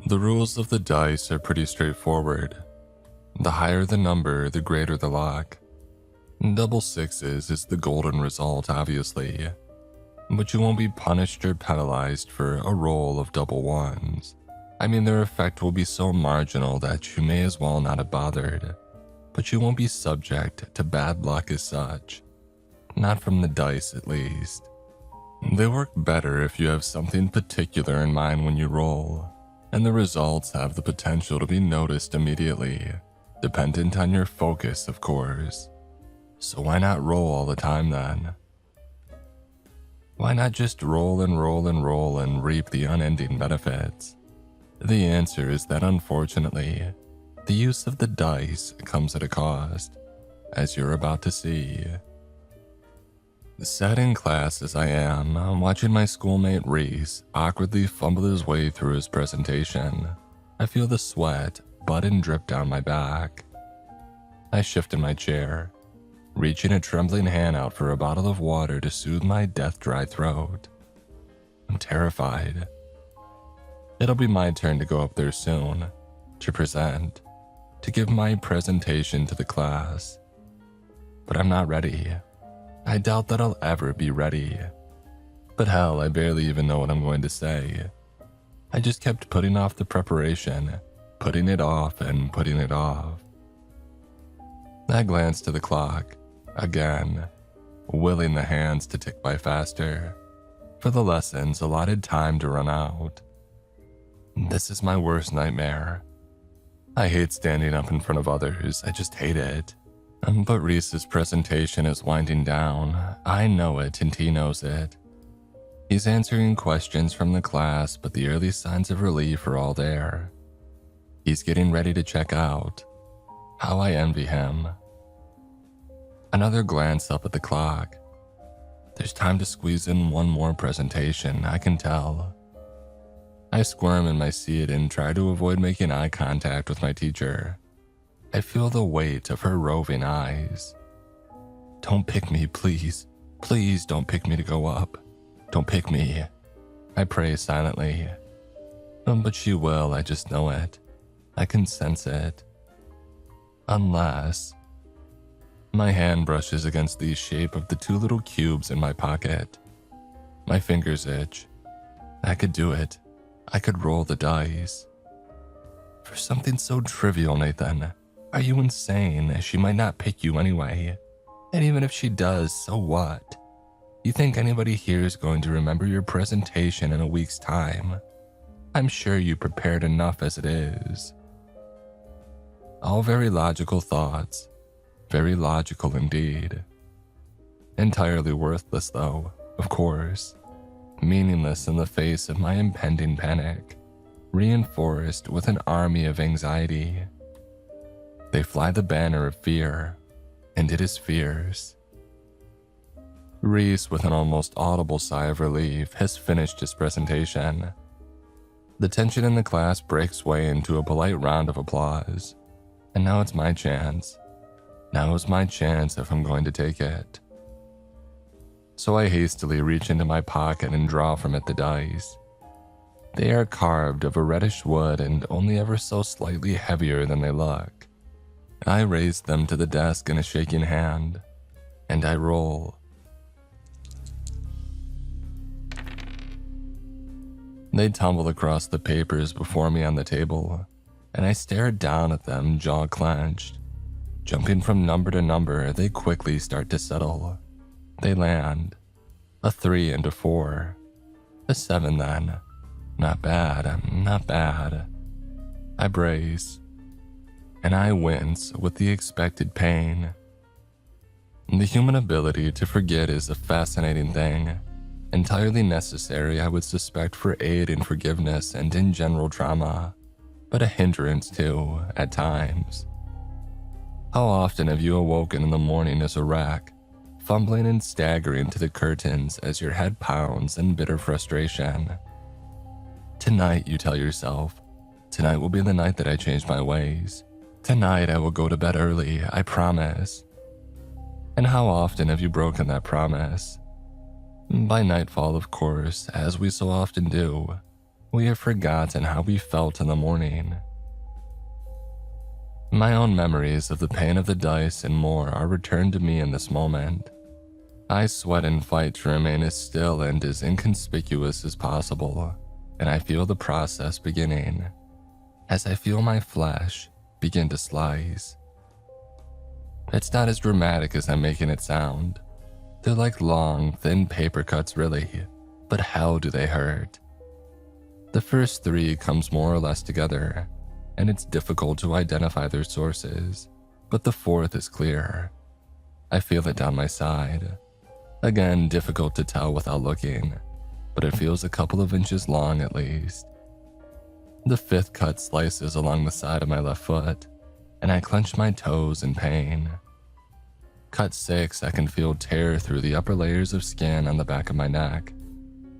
The rules of the dice are pretty straightforward. The higher the number, the greater the luck. Double sixes is the golden result, obviously, but you won't be punished or penalized for a roll of double ones. I mean, their effect will be so marginal that you may as well not have bothered, but you won't be subject to bad luck as such. Not from the dice, at least. They work better if you have something particular in mind when you roll, and the results have the potential to be noticed immediately, dependent on your focus, of course. So why not roll all the time then? Why not just roll and roll and roll and reap the unending benefits? The answer is that unfortunately, the use of the dice comes at a cost, as you're about to see. Sat in class as I am, watching my schoolmate Reese awkwardly fumble his way through his presentation. I feel the sweat button drip down my back. I shift in my chair, reaching a trembling hand out for a bottle of water to soothe my death-dry throat. I'm terrified. It'll be my turn to go up there soon, to present, to give my presentation to the class. But I'm not ready. I doubt that I'll ever be ready. But hell, I barely even know what I'm going to say. I just kept putting off the preparation, putting it off and putting it off. I glanced to the clock, again, willing the hands to tick by faster, for the lesson's allotted time to run out. This is my worst nightmare. I hate standing up in front of others, I just hate it. But Reese's presentation is winding down. I know it and he knows it. He's answering questions from the class, but the early signs of relief are all there. He's getting ready to check out. How I envy him. Another glance up at the clock. There's time to squeeze in one more presentation, I can tell. I squirm in my seat and try to avoid making eye contact with my teacher. I feel the weight of her roving eyes. Don't pick me, please. Please don't pick me to go up. Don't pick me. I pray silently. But she will, I just know it. I can sense it. Unless... My hand brushes against the shape of the two little cubes in my pocket. My fingers itch. I could do it. I could roll the dice. For something so trivial, Nathan. Are you insane? She might not pick you anyway. And even if she does, so what? You think anybody here is going to remember your presentation in a week's time? I'm sure you prepared enough as it is. All very logical thoughts. Very logical indeed. Entirely worthless though, of course. Meaningless in the face of my impending panic. Reinforced with an army of anxiety. They fly the banner of fear, and it is fierce. Reese, with an almost audible sigh of relief, has finished his presentation. The tension in the class breaks way into a polite round of applause, and now it's my chance. Now is my chance if I'm going to take it. So I hastily reach into my pocket and draw from it the dice. They are carved of a reddish wood and only ever so slightly heavier than they look. I raise them to the desk in a shaking hand, and I roll. They tumble across the papers before me on the table, and I stare down at them, jaw clenched. Jumping from number to number, they quickly start to settle. They land. A 3 and a 4. A 7 then. Not bad, not bad. I brace. And I wince with the expected pain. The human ability to forget is a fascinating thing, entirely necessary, I would suspect, for aid in forgiveness and in general trauma, but a hindrance too, at times. How often have you awoken in the morning as a wreck, fumbling and staggering to the curtains as your head pounds in bitter frustration? Tonight, you tell yourself, tonight will be the night that I change my ways. Tonight I will go to bed early, I promise. And how often have you broken that promise? By nightfall, of course, as we so often do. We have forgotten how we felt in the morning. My own memories of the pain of the dice and more are returned to me in this moment. I sweat and fight to remain as still and as inconspicuous as possible, and I feel the process beginning, as I feel my flesh begin to slice. It's not as dramatic as I'm making it sound. They're like long, thin paper cuts really, but hell do they hurt. The first 3 comes more or less together, and it's difficult to identify their sources, but the 4th is clear. I feel it down my side. Again, difficult to tell without looking, but it feels a couple of inches long at least. The 5th cut slices along the side of my left foot, and I clench my toes in pain. Cut 6, I can feel tear through the upper layers of skin on the back of my neck,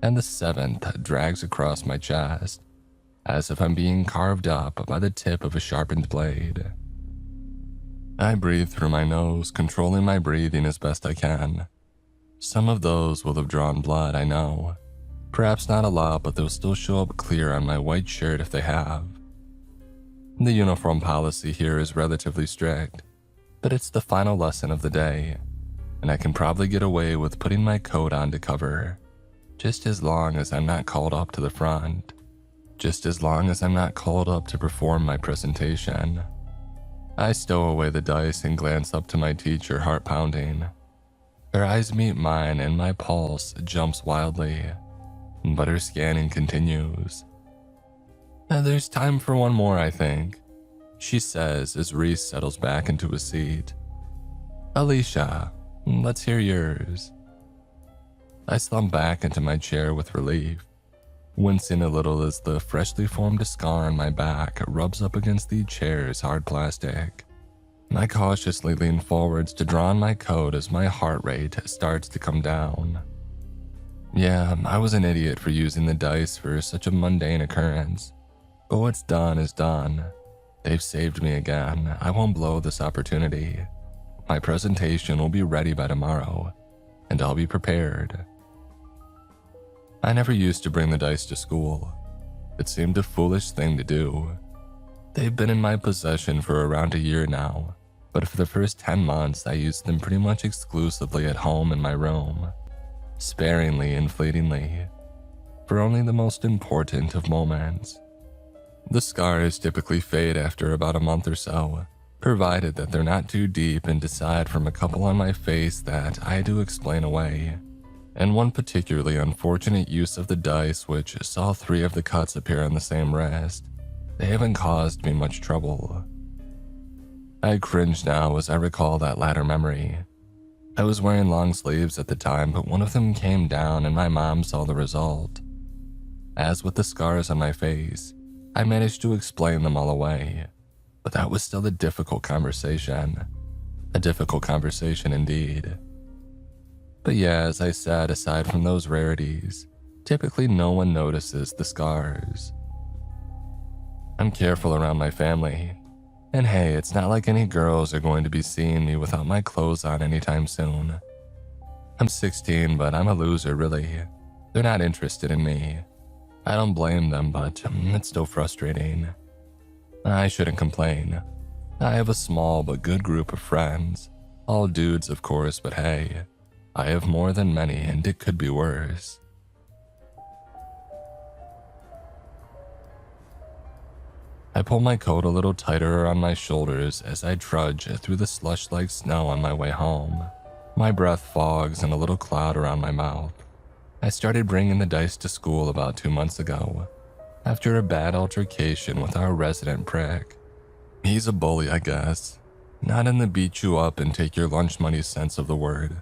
and the 7th drags across my chest, as if I'm being carved up by the tip of a sharpened blade. I breathe through my nose, controlling my breathing as best I can. Some of those will have drawn blood, I know. Perhaps not a lot, but they'll still show up clear on my white shirt if they have. The uniform policy here is relatively strict, but it's the final lesson of the day, and I can probably get away with putting my coat on to cover, just as long as I'm not called up to the front, just as long as I'm not called up to perform my presentation. I stow away the dice and glance up to my teacher, heart pounding. Her eyes meet mine and my pulse jumps wildly, but her scanning continues. There's time for one more, I think, she says as Reese settles back into his seat. Alicia, let's hear yours. I slump back into my chair with relief, wincing a little as the freshly formed scar on my back rubs up against the chair's hard plastic. I cautiously lean forwards to draw on my coat as my heart rate starts to come down. Yeah, I was an idiot for using the dice for such a mundane occurrence, but what's done is done. They've saved me again. I won't blow this opportunity. My presentation will be ready by tomorrow, and I'll be prepared. I never used to bring the dice to school. It seemed a foolish thing to do. They've been in my possession for around a year now, but for the first 10 months I used them pretty much exclusively at home in my room, sparingly and fleetingly, for only the most important of moments. The scars typically fade after about a month or so, provided that they're not too deep, and aside from a couple on my face that I had to explain away, and one particularly unfortunate use of the dice which saw 3 of the cuts appear on the same wrist, they haven't caused me much trouble. I cringe now as I recall that latter memory. I was wearing long sleeves at the time, but one of them came down and my mom saw the result. As with the scars on my face, I managed to explain them all away, but that was still a difficult conversation. A difficult conversation indeed. But yeah, as I said, aside from those rarities, typically no one notices the scars. I'm careful around my family, and hey, it's not like any girls are going to be seeing me without my clothes on anytime soon. I'm 16, but I'm a loser really. They're not interested in me. I don't blame them, but it's still frustrating. I shouldn't complain. I have a small but good group of friends. All dudes, of course, but hey, I have more than many and it could be worse. I pull my coat a little tighter around my shoulders as I trudge through the slush-like snow on my way home. My breath fogs and a little cloud around my mouth. I started bringing the dice to school about 2 months ago, after a bad altercation with our resident prick. He's a bully, I guess. Not in the beat you up and take your lunch money sense of the word,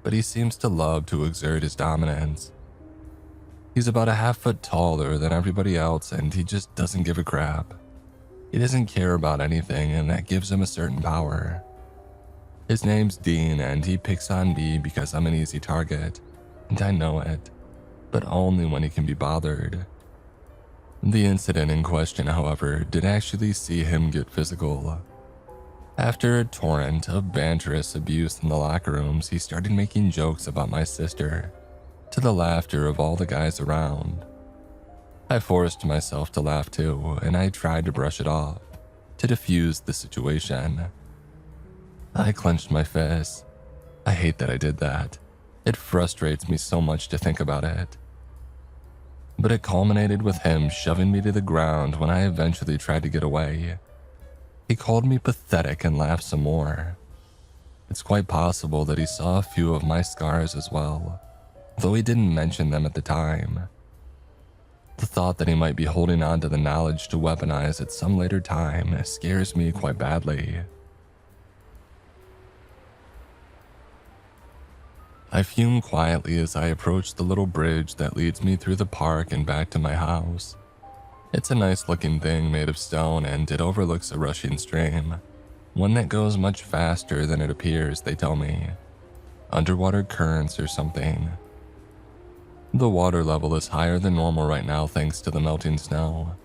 but he seems to love to exert his dominance. He's about a half-foot taller than everybody else and he just doesn't give a crap. He doesn't care about anything and that gives him a certain power. His name's Dean and he picks on me because I'm an easy target, and I know it, but only when he can be bothered. The incident in question, however, did actually see him get physical. After a torrent of banterous abuse in the locker rooms, he started making jokes about my sister, to the laughter of all the guys around. I forced myself to laugh too, and I tried to brush it off, to diffuse the situation. I clenched my fist. I hate that I did that. It frustrates me so much to think about it. But it culminated with him shoving me to the ground when I eventually tried to get away. He called me pathetic and laughed some more. It's quite possible that he saw a few of my scars as well, though he didn't mention them at the time. The thought that he might be holding on to the knowledge to weaponize at some later time scares me quite badly. I fume quietly as I approach the little bridge that leads me through the park and back to my house. It's a nice looking thing made of stone and it overlooks a rushing stream, one that goes much faster than it appears, they tell me. Underwater currents or something. The water level is higher than normal right now thanks to the melting snow,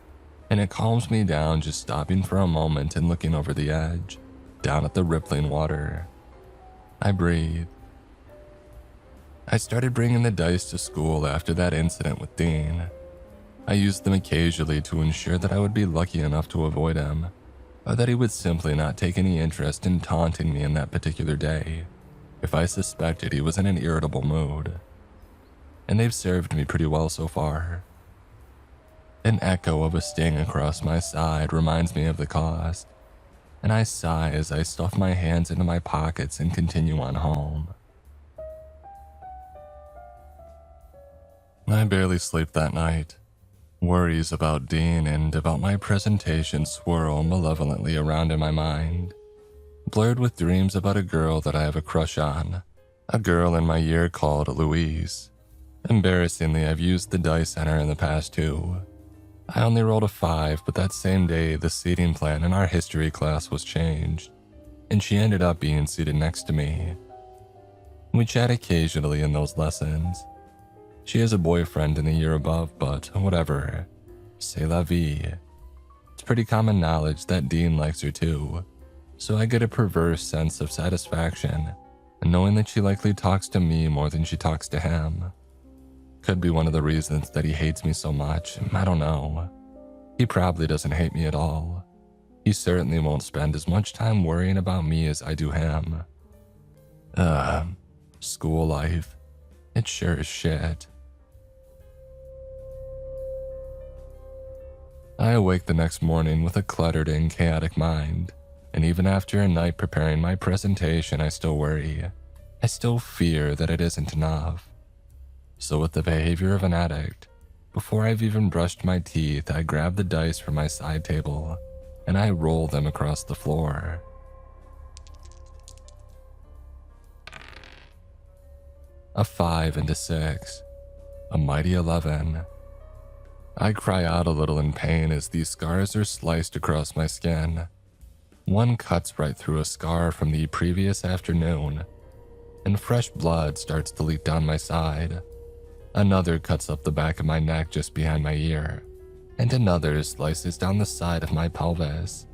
and it calms me down just stopping for a moment and looking over the edge, down at the rippling water. I breathe. I started bringing the dice to school after that incident with Dean. I used them occasionally to ensure that I would be lucky enough to avoid him, or that he would simply not take any interest in taunting me in that particular day, if I suspected he was in an irritable mood. And they've served me pretty well so far. An echo of a sting across my side reminds me of the cost, and I sigh as I stuff my hands into my pockets and continue on home. I barely sleep that night. Worries about Dean and about my presentation swirl malevolently around in my mind, blurred with dreams about a girl that I have a crush on, a girl in my year called Louise. Embarrassingly, I've used the dice on her in the past too. I only rolled a 5, but that same day the seating plan in our history class was changed, and she ended up being seated next to me. We chat occasionally in those lessons. She has a boyfriend in the year above, but whatever. C'est la vie. It's pretty common knowledge that Dean likes her too, so I get a perverse sense of satisfaction, knowing that she likely talks to me more than she talks to him. Could be one of the reasons that he hates me so much, I don't know. He probably doesn't hate me at all. He certainly won't spend as much time worrying about me as I do him. School life. It sure is shit. I awake the next morning with a cluttered and chaotic mind, and even after a night preparing my presentation, I still worry. I still fear that it isn't enough. So with the behavior of an addict, before I've even brushed my teeth, I grab the dice from my side table, and I roll them across the floor. A 5 and a 6. A mighty 11. I cry out a little in pain as these scars are sliced across my skin. One cuts right through a scar from the previous afternoon, and fresh blood starts to leak down my side. Another cuts up the back of my neck just behind my ear, and another slices down the side of my pelvis.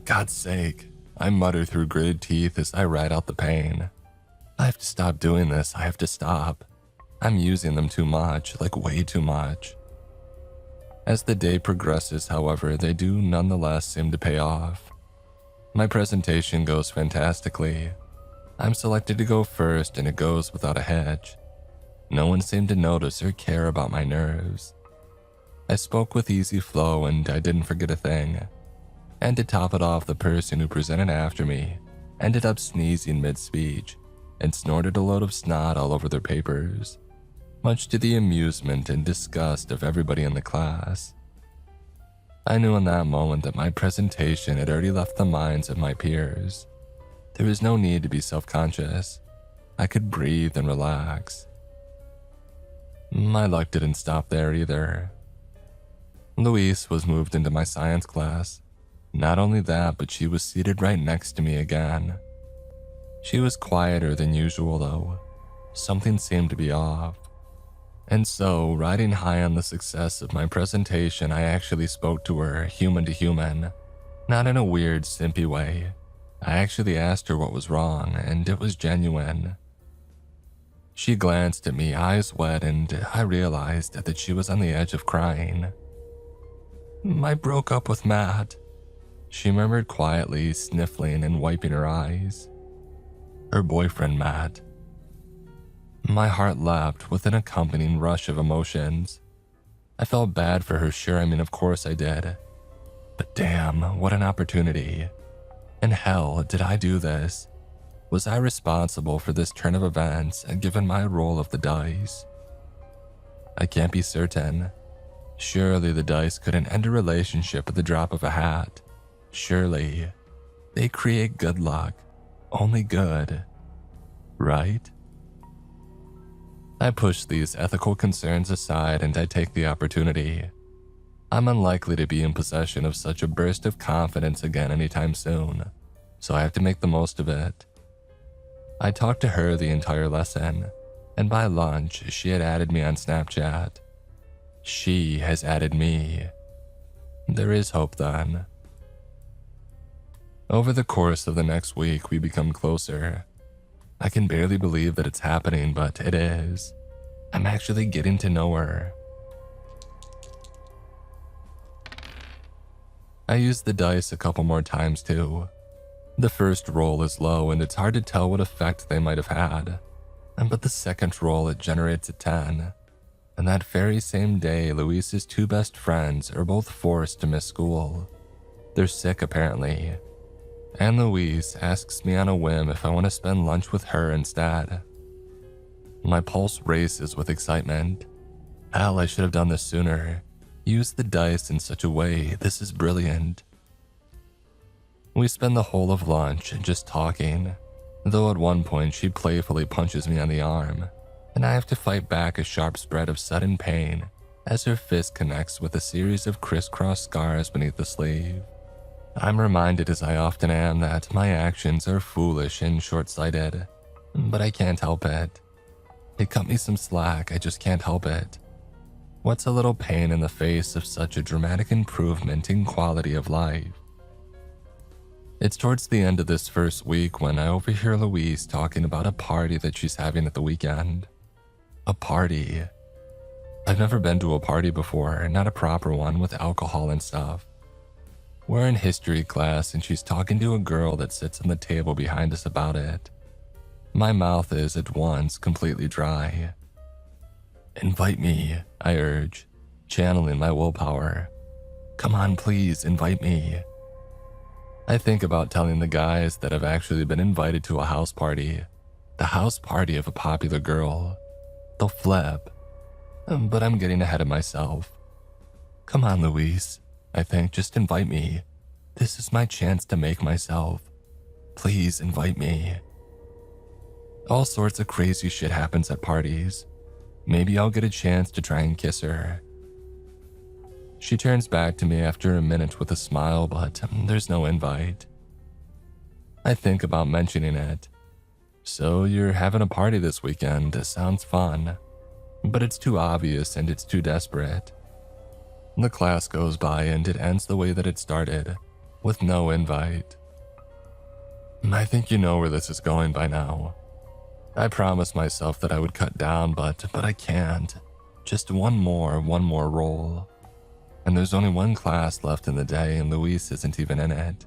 God's sake, I mutter through gritted teeth as I ride out the pain. I have to stop doing this, I have to stop. I'm using them too much, like way too much. As the day progresses, however, they do nonetheless seem to pay off. My presentation goes fantastically. I'm selected to go first and it goes without a hitch. No one seemed to notice or care about my nerves. I spoke with easy flow and I didn't forget a thing. And to top it off, the person who presented after me ended up sneezing mid-speech and snorted a load of snot all over their papers, much to the amusement and disgust of everybody in the class. I knew in that moment that my presentation had already left the minds of my peers. There was no need to be self-conscious. I could breathe and relax. My luck didn't stop there either. Louise was moved into my science class. Not only that, but she was seated right next to me again. She was quieter than usual though. Something seemed to be off. And so, riding high on the success of my presentation, I actually spoke to her human to human. Not in a weird, simpy way. I actually asked her what was wrong, and it was genuine. She glanced at me, eyes wet, and I realized that she was on the edge of crying. I broke up with Matt, she murmured quietly, sniffling and wiping her eyes. Her boyfriend, Matt. My heart leapt with an accompanying rush of emotions. I felt bad for her, sure, of course I did. But damn, what an opportunity. And hell, did I do this? Was I responsible for this turn of events, given my roll of the dice? I can't be certain. Surely the dice couldn't end a relationship at the drop of a hat. Surely. They create good luck. Only good. Right? I push these ethical concerns aside and I take the opportunity. I'm unlikely to be in possession of such a burst of confidence again anytime soon, so I have to make the most of it. I talked to her the entire lesson, and by lunch, she had added me on Snapchat. She has added me. There is hope then. Over the course of the next week, we become closer. I can barely believe that it's happening, but it is. I'm actually getting to know her. I used the dice a couple more times too. The first roll is low and it's hard to tell what effect they might have had. But the second roll, it generates a 10. And that very same day, Luis's two best friends are both forced to miss school. They're sick apparently. And Luis asks me on a whim if I want to spend lunch with her instead. My pulse races with excitement. Hell, I should have done this sooner. Use the dice in such a way, this is brilliant. We spend the whole of lunch just talking, though at one point she playfully punches me on the arm, and I have to fight back a sharp spread of sudden pain as her fist connects with a series of crisscross scars beneath the sleeve. I'm reminded, as I often am, that my actions are foolish and short-sighted, but I can't help it. It cut me some slack, I just can't help it. What's a little pain in the face of such a dramatic improvement in quality of life? It's towards the end of this first week when I overhear Louise talking about a party that she's having at the weekend. A party. I've never been to a party before, not a proper one with alcohol and stuff. We're in history class and she's talking to a girl that sits on the table behind us about it. My mouth is at once completely dry. Invite me, I urge, channeling my willpower. Come on, please, invite me. I think about telling the guys that I've actually been invited to a house party. The house party of a popular girl. They'll flip. But I'm getting ahead of myself. Come on, Luis. I think, just invite me. This is my chance to make myself. Please invite me. All sorts of crazy shit happens at parties. Maybe I'll get a chance to try and kiss her. She turns back to me after a minute with a smile, but there's no invite. I think about mentioning it. So you're having a party this weekend, sounds fun. But it's too obvious and it's too desperate. The class goes by and it ends the way that it started, with no invite. I think you know where this is going by now. I promised myself that I would cut down, but I can't. Just one more roll. And there's only one class left in the day and Luis isn't even in it.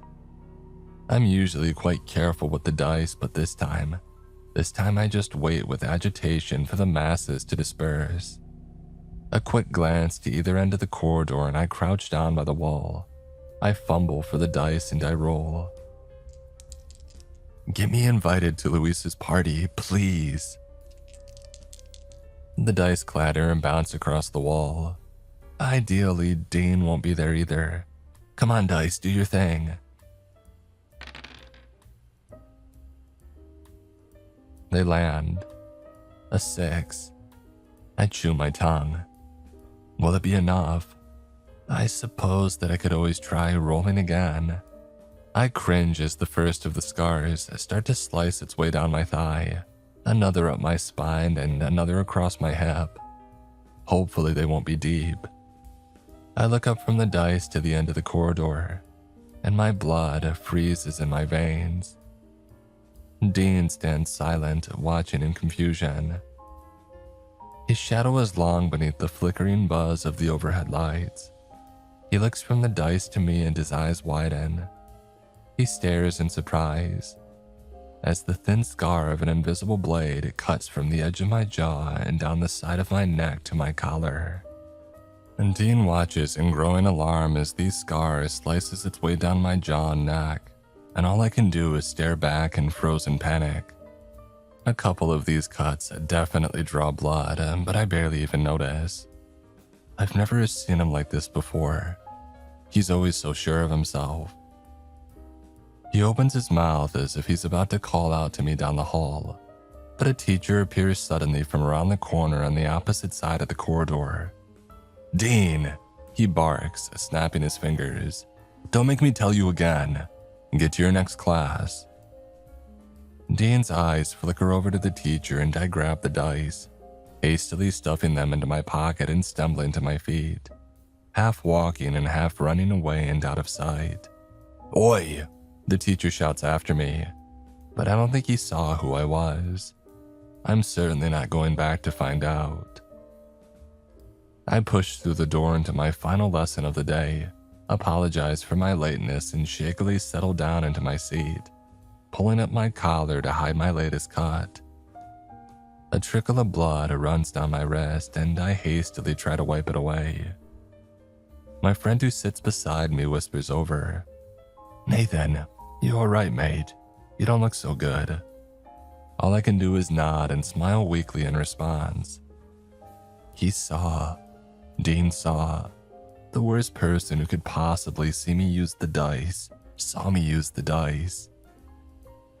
I'm usually quite careful with the dice, but this time I just wait with agitation for the masses to disperse. A quick glance to either end of the corridor and I crouch down by the wall. I fumble for the dice and I roll. Get me invited to Luis's party, please. The dice clatter and bounce across the wall. Ideally, Dean won't be there either. Come on, dice, do your thing. They land. A 6. I chew my tongue. Will it be enough? I suppose that I could always try rolling again. I cringe as the first of the scars start to slice its way down my thigh, another up my spine and another across my hip. Hopefully they won't be deep. I look up from the dice to the end of the corridor, and my blood freezes in my veins. Dean stands silent, watching in confusion. His shadow is long beneath the flickering buzz of the overhead lights. He looks from the dice to me and his eyes widen. He stares in surprise as the thin scar of an invisible blade cuts from the edge of my jaw and down the side of my neck to my collar. And Dean watches in growing alarm as these scars slices its way down my jaw and neck, and all I can do is stare back in frozen panic. A couple of these cuts definitely draw blood, but I barely even notice. I've never seen him like this before. He's always so sure of himself. He opens his mouth as if he's about to call out to me down the hall, but a teacher appears suddenly from around the corner on the opposite side of the corridor. "Dean!" he barks, snapping his fingers. "Don't make me tell you again. Get to your next class." Dean's eyes flicker over to the teacher and I grab the dice, hastily stuffing them into my pocket and stumbling to my feet, half walking and half running away and out of sight. "Oi!" the teacher shouts after me, but I don't think he saw who I was. I'm certainly not going back to find out. I push through the door into my final lesson of the day, apologize for my lateness, and shakily settle down into my seat, pulling up my collar to hide my latest cut. A trickle of blood runs down my wrist, and I hastily try to wipe it away. My friend who sits beside me whispers over, "Nathan, you alright, mate? You don't look so good." All I can do is nod and smile weakly in response. Dean saw. The worst person who could possibly see me use the dice saw me use the dice.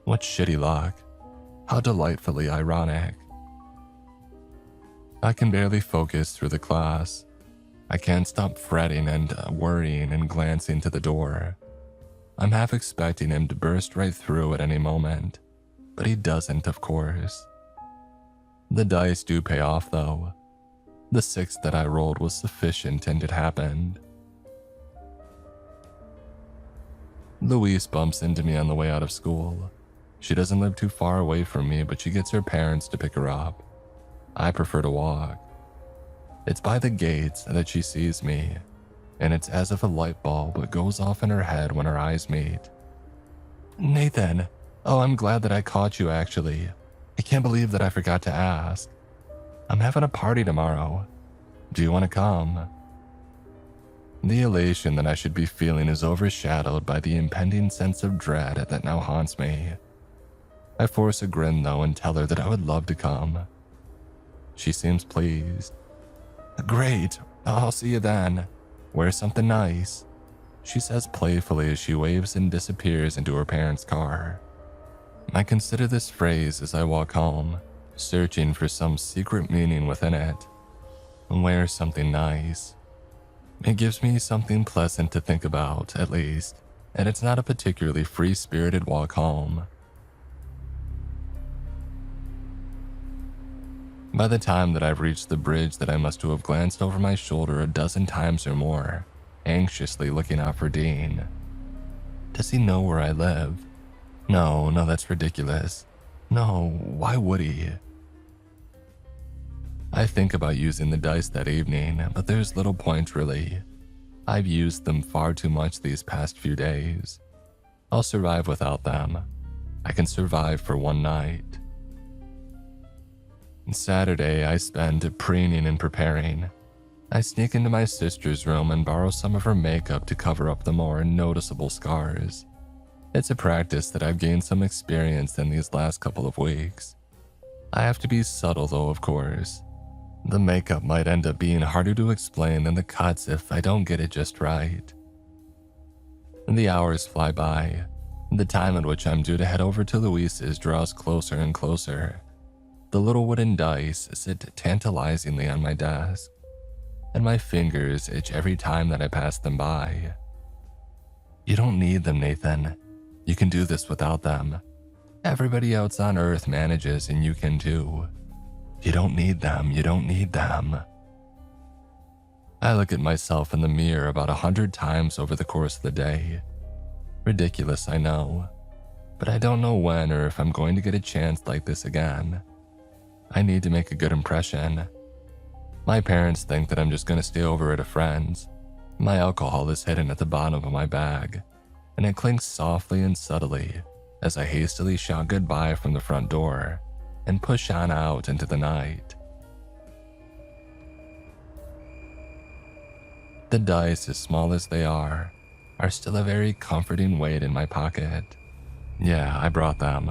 What shitty luck. How delightfully ironic. I can barely focus through the class. I can't stop fretting and worrying and glancing to the door. I'm half expecting him to burst right through at any moment, but he doesn't, of course. The dice do pay off, though. The 6 that I rolled was sufficient and it happened. Louise bumps into me on the way out of school. She doesn't live too far away from me, but she gets her parents to pick her up. I prefer to walk. It's by the gates that she sees me, and it's as if a light bulb goes off in her head when our eyes meet. "Nathan, oh, I'm glad that I caught you actually. I can't believe that I forgot to ask. I'm having a party tomorrow. Do you want to come?" The elation that I should be feeling is overshadowed by the impending sense of dread that now haunts me. I force a grin though and tell her that I would love to come. She seems pleased. "Great, I'll see you then. Wear something nice," she says playfully as she waves and disappears into her parents' car. I consider this phrase as I walk home, searching for some secret meaning within it. Wear something nice. It gives me something pleasant to think about, at least, and it's not a particularly free-spirited walk home. By the time that I've reached the bridge that I must have glanced over my shoulder a dozen times or more, anxiously looking out for Dean. Does he know where I live? No, that's ridiculous. No, why would he? I think about using the dice that evening, but there's little point really. I've used them far too much these past few days. I'll survive without them. I can survive for one night. Saturday, I spend preening and preparing. I sneak into my sister's room and borrow some of her makeup to cover up the more noticeable scars. It's a practice that I've gained some experience in these last couple of weeks. I have to be subtle though, of course. The makeup might end up being harder to explain than the cuts if I don't get it just right. The hours fly by. The time at which I'm due to head over to Louise's draws closer and closer. The little wooden dice sit tantalizingly on my desk, and my fingers itch every time that I pass them by. You don't need them, Nathan. You can do this without them. Everybody else on Earth manages, and you can too. You don't need them, you don't need them. I look at myself in the mirror about 100 times over the course of the day. Ridiculous, I know, but I don't know when or if I'm going to get a chance like this again. I need to make a good impression. My parents think that I'm just going to stay over at a friend's. My alcohol is hidden at the bottom of my bag, and it clinks softly and subtly as I hastily shout goodbye from the front door and push on out into the night. The dice, as small as they are still a very comforting weight in my pocket. Yeah, I brought them.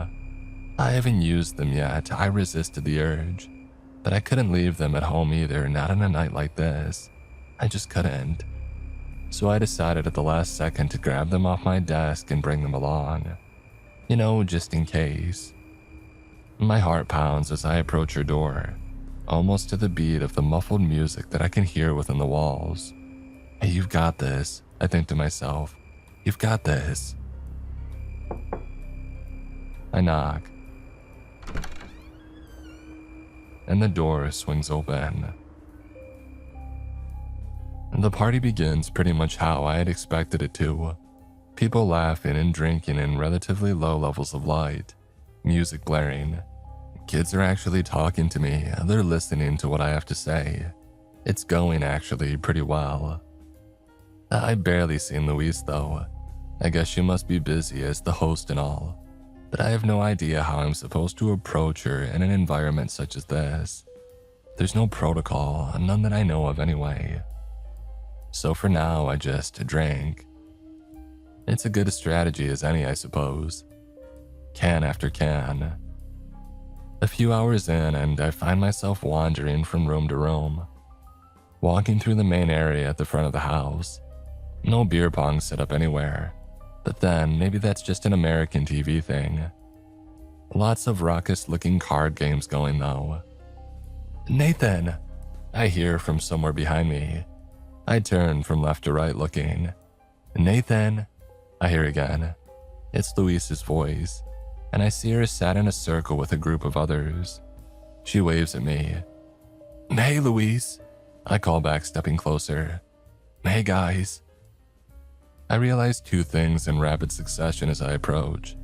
I haven't used them yet. I resisted the urge, but I couldn't leave them at home either, not on a night like this. I just couldn't. So I decided at the last second to grab them off my desk and bring them along. You know, just in case. My heart pounds as I approach her door, almost to the beat of the muffled music that I can hear within the walls. Hey, you've got this, I think to myself. You've got this. I knock, and the door swings open. The party begins pretty much how I had expected it to. People laughing and drinking in relatively low levels of light, music blaring. Kids are actually talking to me, they're listening to what I have to say. It's going actually pretty well. I barely seen Louise though. I guess she must be busy as the host and all, but I have no idea how I'm supposed to approach her in an environment such as this. There's no protocol, none that I know of anyway. So for now, I just drank. It's a good strategy as any, I suppose. Can after can. A few hours in, and I find myself wandering from room to room, walking through the main area at the front of the house. No beer pong set up anywhere, but then maybe that's just an American TV thing. Lots of raucous-looking card games going though. Nathan! I hear from somewhere behind me. I turn from left to right looking. Nathan! I hear again. It's Louise's voice, and I see her sat in a circle with a group of others. She waves at me. Hey, Louise! I call back, stepping closer. Hey, guys. I realize two things in rapid succession as I approach.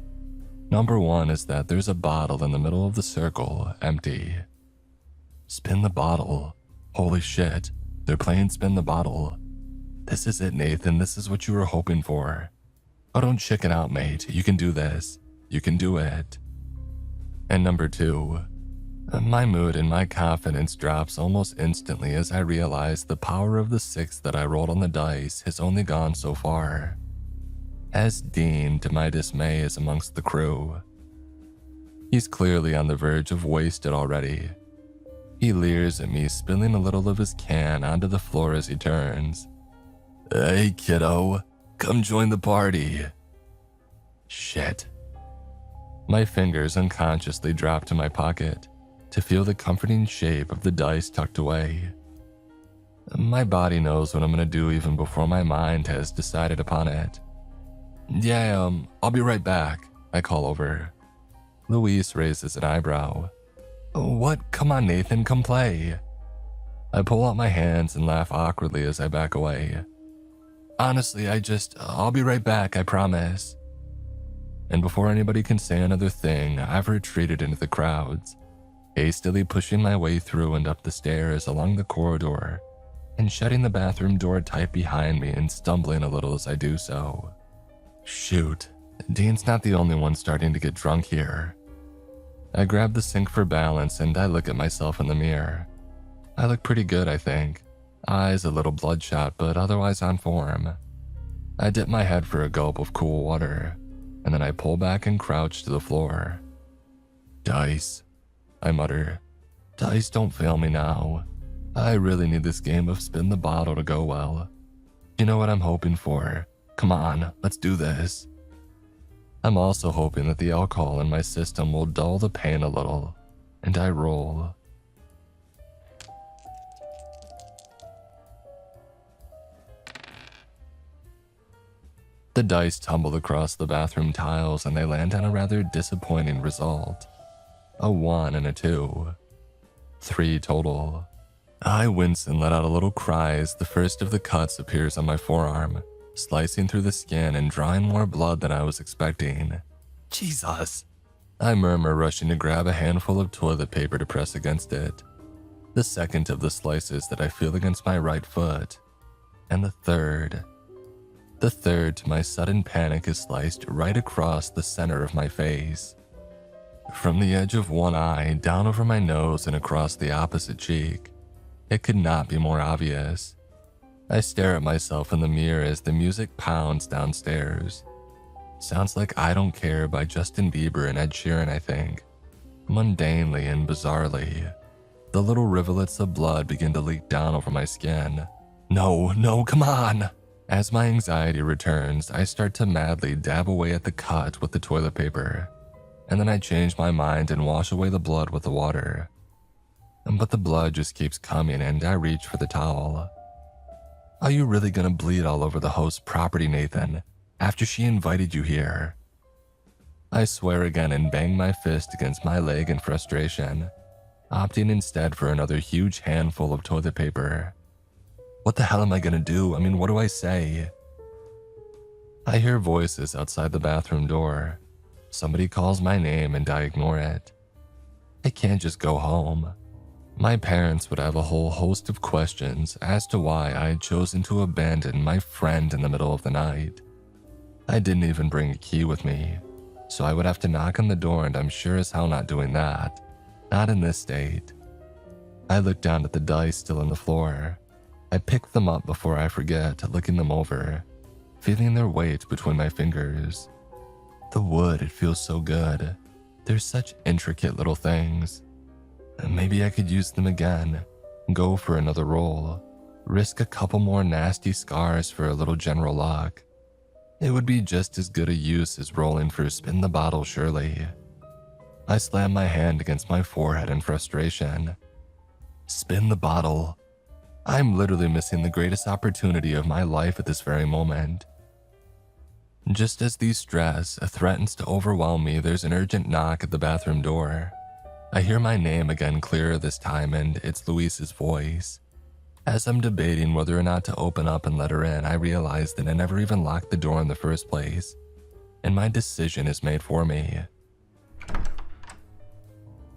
Number one is that there's a bottle in the middle of the circle, empty. Spin the bottle. Holy shit, they're playing Spin the Bottle. This is it, Nathan, this is what you were hoping for. Oh, don't chicken out, mate, you can do this. You can do it. And number two, my mood and my confidence drops almost instantly as I realize the power of the 6 that I rolled on the dice has only gone so far. As Dean, to my dismay, is amongst the crew. He's clearly on the verge of wasted already. He leers at me, spilling a little of his can onto the floor as he turns. Hey, kiddo, come join the party. Shit. My fingers unconsciously drop to my pocket to feel the comforting shape of the dice tucked away. My body knows what I'm gonna do even before my mind has decided upon it. Yeah, I'll be right back, I call over. Louise raises an eyebrow. What? Come on, Nathan, come play. I pull out my hands and laugh awkwardly as I back away. Honestly, I'll be right back, I promise. And before anybody can say another thing, I've retreated into the crowds, hastily pushing my way through and up the stairs along the corridor, and shutting the bathroom door tight behind me and stumbling a little as I do so. Shoot, Dean's not the only one starting to get drunk here. I grab the sink for balance and I look at myself in the mirror. I look pretty good, I think. Eyes a little bloodshot, but otherwise on form. I dip my head for a gulp of cool water, and then I pull back and crouch to the floor. Dice, I mutter. Dice, don't fail me now. I really need this game of Spin the Bottle to go well. You know what I'm hoping for? Come on, let's do this. I'm also hoping that the alcohol in my system will dull the pain a little, and I roll. The dice tumble across the bathroom tiles and they land on a rather disappointing result. A 1 and a 2. 3 total. I wince and let out a little cry as the first of the cuts appears on my forearm, slicing through the skin and drawing more blood than I was expecting. Jesus! I murmur, rushing to grab a handful of toilet paper to press against it. The second of the slices that I feel against my right foot. and the third. The third, to my sudden panic, is sliced right across the center of my face. From the edge of one eye, down over my nose, and across the opposite cheek. It could not be more obvious. I stare at myself in the mirror as the music pounds downstairs. Sounds like I Don't Care by Justin Bieber and Ed Sheeran, I think. Mundanely and bizarrely, the little rivulets of blood begin to leak down over my skin. No, come on! As my anxiety returns, I start to madly dab away at the cut with the toilet paper, and then I change my mind and wash away the blood with the water. But the blood just keeps coming and I reach for the towel. Are you really gonna bleed all over the host's property, Nathan, after she invited you here? I swear again and bang my fist against my leg in frustration, opting instead for another huge handful of toilet paper. What the hell am I gonna do? I mean, what do I say? I hear voices outside the bathroom door. Somebody calls my name and I ignore it. I can't just go home. My parents would have a whole host of questions as to why I had chosen to abandon my friend in the middle of the night. I didn't even bring a key with me, so I would have to knock on the door, and I'm sure as hell not doing that. Not in this state. I look down at the dice still on the floor. I pick them up before I forget, looking them over, feeling their weight between my fingers. The wood, it feels so good. They're such intricate little things. Maybe I could use them again, go for another roll, risk a couple more nasty scars for a little general luck. It would be just as good a use as rolling for spin the bottle, surely. I slam my hand against my forehead in frustration. Spin the bottle. I'm literally missing the greatest opportunity of my life at this very moment. Just as the stress threatens to overwhelm me, there's an urgent knock at the bathroom door. I hear my name again clearer this time, and it's Louise's voice. As I'm debating whether or not to open up and let her in, I realize that I never even locked the door in the first place, and my decision is made for me.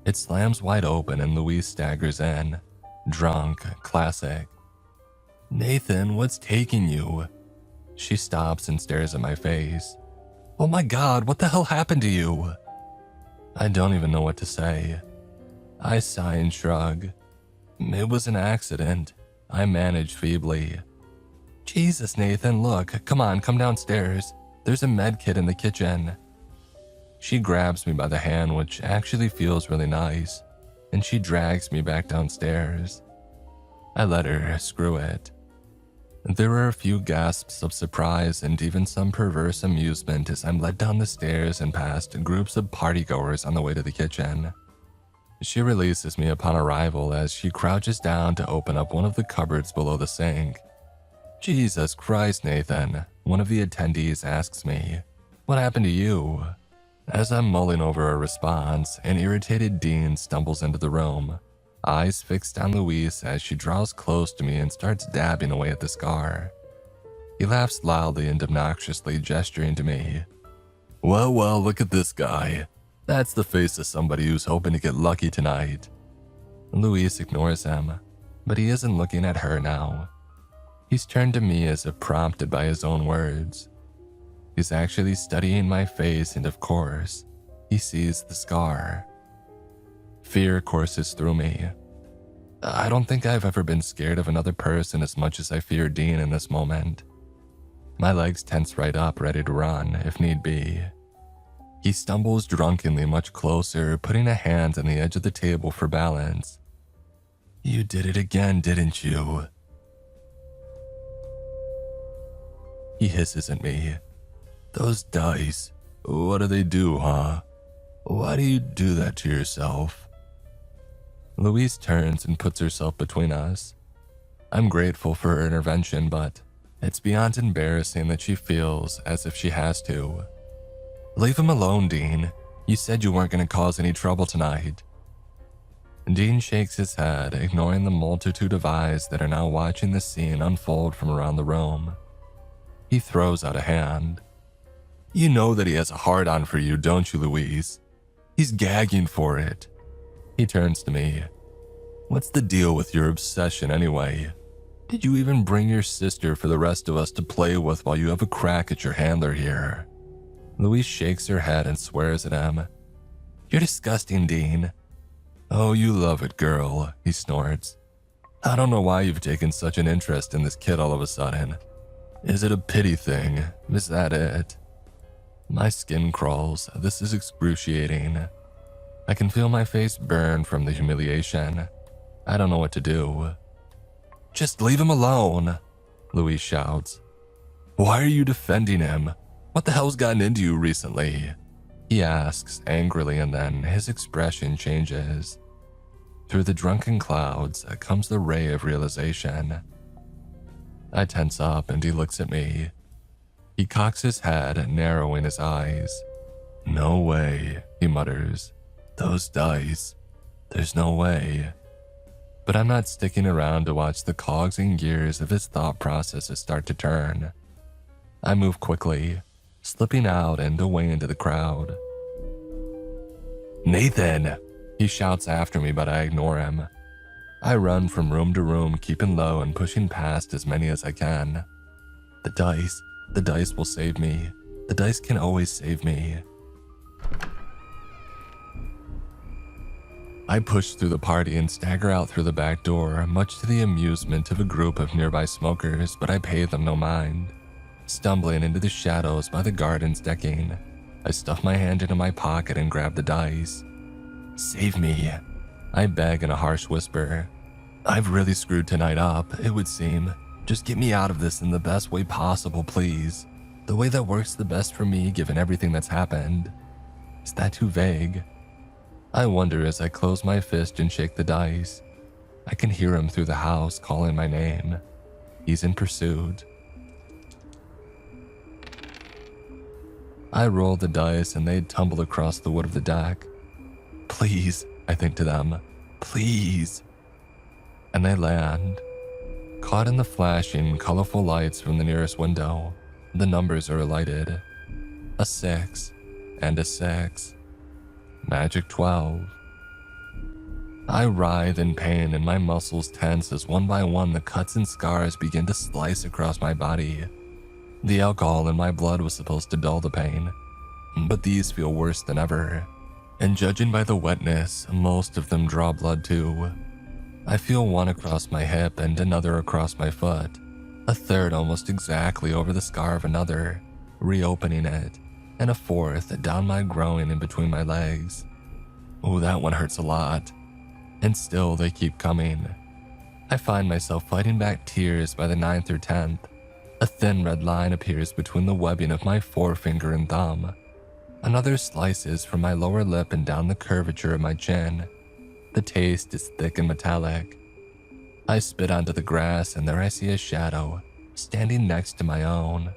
It slams wide open and Louise staggers in. Drunk, classic. Nathan, what's taking you? She stops and stares at my face. Oh my God, what the hell happened to you? I don't even know what to say. I sigh and shrug. It was an accident. I manage feebly. Jesus, Nathan, look, come on, come downstairs. There's a med kit in the kitchen. She grabs me by the hand, which actually feels really nice, and she drags me back downstairs. I let her, screw it. There were a few gasps of surprise and even some perverse amusement as I'm led down the stairs and past groups of partygoers on the way to the kitchen. She releases me upon arrival as she crouches down to open up one of the cupboards below the sink. Jesus Christ, Nathan, one of the attendees asks me, what happened to you? As I'm mulling over a response, an irritated Dean stumbles into the room, eyes fixed on Louise as she draws close to me and starts dabbing away at the scar. He laughs loudly and obnoxiously, gesturing to me. Well, look at this guy. That's the face of somebody who's hoping to get lucky tonight. Louise ignores him, but he isn't looking at her now. He's turned to me as if prompted by his own words. He's actually studying my face, and of course, he sees the scar. Fear courses through me. I don't think I've ever been scared of another person as much as I fear Dean in this moment. My legs tense right up, ready to run, if need be. He stumbles drunkenly much closer, putting a hand on the edge of the table for balance. You did it again, didn't you? He hisses at me. Those dice, what do they do, huh? Why do you do that to yourself? Louise turns and puts herself between us. I'm grateful for her intervention, but it's beyond embarrassing that she feels as if she has to. Leave him alone, Dean. You said you weren't going to cause any trouble tonight. Dean shakes his head, ignoring the multitude of eyes that are now watching the scene unfold from around the room. He throws out a hand. You know that he has a hard-on for you, don't you, Louise? He's gagging for it. He turns to me. What's the deal with your obsession anyway? Did you even bring your sister for the rest of us to play with while you have a crack at your handler here? Louise shakes her head and swears at him. You're disgusting, Dean. Oh, you love it, girl, he snorts. I don't know why you've taken such an interest in this kid all of a sudden. Is it a pity thing? Is that it? My skin crawls. This is excruciating. I can feel my face burn from the humiliation. I don't know what to do. Just leave him alone, Louise shouts. Why are you defending him? What the hell's gotten into you recently? He asks angrily, and then his expression changes. Through the drunken clouds comes the ray of realization. I tense up and he looks at me. He cocks his head, narrowing his eyes. No way, he mutters. Those dice. There's no way. But I'm not sticking around to watch the cogs and gears of his thought processes start to turn. I move quickly, slipping out and away into the crowd. Nathan! He shouts after me, but I ignore him. I run from room to room, keeping low and pushing past as many as I can. The dice will save me. The dice can always save me. I push through the party and stagger out through the back door, much to the amusement of a group of nearby smokers, but I pay them no mind. Stumbling into the shadows by the garden's decking, I stuff my hand into my pocket and grab the dice. Save me, I beg in a harsh whisper. I've really screwed tonight up, it would seem. Just get me out of this in the best way possible, please. The way that works the best for me given everything that's happened. Is that too vague? I wonder as I close my fist and shake the dice. I can hear him through the house calling my name. He's in pursuit. I roll the dice and they tumble across the wood of the deck. Please, I think to them, please. And they land. Caught in the flashing, colorful lights from the nearest window, the numbers are lighted. A 6 and a 6. Magic 12. I writhe in pain and my muscles tense as one by one the cuts and scars begin to slice across my body. The alcohol in my blood was supposed to dull the pain, but these feel worse than ever. And judging by the wetness, most of them draw blood too. I feel one across my hip and another across my foot, a third almost exactly over the scar of another, reopening it, and a fourth down my groin and between my legs. Oh, that one hurts a lot. And still they keep coming. I find myself fighting back tears by the 9th or 10th. A thin red line appears between the webbing of my forefinger and thumb. Another slices from my lower lip and down the curvature of my chin. The taste is thick and metallic. I spit onto the grass and there I see a shadow, standing next to my own.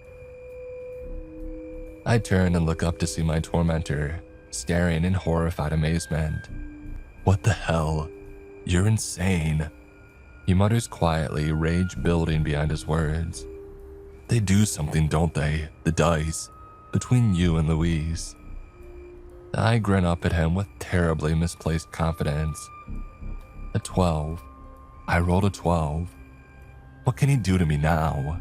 I turn and look up to see my tormentor, staring in horrified amazement. What the hell? You're insane. He mutters quietly, rage building behind his words. They do something, don't they? The dice. Between you and Louise. I grin up at him with terribly misplaced confidence. A 12. I rolled a 12. What can he do to me now?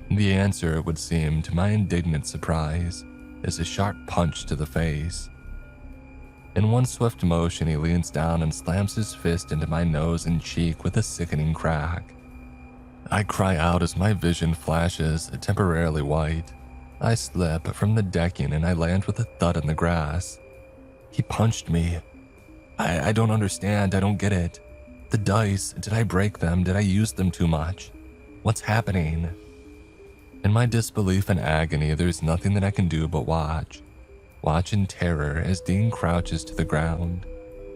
The answer, it would seem, to my indignant surprise, is a sharp punch to the face. In one swift motion, he leans down and slams his fist into my nose and cheek with a sickening crack. I cry out as my vision flashes, temporarily white. I slip from the decking and I land with a thud in the grass. He punched me. I don't understand, I don't get it. The dice, did I break them? Did I use them too much? What's happening? In my disbelief and agony, there's nothing that I can do but watch. Watch in terror as Dean crouches to the ground,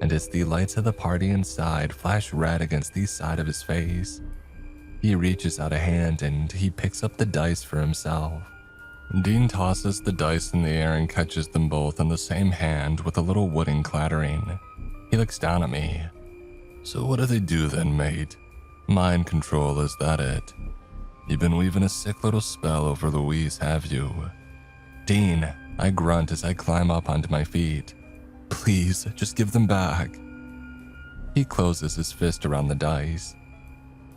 and as the lights of the party inside flash red against the side of his face. He reaches out a hand and he picks up the dice for himself. Dean tosses the dice in the air and catches them both in the same hand with a little wooden clattering. He looks down at me. So what do they do then, mate? Mind control, is that it? You've been weaving a sick little spell over Louise, have you? Dean, I grunt as I climb up onto my feet. Please, just give them back. He closes his fist around the dice.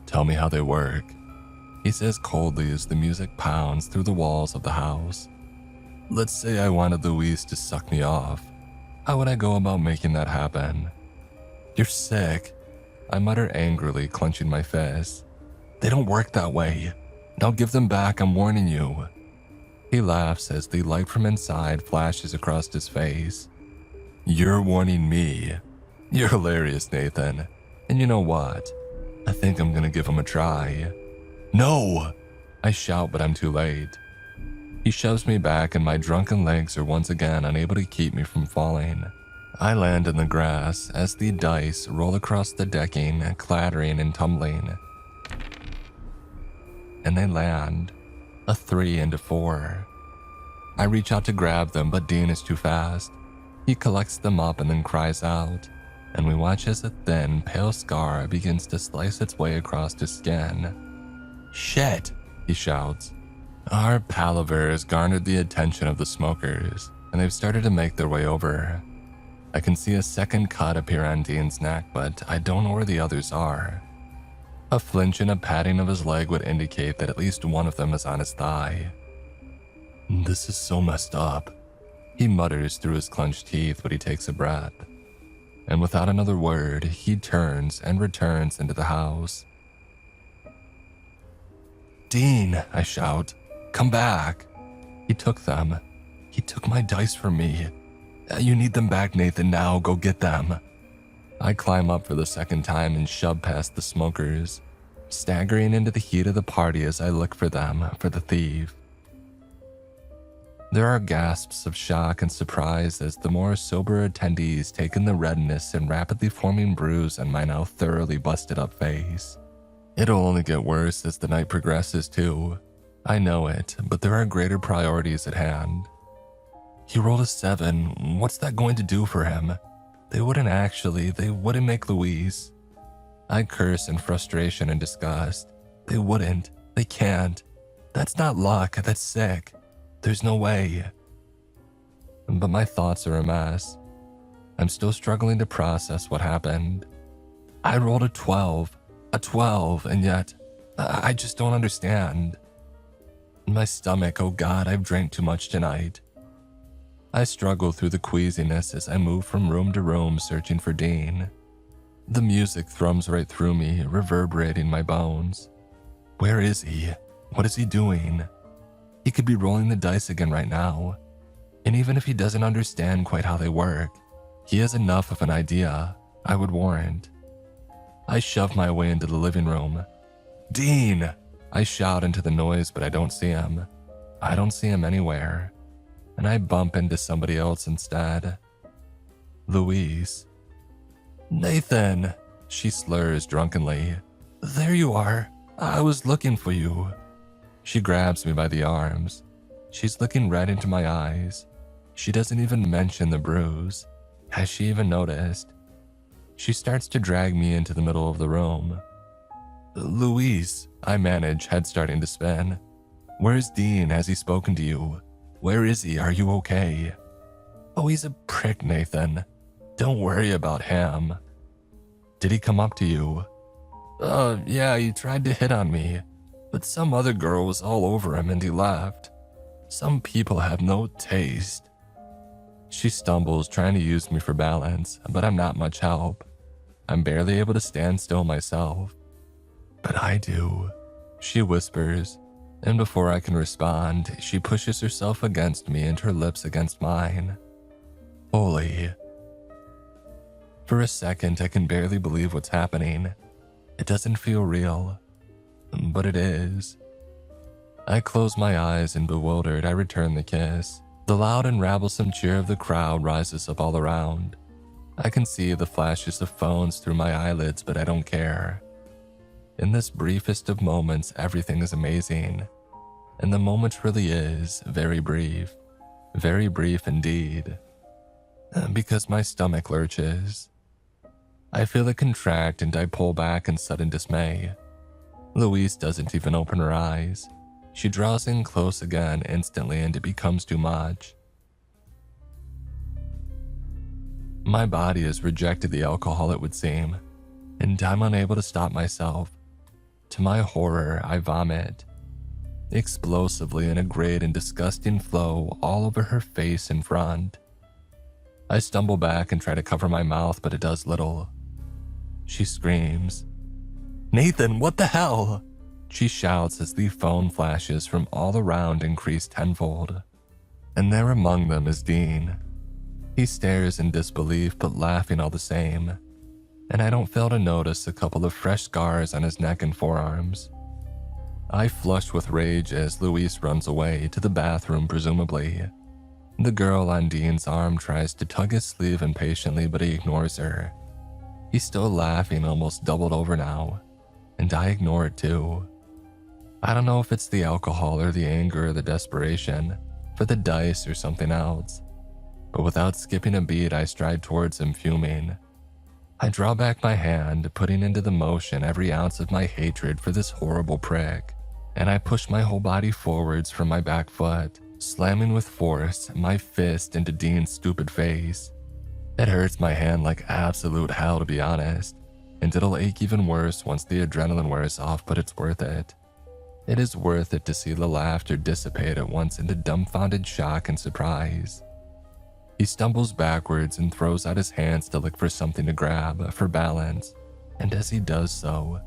Tell me how they work, he says coldly as the music pounds through the walls of the house. Let's say I wanted Louise to suck me off. How would I go about making that happen? You're sick, I mutter angrily, clenching my fist. They don't work that way. Now give them back, I'm warning you. He laughs as the light from inside flashes across his face. You're warning me? You're hilarious, Nathan. And you know what? I think I'm gonna give him a try. No! I shout, but I'm too late. He shoves me back and my drunken legs are once again unable to keep me from falling. I land in the grass as the dice roll across the decking, clattering and tumbling. And they land. A 3 and a 4. I reach out to grab them, but Dean is too fast. He collects them up and then cries out, and we watch as a thin, pale scar begins to slice its way across his skin. Shit, he shouts. Our palaver has garnered the attention of the smokers, and they've started to make their way over. I can see a second cut appear on Dean's neck, but I don't know where the others are. A flinch and a patting of his leg would indicate that at least one of them is on his thigh. This is so messed up, he mutters through his clenched teeth, but he takes a breath. And without another word, he turns and returns into the house. Dean, I shout, come back. He took them. He took my dice from me. You need them back, Nathan, now, go get them. I climb up for the second time and shove past the smokers, staggering into the heat of the party as I look for them, for the thief. There are gasps of shock and surprise as the more sober attendees take in the redness and rapidly forming bruise on my now thoroughly busted up face. It'll only get worse as the night progresses too. I know it, but there are greater priorities at hand. He rolled a 7, what's that going to do for him? They wouldn't make Louise. I curse in frustration and disgust. They wouldn't, they can't. That's not luck, that's sick. There's no way. But my thoughts are a mess. I'm still struggling to process what happened. I rolled a 12, and yet I just don't understand. My stomach, oh God, I've drank too much tonight. I struggle through the queasiness as I move from room to room searching for Dean. The music thrums right through me, reverberating my bones. Where is he? What is he doing? He could be rolling the dice again right now. And even if he doesn't understand quite how they work, he has enough of an idea, I would warrant. I shove my way into the living room. Dean! I shout into the noise, but I don't see him. I don't see him anywhere. And I bump into somebody else instead. Louise. Nathan, she slurs drunkenly. There you are. I was looking for you. She grabs me by the arms. She's looking right into my eyes. She doesn't even mention the bruise. Has she even noticed? She starts to drag me into the middle of the room. Louise, I manage, head starting to spin. Where's Dean? Has he spoken to you? Where is he? Are you okay? Oh, he's a prick, Nathan. Don't worry about him. Did he come up to you? Yeah, he tried to hit on me, but some other girl was all over him and he left. Some people have no taste. She stumbles, trying to use me for balance, but I'm not much help. I'm barely able to stand still myself. But I do, she whispers, and before I can respond, she pushes herself against me and her lips against mine. Holy. For a second, I can barely believe what's happening. It doesn't feel real, but it is. I close my eyes and bewildered, I return the kiss. The loud and rabblesome cheer of the crowd rises up all around. I can see the flashes of phones through my eyelids, but I don't care. In this briefest of moments, everything is amazing. And the moment really is very brief indeed. Because my stomach lurches. I feel it contract and I pull back in sudden dismay. Louise doesn't even open her eyes. She draws in close again instantly and it becomes too much. My body has rejected the alcohol, it would seem, and I'm unable to stop myself. To my horror, I vomit, explosively in a great and disgusting flow all over her face and front. I stumble back and try to cover my mouth, but it does little. She screams, "Nathan, what the hell?" She shouts as the phone flashes from all around increase tenfold. And there among them is Dean. He stares in disbelief but laughing all the same, and I don't fail to notice a couple of fresh scars on his neck and forearms. I flush with rage as Luis runs away to the bathroom presumably. The girl on Dean's arm tries to tug his sleeve impatiently, but he ignores her. He's still laughing, almost doubled over now, and I ignore it too. I don't know if it's the alcohol or the anger or the desperation, for the dice or something else, but without skipping a beat I stride towards him fuming. I draw back my hand, putting into the motion every ounce of my hatred for this horrible prick, and I push my whole body forwards from my back foot, slamming with force my fist into Dean's stupid face. It hurts my hand like absolute hell, to be honest, and it'll ache even worse once the adrenaline wears off, but it's worth it. It is worth it to see the laughter dissipate at once into dumbfounded shock and surprise. He stumbles backwards and throws out his hands to look for something to grab for balance, and as he does so,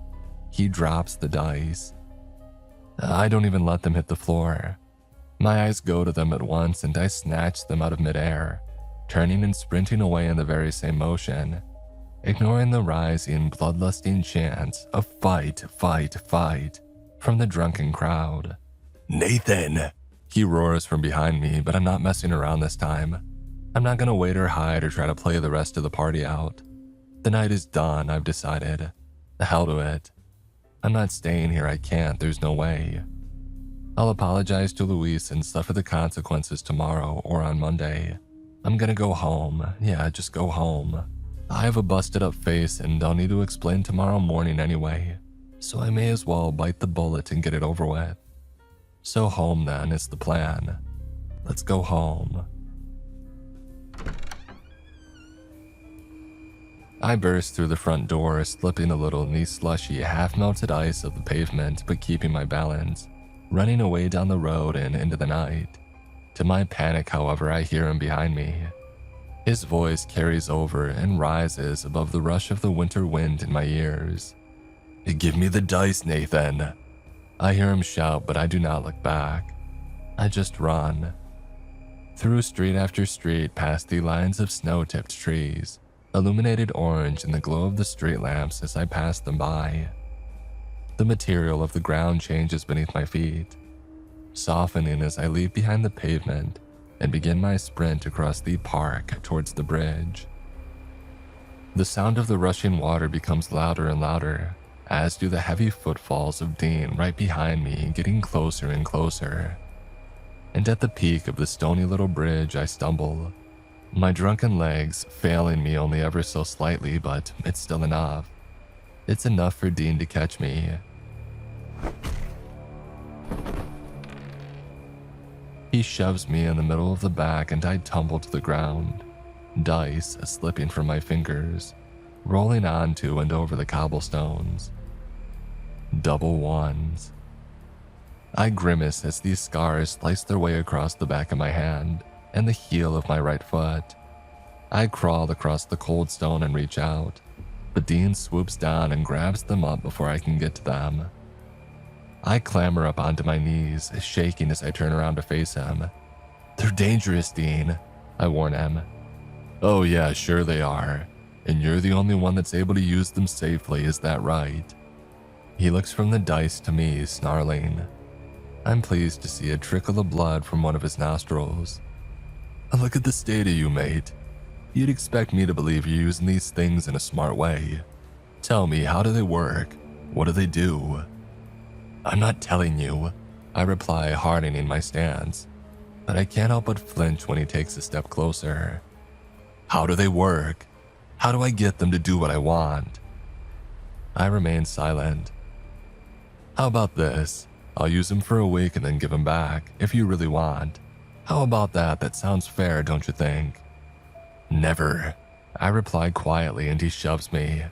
he drops the dice. I don't even let them hit the floor. My eyes go to them at once and I snatch them out of midair, turning and sprinting away in the very same motion, ignoring the rising, bloodlusting chants of "fight, fight, fight" from the drunken crowd. "Nathan!" He roars from behind me, but I'm not messing around this time. I'm not gonna wait or hide or try to play the rest of the party out. The night is done, I've decided. The hell to it. I'm not staying here, I can't, there's no way. I'll apologize to Luis and suffer the consequences tomorrow or on Monday. I'm gonna go home, yeah, just go home. I have a busted up face and I'll need to explain tomorrow morning anyway, so I may as well bite the bullet and get it over with. So home then is the plan. Let's go home. I burst through the front door, slipping a little in the slushy, half-melted ice of the pavement, but keeping my balance, running away down the road and into the night. To my panic, however, I hear him behind me. His voice carries over and rises above the rush of the winter wind in my ears. "Give me the dice, Nathan." I hear him shout, but I do not look back. I just run. Through street after street, past the lines of snow-tipped trees, illuminated orange in the glow of the street lamps as I pass them by. The material of the ground changes beneath my feet, softening as I leap behind the pavement and begin my sprint across the park towards the bridge. The sound of the rushing water becomes louder and louder, as do the heavy footfalls of Dean right behind me, getting closer and closer. And at the peak of the stony little bridge, I stumble, my drunken legs failing me only ever so slightly, but it's still enough. It's enough for Dean to catch me. He shoves me in the middle of the back and I tumble to the ground, dice slipping from my fingers, rolling onto and over the cobblestones. Double ones. I grimace as these scars slice their way across the back of my hand and the heel of my right foot. I crawl across the cold stone and reach out, but Dean swoops down and grabs them up before I can get to them. I clamber up onto my knees, shaking as I turn around to face him. "They're dangerous, Dean," I warn him. "Oh yeah, sure they are. And you're the only one that's able to use them safely, is that right?" He looks from the dice to me, snarling. I'm pleased to see a trickle of blood from one of his nostrils. "Look at the state of you, mate. You'd expect me to believe you're using these things in a smart way. Tell me, how do they work? What do they do?" "I'm not telling you," I reply, hardening my stance, but I can't help but flinch when he takes a step closer. "How do they work? How do I get them to do what I want?" I remain silent. "How about this? I'll use them for a week and then give them back, if you really want. How about that? That sounds fair, don't you think?" "Never," I reply quietly, and he shoves me.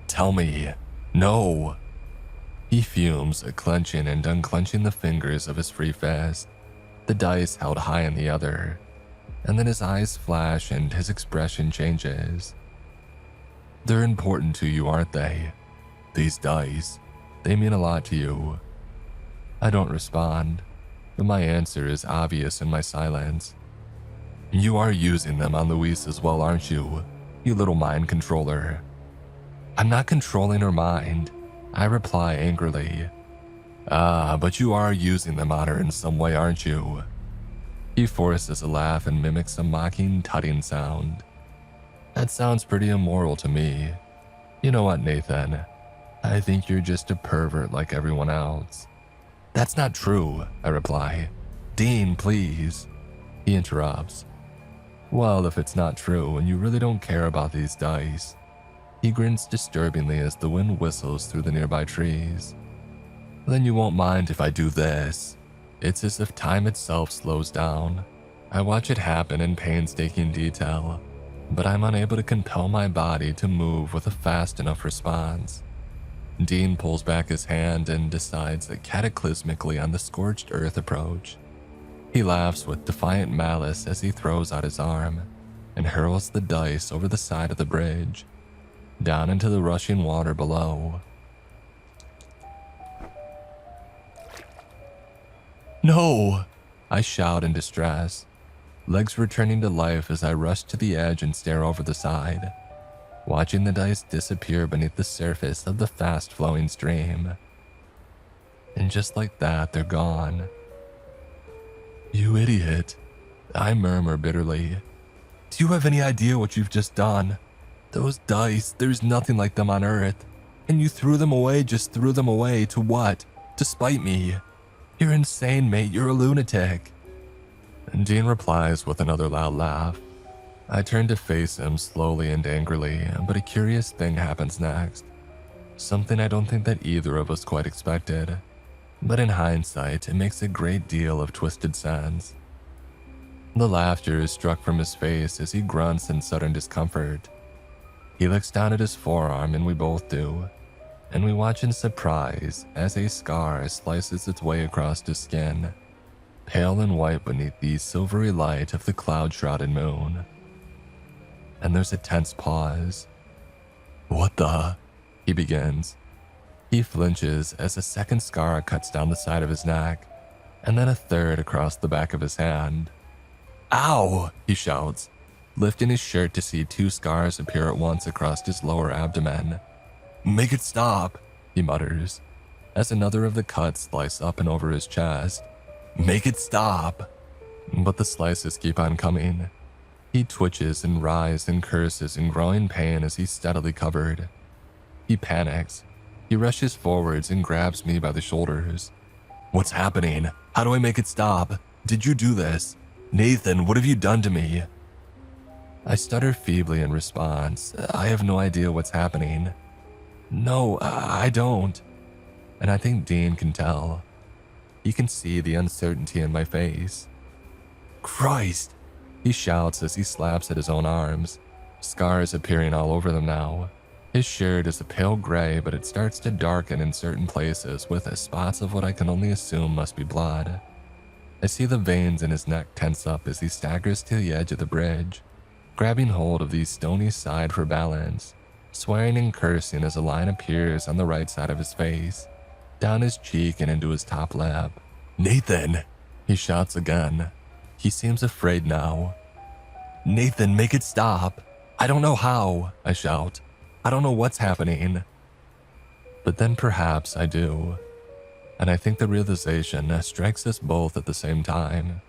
"Tell me." "No." He fumes, clenching and unclenching the fingers of his free fist, the dice held high in the other, and then his eyes flash and his expression changes. They're important to you, aren't they? These dice, they mean a lot to you. I don't respond, but my answer is obvious in my silence. You are using them on Louise as well, aren't you? You little mind controller. I'm not controlling her mind, I reply angrily. Ah, but you are using them on her in some way, aren't you? He forces a laugh and mimics a mocking, tutting sound. That sounds pretty immoral to me. You know what, Nathan? I think you're just a pervert like everyone else. That's not true, I reply. Dean, please. He interrupts. Well, if it's not true and you really don't care about these dice. He grins disturbingly as the wind whistles through the nearby trees. Then you won't mind if I do this. It's as if time itself slows down. I watch it happen in painstaking detail, but I'm unable to compel my body to move with a fast enough response. Dean pulls back his hand and decides that cataclysmically on the scorched earth approach. He laughs with defiant malice as he throws out his arm and hurls the dice over the side of the bridge, down into the rushing water below. No! I shout in distress, legs returning to life as I rush to the edge and stare over the side, watching the dice disappear beneath the surface of the fast-flowing stream. And just like that, they're gone. You idiot, I murmur bitterly. Do you have any idea what you've just done? Those dice, there's nothing like them on Earth. And you threw them away, just threw them away. To what? To spite me. You're insane, mate. You're a lunatic. And Dean replies with another loud laugh. I turn to face him slowly and angrily, but a curious thing happens next. Something I don't think that either of us quite expected. But in hindsight, it makes a great deal of twisted sense. The laughter is struck from his face as he grunts in sudden discomfort. He looks down at his forearm, and we both do, and we watch in surprise as a scar slices its way across his skin, pale and white beneath the silvery light of the cloud-shrouded moon. And there's a tense pause. What the? He begins. He flinches as a second scar cuts down the side of his neck, and then a third across the back of his hand. Ow! He shouts, lifting his shirt to see two scars appear at once across his lower abdomen. Make it stop, he mutters, as another of the cuts slice up and over his chest. Make it stop! But the slices keep on coming. He twitches and writhes and curses in growing pain as he's steadily covered. He panics. He rushes forwards and grabs me by the shoulders. What's happening? How do I make it stop? Did you do this? Nathan, what have you done to me? I stutter feebly in response. I have no idea what's happening. No, I don't. And I think Dean can tell. He can see the uncertainty in my face. Christ! He shouts as he slaps at his own arms, scars appearing all over them now. His shirt is a pale gray, but it starts to darken in certain places with spots of what I can only assume must be blood. I see the veins in his neck tense up as he staggers to the edge of the bridge, grabbing hold of the stony side for balance, swearing and cursing as a line appears on the right side of his face, down his cheek and into his top lip. Nathan! He shouts again. He seems afraid now. Nathan, make it stop! I don't know how, I shout. I don't know what's happening. But then perhaps I do. And I think the realization strikes us both at the same time.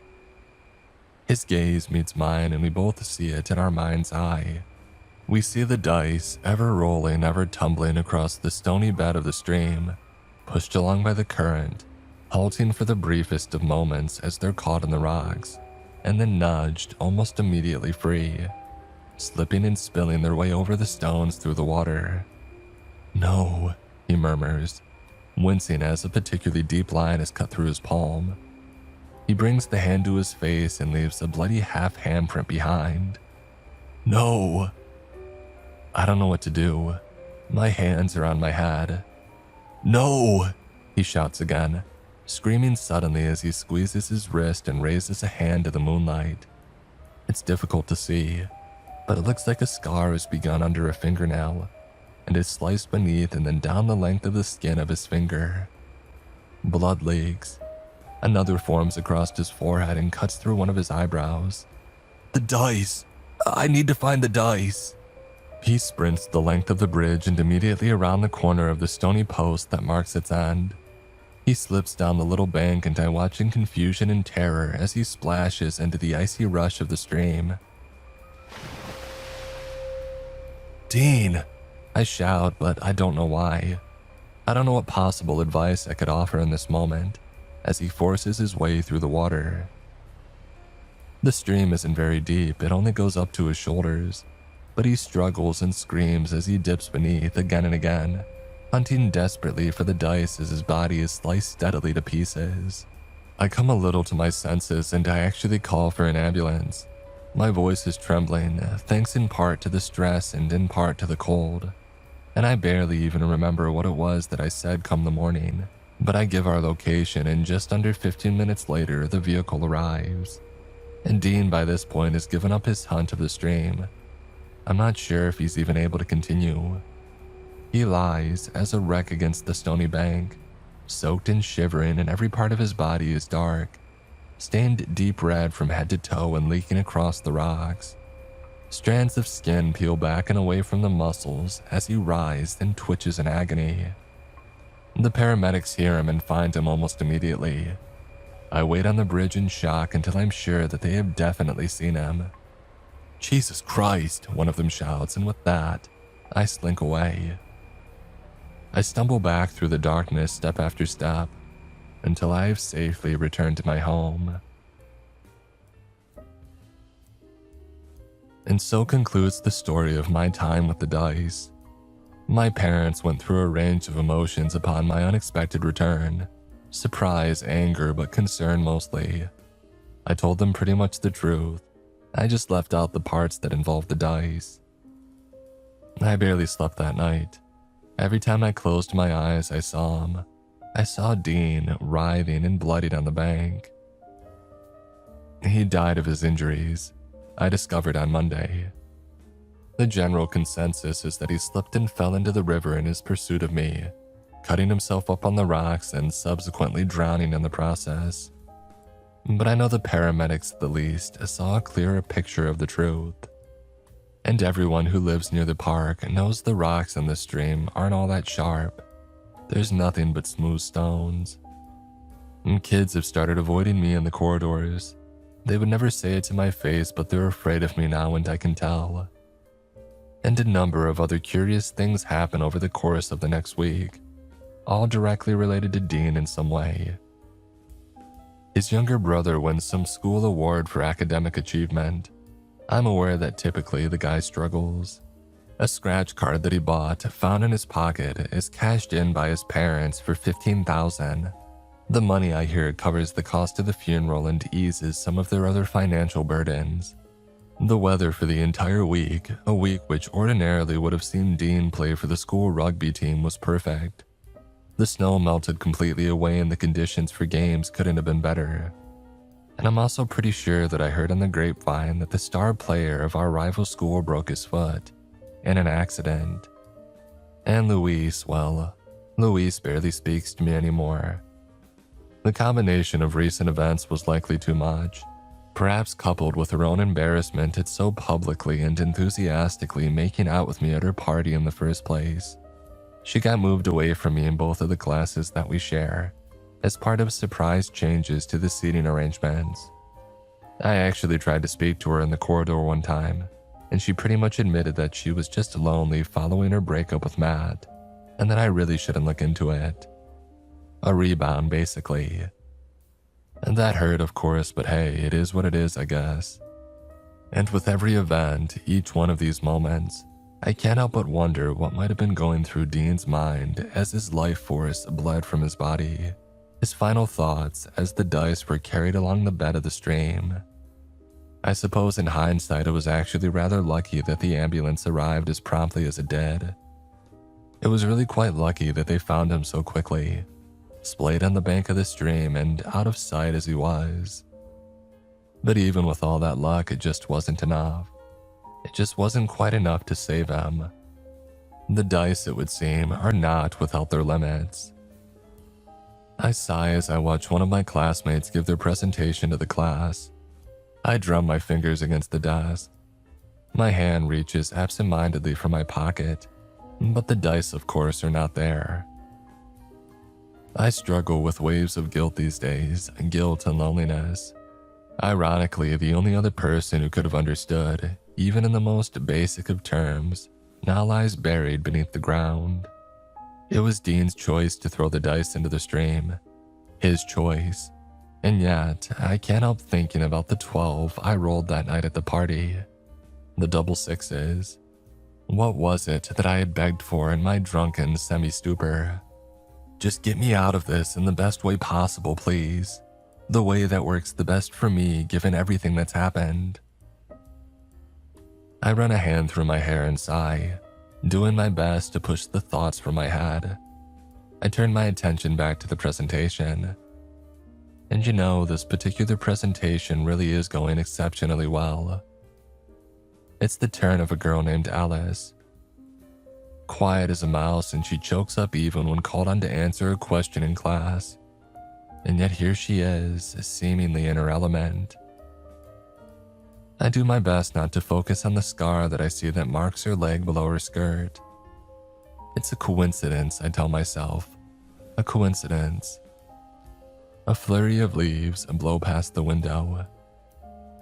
His gaze meets mine and we both see it in our mind's eye. We see the dice, ever rolling, ever tumbling across the stony bed of the stream, pushed along by the current, halting for the briefest of moments as they're caught in the rocks, and then nudged almost immediately free, slipping and spilling their way over the stones through the water. No, he murmurs, wincing as a particularly deep line is cut through his palm. He brings the hand to his face and leaves a bloody half handprint behind. No! I don't know what to do. My hands are on my head. "No!" he shouts again, screaming suddenly as he squeezes his wrist and raises a hand to the moonlight. It's difficult to see, but it looks like a scar has begun under a fingernail and is sliced beneath and then down the length of the skin of his finger. Blood leaks. Another forms across his forehead and cuts through one of his eyebrows. "The dice! I need to find the dice!" He sprints the length of the bridge and immediately around the corner of the stony post that marks its end. He slips down the little bank and I watch in confusion and terror as he splashes into the icy rush of the stream. "Dean!" I shout, but I don't know why. I don't know what possible advice I could offer in this moment as he forces his way through the water. The stream isn't very deep, it only goes up to his shoulders, but he struggles and screams as he dips beneath again and again, hunting desperately for the dice as his body is sliced steadily to pieces. I come a little to my senses and I actually call for an ambulance. My voice is trembling, thanks in part to the stress and in part to the cold. And I barely even remember what it was that I said come the morning, but I give our location and just under 15 minutes later the vehicle arrives. And Dean by this point has given up his hunt of the stream. I'm not sure if he's even able to continue. He lies as a wreck against the stony bank, soaked and shivering, and every part of his body is dark, stained deep red from head to toe and leaking across the rocks. Strands of skin peel back and away from the muscles as he writhes and twitches in agony. The paramedics hear him and find him almost immediately. I wait on the bridge in shock until I'm sure that they have definitely seen him. "Jesus Christ," one of them shouts, and with that, I slink away. I stumble back through the darkness step after step until I have safely returned to my home. And so concludes the story of my time with the dice. My parents went through a range of emotions upon my unexpected return. Surprise, anger, but concern mostly. I told them pretty much the truth. I just left out the parts that involved the dice. I barely slept that night. Every time I closed my eyes, I saw him. I saw Dean writhing and bloodied on the bank. He died of his injuries, I discovered on Monday. The general consensus is that he slipped and fell into the river in his pursuit of me, cutting himself up on the rocks and subsequently drowning in the process. But I know the paramedics at the least saw a clearer picture of the truth. And everyone who lives near the park knows the rocks in the stream aren't all that sharp. There's nothing but smooth stones. And kids have started avoiding me in the corridors. They would never say it to my face, but they're afraid of me now and I can tell. And a number of other curious things happen over the course of the next week, all directly related to Dean in some way. His younger brother wins some school award for academic achievement. I'm aware that typically the guy struggles. A scratch card that he bought, found in his pocket, is cashed in by his parents for $15,000. The money, I hear, covers the cost of the funeral and eases some of their other financial burdens. The weather for the entire week, a week which ordinarily would have seen Dean play for the school rugby team, was perfect. The snow melted completely away and the conditions for games couldn't have been better. And I'm also pretty sure that I heard on the grapevine that the star player of our rival school broke his foot in an accident. And Luis, well, Luis barely speaks to me anymore. The combination of recent events was likely too much, perhaps coupled with her own embarrassment at so publicly and enthusiastically making out with me at her party in the first place. She got moved away from me in both of the classes that we share, as part of surprise changes to the seating arrangements. I actually tried to speak to her in the corridor one time, and she pretty much admitted that she was just lonely following her breakup with Matt, and that I really shouldn't look into it. A rebound, basically. And that hurt, of course, but hey, it is what it is, I guess. And with every event, each one of these moments, I can't help but wonder what might have been going through Dean's mind as his life force bled from his body. His final thoughts as the dice were carried along the bed of the stream. I suppose in hindsight it was actually rather lucky that the ambulance arrived as promptly as it did. It was really quite lucky that they found him so quickly, splayed on the bank of the stream and out of sight as he was. But even with all that luck, it just wasn't enough. It just wasn't quite enough to save him. The dice, it would seem, are not without their limits. I sigh as I watch one of my classmates give their presentation to the class. I drum my fingers against the desk. My hand reaches absent-mindedly for my pocket, but the dice, of course, are not there. I struggle with waves of guilt these days, guilt and loneliness. Ironically, the only other person who could have understood, even in the most basic of terms, now lies buried beneath the ground. It was Dean's choice to throw the dice into the stream. His choice. And yet, I can't help thinking about the 12 I rolled that night at the party. The double sixes. What was it that I had begged for in my drunken semi-stupor? Just get me out of this in the best way possible, please. The way that works the best for me given everything that's happened. I run a hand through my hair and sigh, doing my best to push the thoughts from my head. I turn my attention back to the presentation. And you know, this particular presentation really is going exceptionally well. It's the turn of a girl named Alice. Quiet as a mouse, and she chokes up even when called on to answer a question in class. And yet here she is, seemingly in her element. I do my best not to focus on the scar that I see that marks her leg below her skirt. It's a coincidence, I tell myself. A coincidence. A flurry of leaves blow past the window.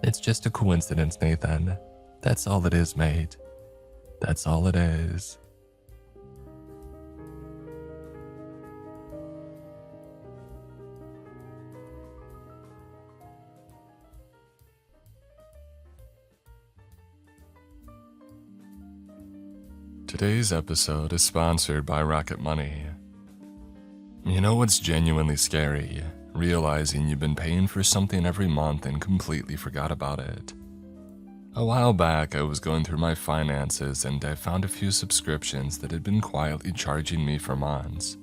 It's just a coincidence, Nathan. That's all it is, mate. That's all it is. Today's episode is sponsored by Rocket Money. You know what's genuinely scary? Realizing you've been paying for something every month and completely forgot about it. A while back, I was going through my finances and I found a few subscriptions that had been quietly charging me for months.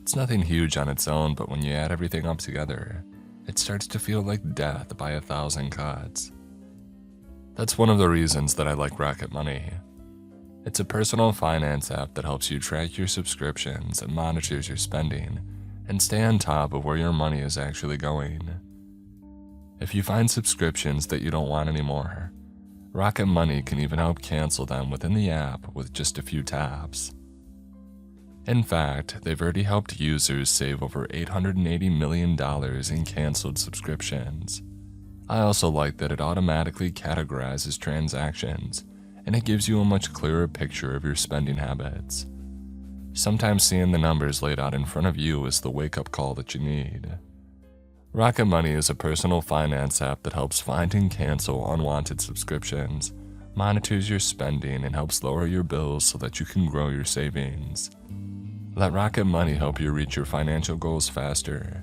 It's nothing huge on its own, but when you add everything up together, it starts to feel like death by 1,000 cuts. That's one of the reasons that I like Rocket Money. It's a personal finance app that helps you track your subscriptions and monitors your spending and stay on top of where your money is actually going. If you find subscriptions that you don't want anymore, Rocket Money can even help cancel them within the app with just a few taps. In fact, they've already helped users save over $880 million in canceled subscriptions. I also like that it automatically categorizes transactions, and it gives you a much clearer picture of your spending habits. Sometimes seeing the numbers laid out in front of you is the wake-up call that you need. Rocket Money is a personal finance app that helps find and cancel unwanted subscriptions, monitors your spending, and helps lower your bills so that you can grow your savings. Let Rocket Money help you reach your financial goals faster.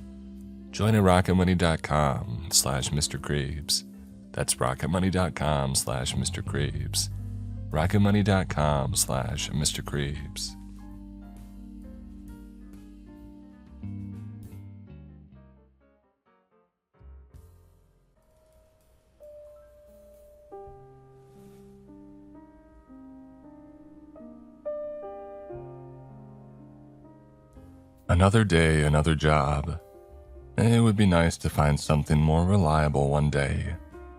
Join at rocketmoney.com/Mr. Creeps. That's rocketmoney.com/Mr. Creeps. rocketmoney.com/Mr. Creeps. Another day, another job. It would be nice to find something more reliable one day,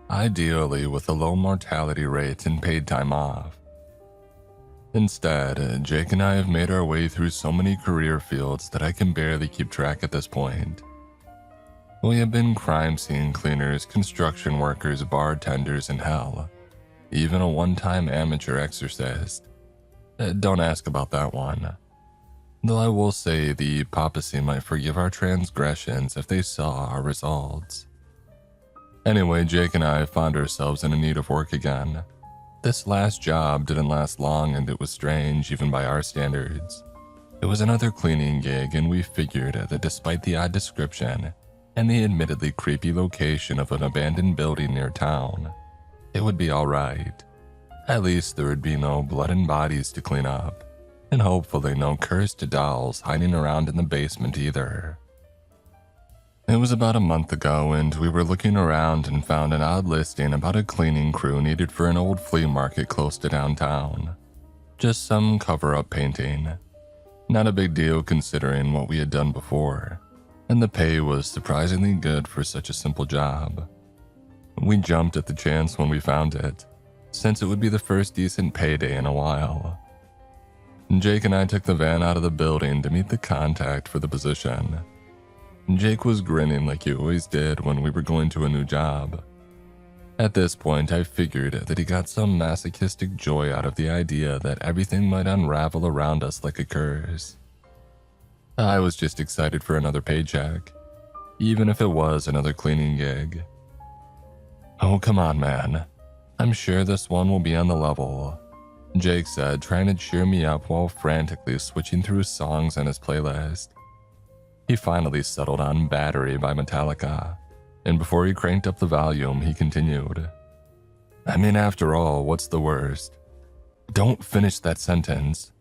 ideally with a low mortality rate and paid time off. Instead, Jake and I have made our way through so many career fields that I can barely keep track at this point. We have been crime scene cleaners, construction workers, bartenders, and hell, even a one-time amateur exorcist. Don't ask about that one. Though I will say the papacy might forgive our transgressions if they saw our results. Anyway, Jake and I found ourselves in need of work again. This last job didn't last long and it was strange even by our standards. It was another cleaning gig and we figured that despite the odd description and the admittedly creepy location of an abandoned building near town, it would be alright. At least there would be no blood and bodies to clean up. and hopefully no cursed dolls hiding around in the basement either. It was about a month ago, and we were looking around and found an odd listing about a cleaning crew needed for an old flea market close to downtown. Just some cover-up painting. Not a big deal considering what we had done before, and the pay was surprisingly good for such a simple job. We jumped at the chance when we found it, since it would be the first decent payday in a while. Jake and I took the van out of the building to meet the contact for the position. Jake was grinning like he always did when we were going to a new job. At this point, I figured that he got some masochistic joy out of the idea that everything might unravel around us like a curse. I was just excited for another paycheck, even if it was another cleaning gig. "Oh, come on, man. I'm sure this one will be on the level," Jake said, trying to cheer me up while frantically switching through songs on his playlist. He finally settled on Battery by Metallica, and before he cranked up the volume, he continued. "I mean, after all, what's the worst?" "Don't finish that sentence."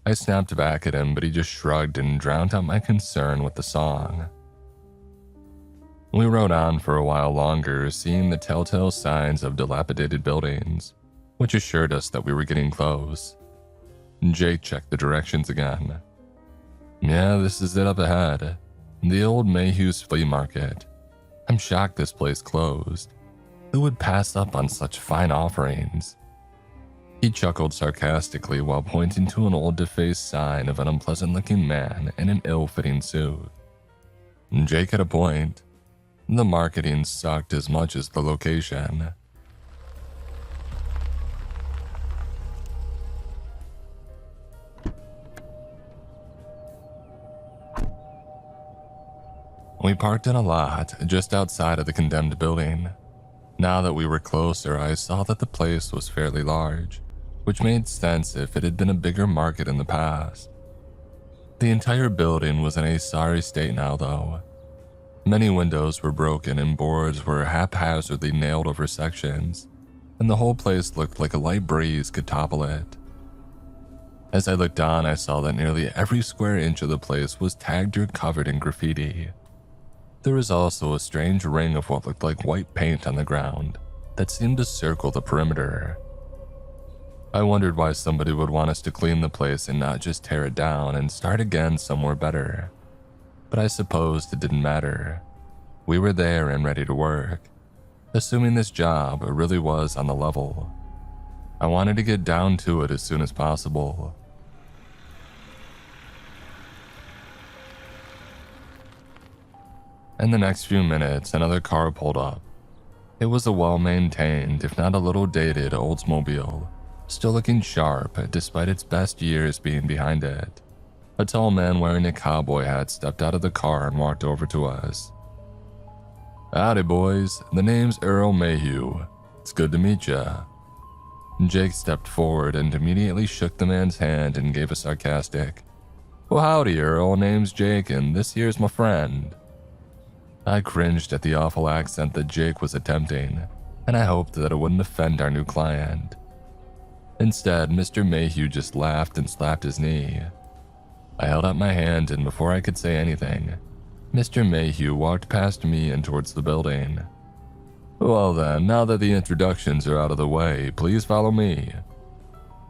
I snapped back at him, but he just shrugged and drowned out my concern with the song. We rode on for a while longer, seeing the telltale signs of dilapidated buildings, which assured us that we were getting close. Jake checked the directions again. "Yeah, this is it up ahead. The old Mayhew's flea market. I'm shocked this place closed. Who would pass up on such fine offerings?" He chuckled sarcastically while pointing to an old defaced sign of an unpleasant-looking man in an ill-fitting suit. Jake had a point. The marketing sucked as much as the location. We parked in a lot just outside of the condemned building. Now that we were closer, I saw that the place was fairly large, which made sense if it had been a bigger market in the past. The entire building was in a sorry state now, though. Many windows were broken and boards were haphazardly nailed over sections, and the whole place looked like a light breeze could topple it. As I looked on, I saw that nearly every square inch of the place was tagged or covered in graffiti. There was also a strange ring of what looked like white paint on the ground that seemed to circle the perimeter. I wondered why somebody would want us to clean the place and not just tear it down and start again somewhere better. But I supposed it didn't matter. We were there and ready to work, assuming this job really was on the level. I wanted to get down to it as soon as possible. In the next few minutes, another car pulled up. It was a well-maintained, if not a little dated, Oldsmobile, still looking sharp despite its best years being behind it. A tall man wearing a cowboy hat stepped out of the car and walked over to us. "Howdy, boys. The name's Earl Mayhew. It's good to meet ya." Jake stepped forward and immediately shook the man's hand and gave a sarcastic, "Well, howdy, Earl. Name's Jake, and this here's my friend." I cringed at the awful accent that Jake was attempting, and I hoped that it wouldn't offend our new client. Instead, Mr. Mayhew just laughed and slapped his knee. I held out my hand, and before I could say anything, Mr. Mayhew walked past me and towards the building. "Well then, now that the introductions are out of the way, please follow me.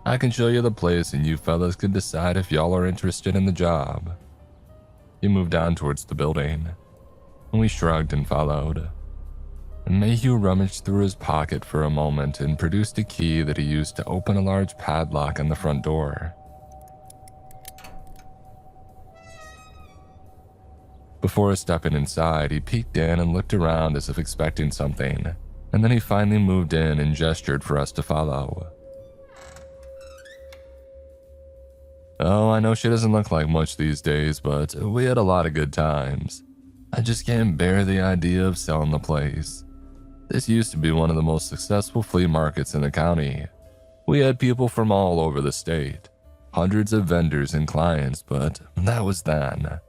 I can show you the place and you fellas can decide if y'all are interested in the job." He moved on towards the building, and we shrugged and followed. Mayhew rummaged through his pocket for a moment and produced a key that he used to open a large padlock on the front door. Before stepping inside, he peeked in and looked around as if expecting something, and then he finally moved in and gestured for us to follow. "Oh, I know she doesn't look like much these days, but we had a lot of good times. I just can't bear the idea of selling the place. This used to be one of the most successful flea markets in the county. We had people from all over the state, hundreds of vendors and clients, but that was then."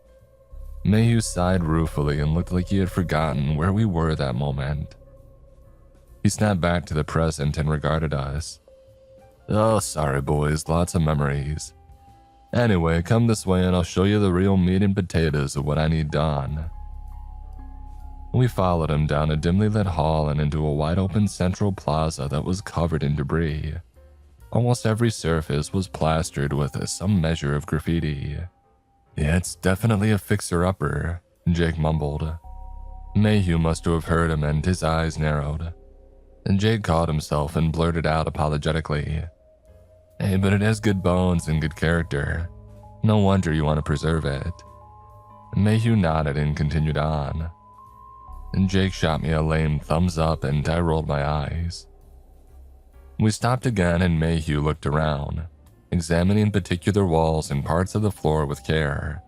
Mayhew sighed ruefully and looked like he had forgotten where we were that moment. He snapped back to the present and regarded us. "Oh, sorry boys, lots of memories. Anyway, come this way and I'll show you the real meat and potatoes of what I need done. We followed him down a dimly lit hall and into a wide open central plaza that was covered in debris. Almost every surface was plastered with some measure of graffiti. Yeah, it's definitely a fixer-upper, Jake mumbled. Mayhew must have heard him and his eyes narrowed. And Jake caught himself and blurted out apologetically, "Hey, but it has good bones and good character. No wonder you want to preserve it." Mayhew nodded and continued on. And Jake shot me a lame thumbs up and I rolled my eyes. We stopped again and Mayhew looked around, examining particular walls and parts of the floor with care.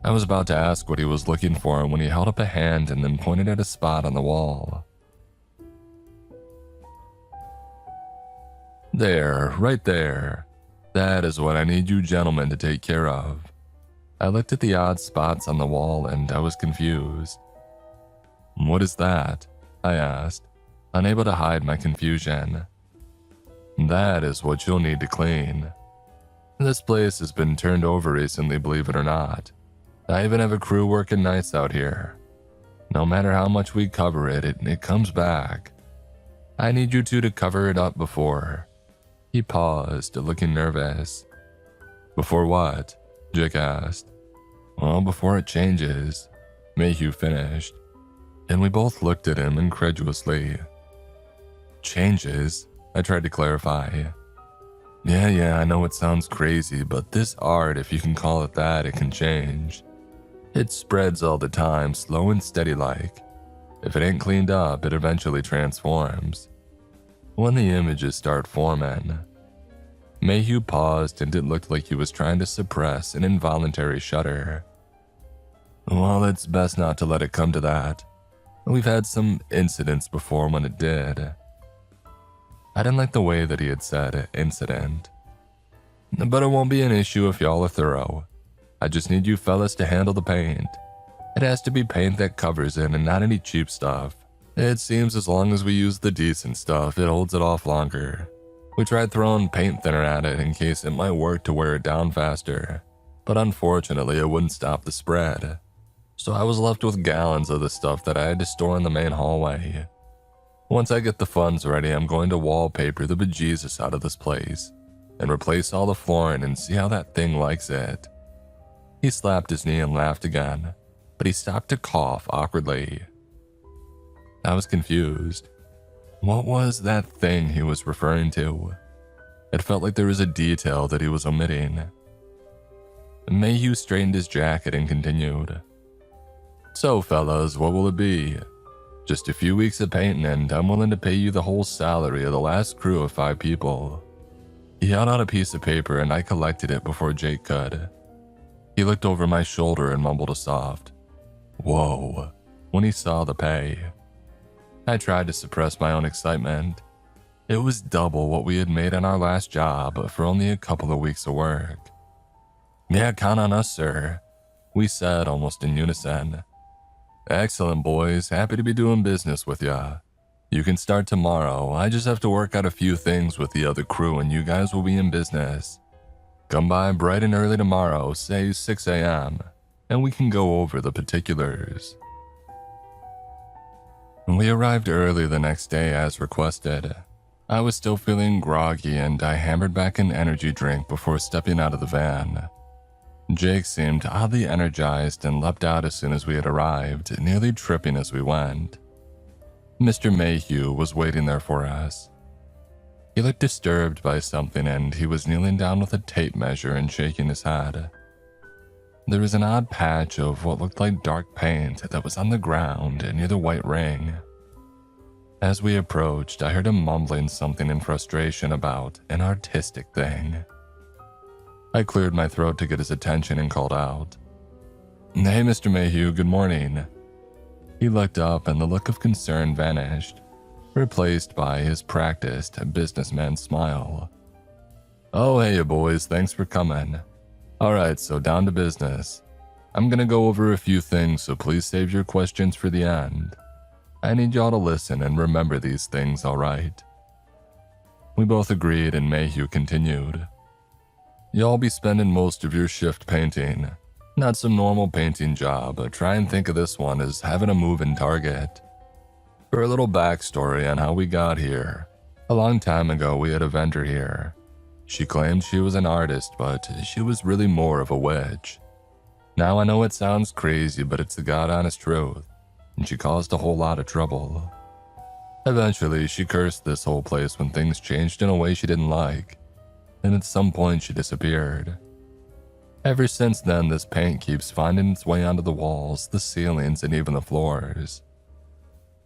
I was about to ask what he was looking for when he held up a hand and then pointed at a spot on the wall. "There, right there. That is what I need you gentlemen to take care of." I looked at the odd spots on the wall and I was confused. "What is that?" I asked, unable to hide my confusion. "That is what you'll need to clean. This place has been turned over recently, believe it or not. I even have a crew working nights out here. No matter how much we cover it, it comes back. I need you two to cover it up before." He paused, looking nervous. "Before what?" Jake asked. "Well, before it changes," Mayhew finished. And we both looked at him incredulously. "Changes?" I tried to clarify. Yeah, I know it sounds crazy, but this art, if you can call it that, it can change. It spreads all the time, slow and steady like. If it ain't cleaned up, it eventually transforms. When the images start forming." Mayhew paused and it looked like he was trying to suppress an involuntary shudder. "Well, it's best not to let it come to that. We've had some incidents before when it did." I didn't like the way that he had said incident. "But it won't be an issue if y'all are thorough. I just need you fellas to handle the paint. It has to be paint that covers it and not any cheap stuff. It seems as long as we use the decent stuff, it holds it off longer. We tried throwing paint thinner at it in case it might work to wear it down faster, but unfortunately it wouldn't stop the spread. So I was left with gallons of the stuff that I had to store in the main hallway. Once I get the funds ready, I'm going to wallpaper the bejesus out of this place and replace all the flooring and see how that thing likes it." He slapped his knee and laughed again, but he stopped to cough awkwardly. I was confused. What was that thing he was referring to? It felt like there was a detail that he was omitting. Mayhew straightened his jacket and continued. "So fellas, what will it be? Just a few weeks of painting and I'm willing to pay you the whole salary of the last crew of 5 people. He held out a piece of paper and I collected it before Jake could. He looked over my shoulder and mumbled a soft, "Whoa," when he saw the pay. I tried to suppress my own excitement. It was double what we had made on our last job for only a couple of weeks of work. "Yeah, count on us, sir," we said almost in unison. "Excellent, boys. Happy to be doing business with ya. You can start tomorrow. I just have to work out a few things with the other crew and you guys will be in business. Come by bright and early tomorrow, say 6 a.m., and we can go over the particulars." We arrived early the next day as requested. I was still feeling groggy and I hammered back an energy drink before stepping out of the van. Jake seemed oddly energized and leapt out as soon as we had arrived, nearly tripping as we went. Mr. Mayhew was waiting there for us. He looked disturbed by something and he was kneeling down with a tape measure and shaking his head. There was an odd patch of what looked like dark paint that was on the ground near the white ring. As we approached, I heard him mumbling something in frustration about an artistic thing. I cleared my throat to get his attention and called out, "Hey, Mr. Mayhew, good morning." He looked up and the look of concern vanished, replaced by his practiced businessman smile. "Oh, hey, you boys, thanks for coming. Alright, so down to business. I'm gonna go over a few things, so please save your questions for the end. I need y'all to listen and remember these things, alright?" We both agreed and Mayhew continued. You'll be spending most of your shift painting. Not some normal painting job, but try and think of this one as having a moving target. For a little backstory on how we got here, a long time ago we had a vendor here. She claimed she was an artist, but she was really more of a witch. Now I know it sounds crazy, but it's the God-honest truth, and she caused a whole lot of trouble. Eventually, she cursed this whole place when things changed in a way she didn't like, and at some point she disappeared. Ever since then, this paint keeps finding its way onto the walls, the ceilings, and even the floors.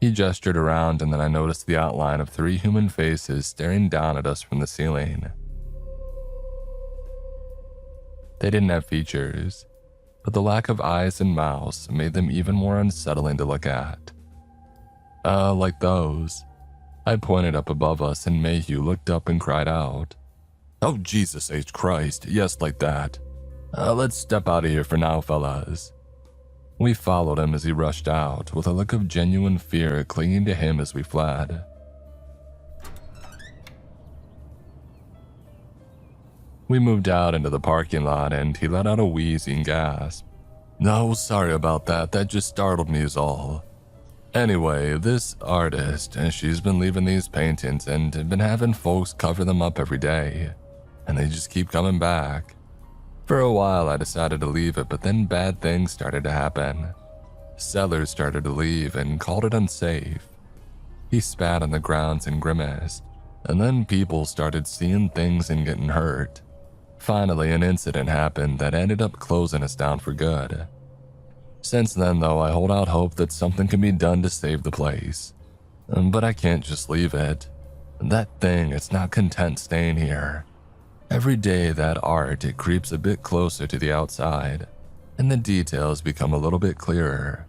He gestured around, and then I noticed the outline of 3 human faces staring down at us from the ceiling. They didn't have features, but the lack of eyes and mouths made them even more unsettling to look at. Like those. I pointed up above us, and Mayhew looked up and cried out, "Oh, Jesus H. Christ, yes, like that. Let's step out of here for now, fellas." We followed him as he rushed out, with a look of genuine fear clinging to him as we fled. We moved out into the parking lot, and he let out a wheezing gasp. "No, sorry about that, that just startled me is all. Anyway, this artist, she's been leaving these paintings and been having folks cover them up every day, and they just keep coming back. For a while I decided to leave it, but then bad things started to happen. Sellers started to leave and called it unsafe." He spat on the grounds and grimaced, and then people started seeing things and getting hurt. Finally, an incident happened that ended up closing us down for good. Since then, though, I hold out hope that something can be done to save the place. But I can't just leave it. That thing, it's not content staying here. Every day that art, it creeps a bit closer to the outside, and the details become a little bit clearer.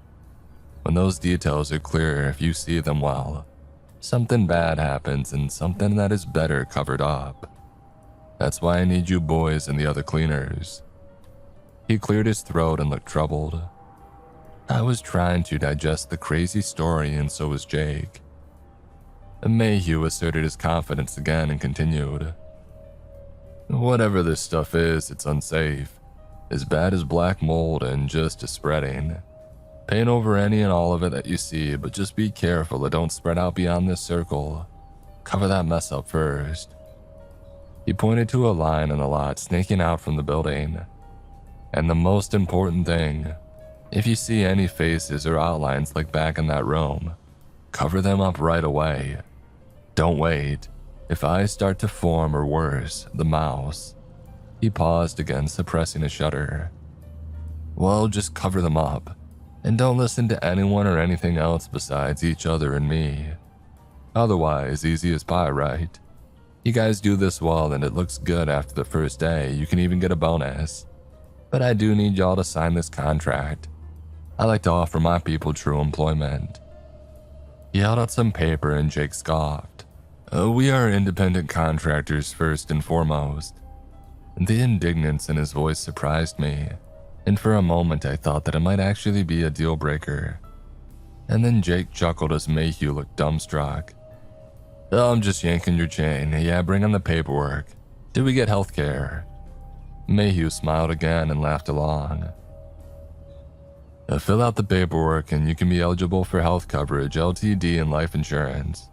When those details are clear, if you see them well, something bad happens and something that is better covered up. That's why I need you boys and the other cleaners." He cleared his throat and looked troubled. I was trying to digest the crazy story, and so was Jake. Mayhew asserted his confidence again and continued, "Whatever this stuff is, it's unsafe. As bad as black mold and just as spreading. Paint over any and all of it that you see, but just be careful it don't spread out beyond this circle. Cover that mess up first." He pointed to a line in the lot snaking out from the building. "And the most important thing, if you see any faces or outlines like back in that room, cover them up right away. Don't wait. If eyes start to form, or worse, the mouse." He paused again, suppressing a shudder. "Well, just cover them up, and don't listen to anyone or anything else besides each other and me. Otherwise, easy as pie, right? You guys do this well and it looks good after the first day, you can even get a bonus. But I do need y'all to sign this contract. I like to offer my people true employment." He held out some paper and Jake scoffed. We are independent contractors first and foremost." The indignance in his voice surprised me, and for a moment I thought that it might actually be a deal breaker. And then Jake chuckled as Mayhew looked dumbstruck. "Oh, I'm just yanking your chain. Yeah, bring on the paperwork. Did we get health care?" Mayhew smiled again and laughed along. "Fill out the paperwork and you can be eligible for health coverage, LTD, and life insurance."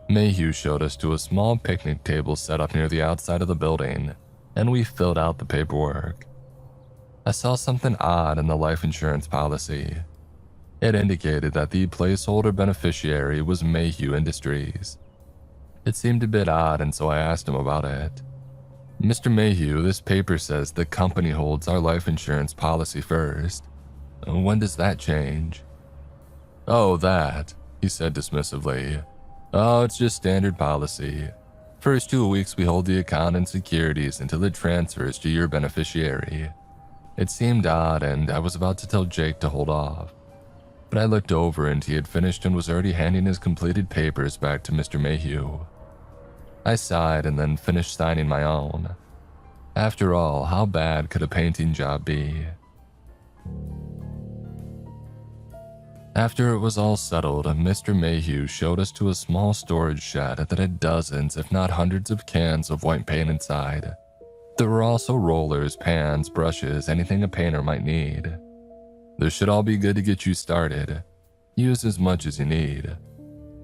Mayhew showed us to a small picnic table set up near the outside of the building, and we filled out the paperwork. I saw something odd in the life insurance policy. It indicated that the placeholder beneficiary was Mayhew Industries. It seemed a bit odd, and so I asked him about it. "Mr. Mayhew, this paper says the company holds our life insurance policy first. When does that change?" "Oh, that," he said dismissively. "Oh, it's just standard policy. First 2 weeks we hold the account and securities until it transfers to your beneficiary." It seemed odd, and I was about to tell Jake to hold off. But I looked over and he had finished and was already handing his completed papers back to Mr. Mayhew. I sighed and then finished signing my own. After all, how bad could a painting job be? After it was all settled, Mr. Mayhew showed us to a small storage shed that had dozens, if not hundreds of cans of white paint inside. There were also rollers, pans, brushes, anything a painter might need. This should all be good to get you started. Use as much as you need.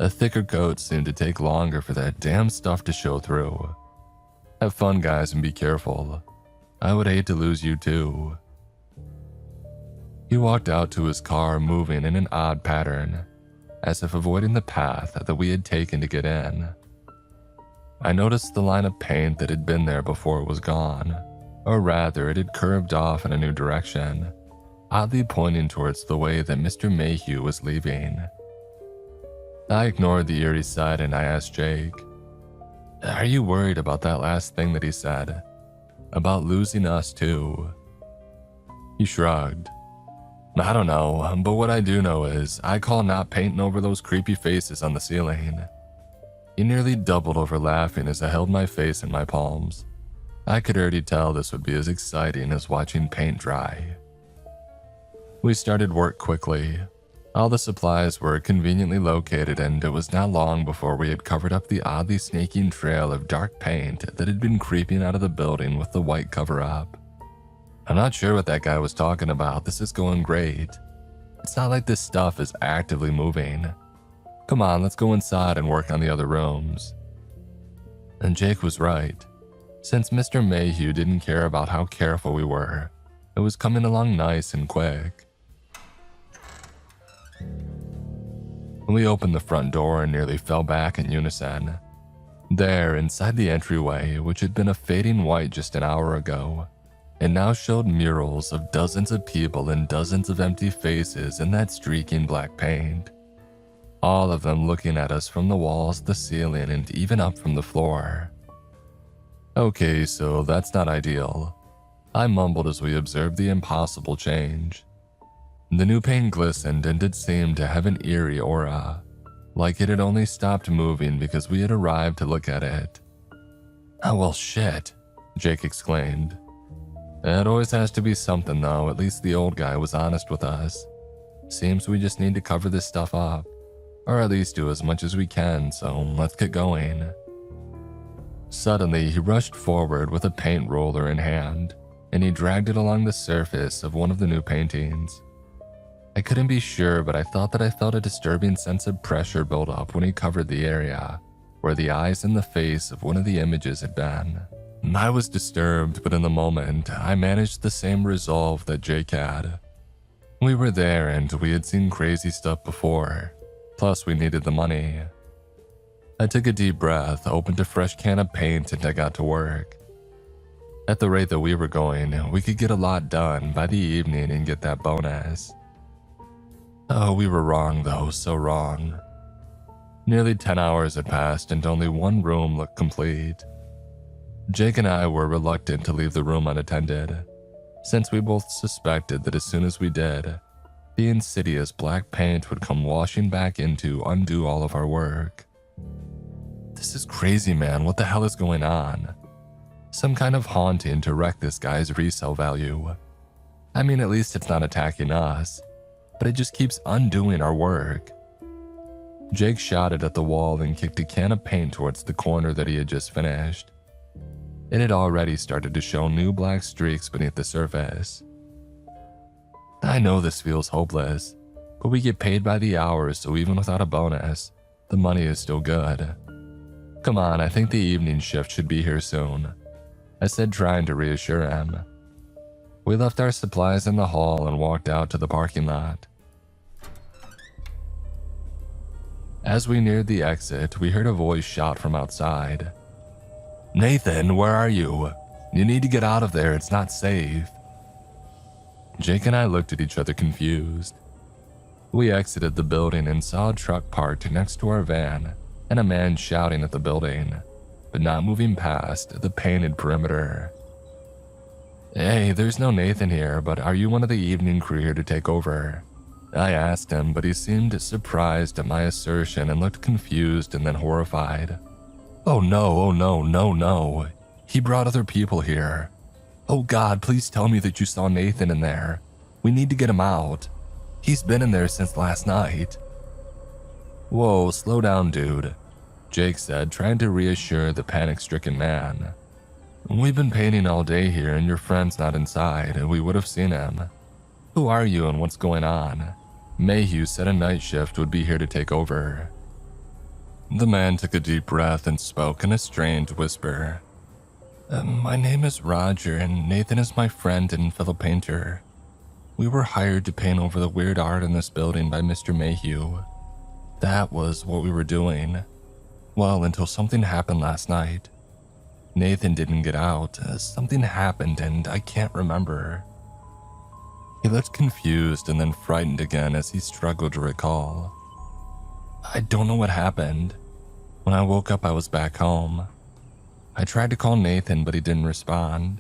A thicker coat seemed to take longer for that damn stuff to show through. Have fun, guys, and be careful. I would hate to lose you too. He walked out to his car, moving in an odd pattern, as if avoiding the path that we had taken to get in. I noticed the line of paint that had been there before it was gone, or rather it had curved off in a new direction, oddly pointing towards the way that Mr. Mayhew was leaving. I ignored the eerie sight and I asked Jake, "Are you worried about that last thing that he said? About losing us too?" He shrugged. "I don't know, but what I do know is I call not painting over those creepy faces on the ceiling." He nearly doubled over laughing as I held my face in my palms. I could already tell this would be as exciting as watching paint dry. We started work quickly. All the supplies were conveniently located, and it was not long before we had covered up the oddly snaking trail of dark paint that had been creeping out of the building with the white cover-up. "I'm not sure what that guy was talking about. This is going great. It's not like this stuff is actively moving. Come on, let's go inside and work on the other rooms." And Jake was right. Since Mr. Mayhew didn't care about how careful we were, it was coming along nice and quick. We opened the front door and nearly fell back in unison. There, inside the entryway, which had been a fading white just an hour ago, it now showed murals of dozens of people and dozens of empty faces in that streaking black paint. All of them looking at us from the walls, the ceiling, and even up from the floor. "Okay, so that's not ideal," I mumbled as we observed the impossible change. The new paint glistened and it seemed to have an eerie aura, like it had only stopped moving because we had arrived to look at it. "Oh well, shit," Jake exclaimed. "It always has to be something though, at least the old guy was honest with us. Seems we just need to cover this stuff up, or at least do as much as we can, so let's get going." Suddenly, he rushed forward with a paint roller in hand, and he dragged it along the surface of one of the new paintings. I couldn't be sure, but I thought that I felt a disturbing sense of pressure build up when he covered the area where the eyes and the face of one of the images had been. I was disturbed, but in the moment, I managed the same resolve that Jake had. We were there and we had seen crazy stuff before, plus we needed the money. I took a deep breath, opened a fresh can of paint, and I got to work. At the rate that we were going, we could get a lot done by the evening and get that bonus. Oh, we were wrong though, so wrong. Nearly 10 hours had passed and only one room looked complete. Jake and I were reluctant to leave the room unattended, since we both suspected that as soon as we did, the insidious black paint would come washing back in to undo all of our work. This is crazy, man. What the hell is going on? Some kind of haunting to wreck this guy's resale value. I mean, at least it's not attacking us, but it just keeps undoing our work. Jake shouted at the wall and kicked a can of paint towards the corner that he had just finished. It had already started to show new black streaks beneath the surface. I know this feels hopeless, but we get paid by the hour, so even without a bonus, the money is still good. Come on, I think the evening shift should be here soon, I said, trying to reassure him. We left our supplies in the hall and walked out to the parking lot. As we neared the exit, we heard a voice shout from outside. "Nathan, where are you? You need to get out of there, it's not safe." Jake and I looked at each other confused. We exited the building and saw a truck parked next to our van and a man shouting at the building, but not moving past the painted perimeter. "Hey, there's no Nathan here, but are you one of the evening crew here to take over?" I asked him, but he seemed surprised at my assertion and looked confused and then horrified. Oh no, no. He brought other people here. Oh God, please tell me that you saw Nathan in there. We need to get him out. He's been in there since last night." "Whoa, slow down, dude," Jake said, trying to reassure the panic-stricken man. "We've been painting all day here and your friend's not inside. We would have seen him. Who are you and what's going on? Mayhew said a night shift would be here to take over." The man took a deep breath and spoke in a strained whisper. My name is Roger and Nathan is my friend and fellow painter. We were hired to paint over the weird art in this building by Mr. Mayhew. That was what we were doing. Well, until something happened last night. Nathan didn't get out. Something happened and I can't remember." He looked confused and then frightened again as he struggled to recall. "I don't know what happened. When I woke up, I was back home. I tried to call Nathan, but he didn't respond.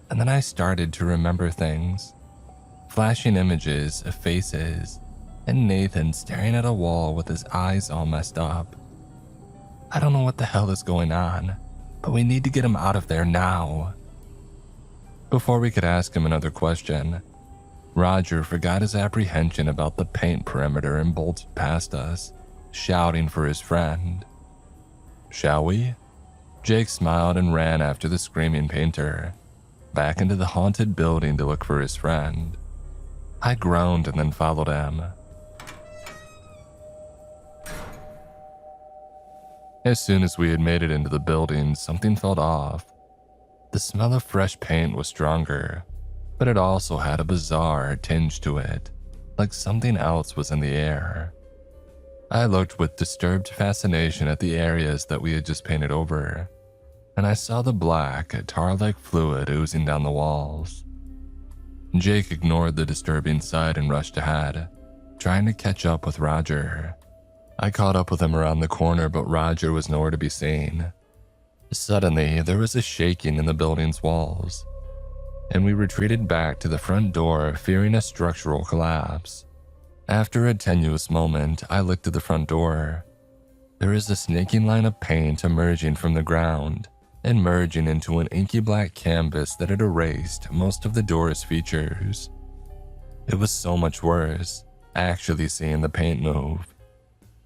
And then I started to remember things. Flashing images of faces, and Nathan staring at a wall with his eyes all messed up. I don't know what the hell is going on, but we need to get him out of there now." Before we could ask him another question, Roger forgot his apprehension about the paint perimeter and bolted past us, shouting for his friend. "Shall we?" Jake smiled and ran after the screaming painter, back into the haunted building to look for his friend. I groaned and then followed him. As soon as we had made it into the building, something felt off. The smell of fresh paint was stronger, but it also had a bizarre tinge to it, like something else was in the air. I looked with disturbed fascination at the areas that we had just painted over, and I saw the black, tar-like fluid oozing down the walls. Jake ignored the disturbing sight and rushed ahead, trying to catch up with Roger. I caught up with him around the corner, but Roger was nowhere to be seen. Suddenly, there was a shaking in the building's walls, and we retreated back to the front door, fearing a structural collapse. After a tenuous moment, I looked at the front door. There is a snaking line of paint emerging from the ground and merging into an inky black canvas that had erased most of the door's features. It was so much worse, actually seeing the paint move.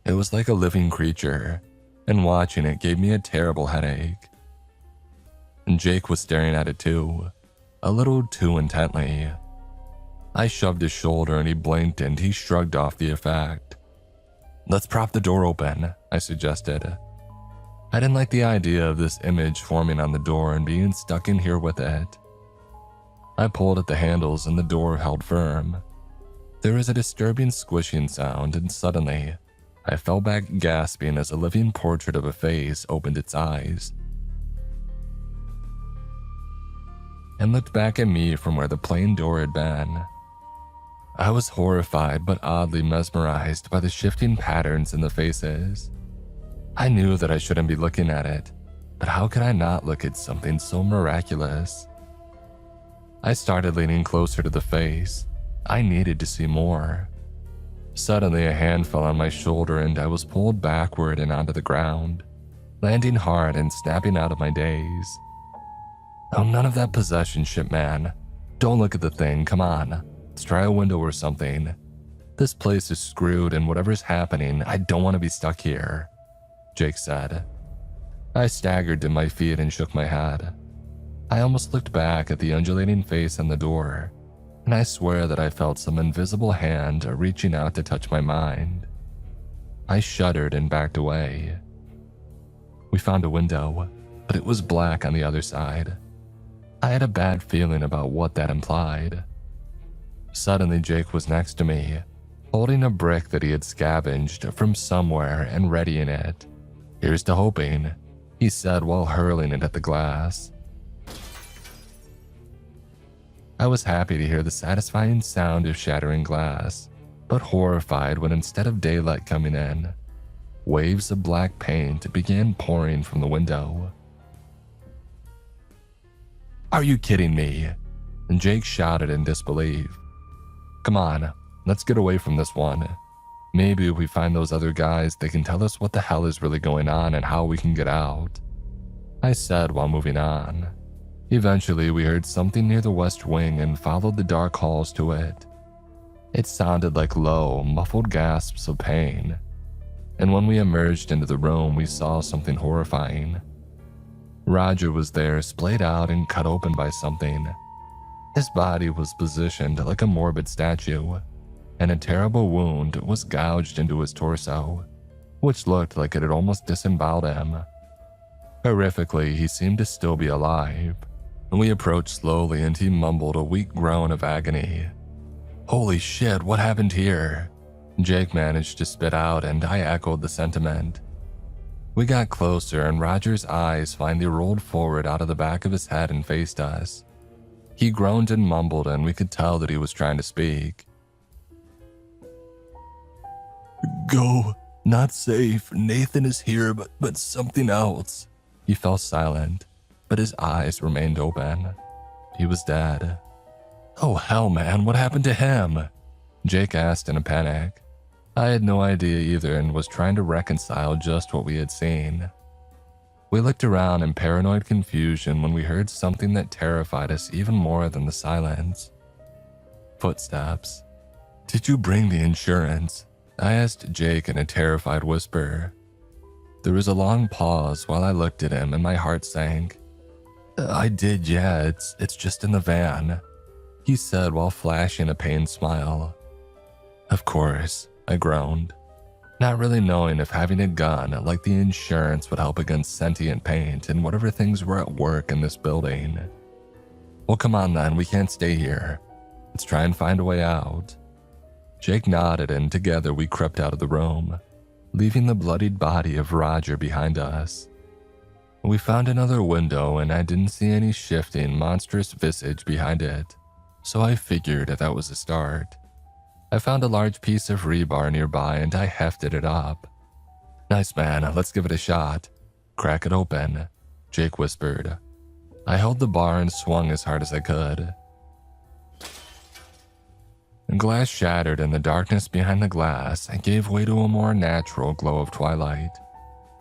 It was like a living creature, and watching it gave me a terrible headache. And Jake was staring at it too, a little too intently. I shoved his shoulder and he blinked and he shrugged off the effect. "Let's prop the door open," I suggested. I didn't like the idea of this image forming on the door and being stuck in here with it. I pulled at the handles and the door held firm. There was a disturbing squishing sound and suddenly, I fell back gasping as a living portrait of a face opened its eyes and looked back at me from where the plain door had been. I was horrified but oddly mesmerized by the shifting patterns in the faces. I knew that I shouldn't be looking at it, but how could I not look at something so miraculous? I started leaning closer to the face. I needed to see more. Suddenly, a hand fell on my shoulder and I was pulled backward and onto the ground, landing hard and snapping out of my daze. "Oh, none of that possession shit, man. Don't look at the thing, come on. Let's try a window or something. This place is screwed and whatever's happening, I don't want to be stuck here," Jake said. I staggered to my feet and shook my head. I almost looked back at the undulating face on the door, and I swear that I felt some invisible hand reaching out to touch my mind. I shuddered and backed away. We found a window, but it was black on the other side. I had a bad feeling about what that implied. Suddenly, Jake was next to me, holding a brick that he had scavenged from somewhere and readying it. "Here's to hoping," he said while hurling it at the glass. I was happy to hear the satisfying sound of shattering glass, but horrified when instead of daylight coming in, waves of black paint began pouring from the window. "Are you kidding me?" And Jake shouted in disbelief. "Come on, let's get away from this one. Maybe if we find those other guys, they can tell us what the hell is really going on and how we can get out," I said while moving on. Eventually, we heard something near the west wing and followed the dark halls to it. It sounded like low, muffled gasps of pain. And when we emerged into the room, we saw something horrifying. Roger was there, splayed out and cut open by something. His body was positioned like a morbid statue, and a terrible wound was gouged into his torso, which looked like it had almost disemboweled him. Horrifically, he seemed to still be alive. We approached slowly and he mumbled a weak groan of agony. "Holy shit, what happened here?" Jake managed to spit out, and I echoed the sentiment. We got closer and Roger's eyes finally rolled forward out of the back of his head and faced us. He groaned and mumbled, and we could tell that he was trying to speak. "Go, not safe. Nathan is here, but something else." He fell silent, but his eyes remained open. He was dead. "Oh hell, man, what happened to him?" Jake asked in a panic. I had no idea either and was trying to reconcile just what we had seen. We looked around in paranoid confusion when we heard something that terrified us even more than the silence. Footsteps. "Did you bring the insurance?" I asked Jake in a terrified whisper. There was a long pause while I looked at him and my heart sank. "I did, yeah, it's just in the van," he said while flashing a pained smile. "Of course," I groaned, not really knowing if having a gun like the insurance would help against sentient paint and whatever things were at work in this building. "Well, come on then, we can't stay here. Let's try and find a way out." Jake nodded and together we crept out of the room, leaving the bloodied body of Roger behind us. We found another window and I didn't see any shifting, monstrous visage behind it, so I figured that was a start. I found a large piece of rebar nearby and I hefted it up. "Nice, man, let's give it a shot. Crack it open," Jake whispered. I held the bar and swung as hard as I could. The glass shattered and the darkness behind the glass gave way to a more natural glow of twilight.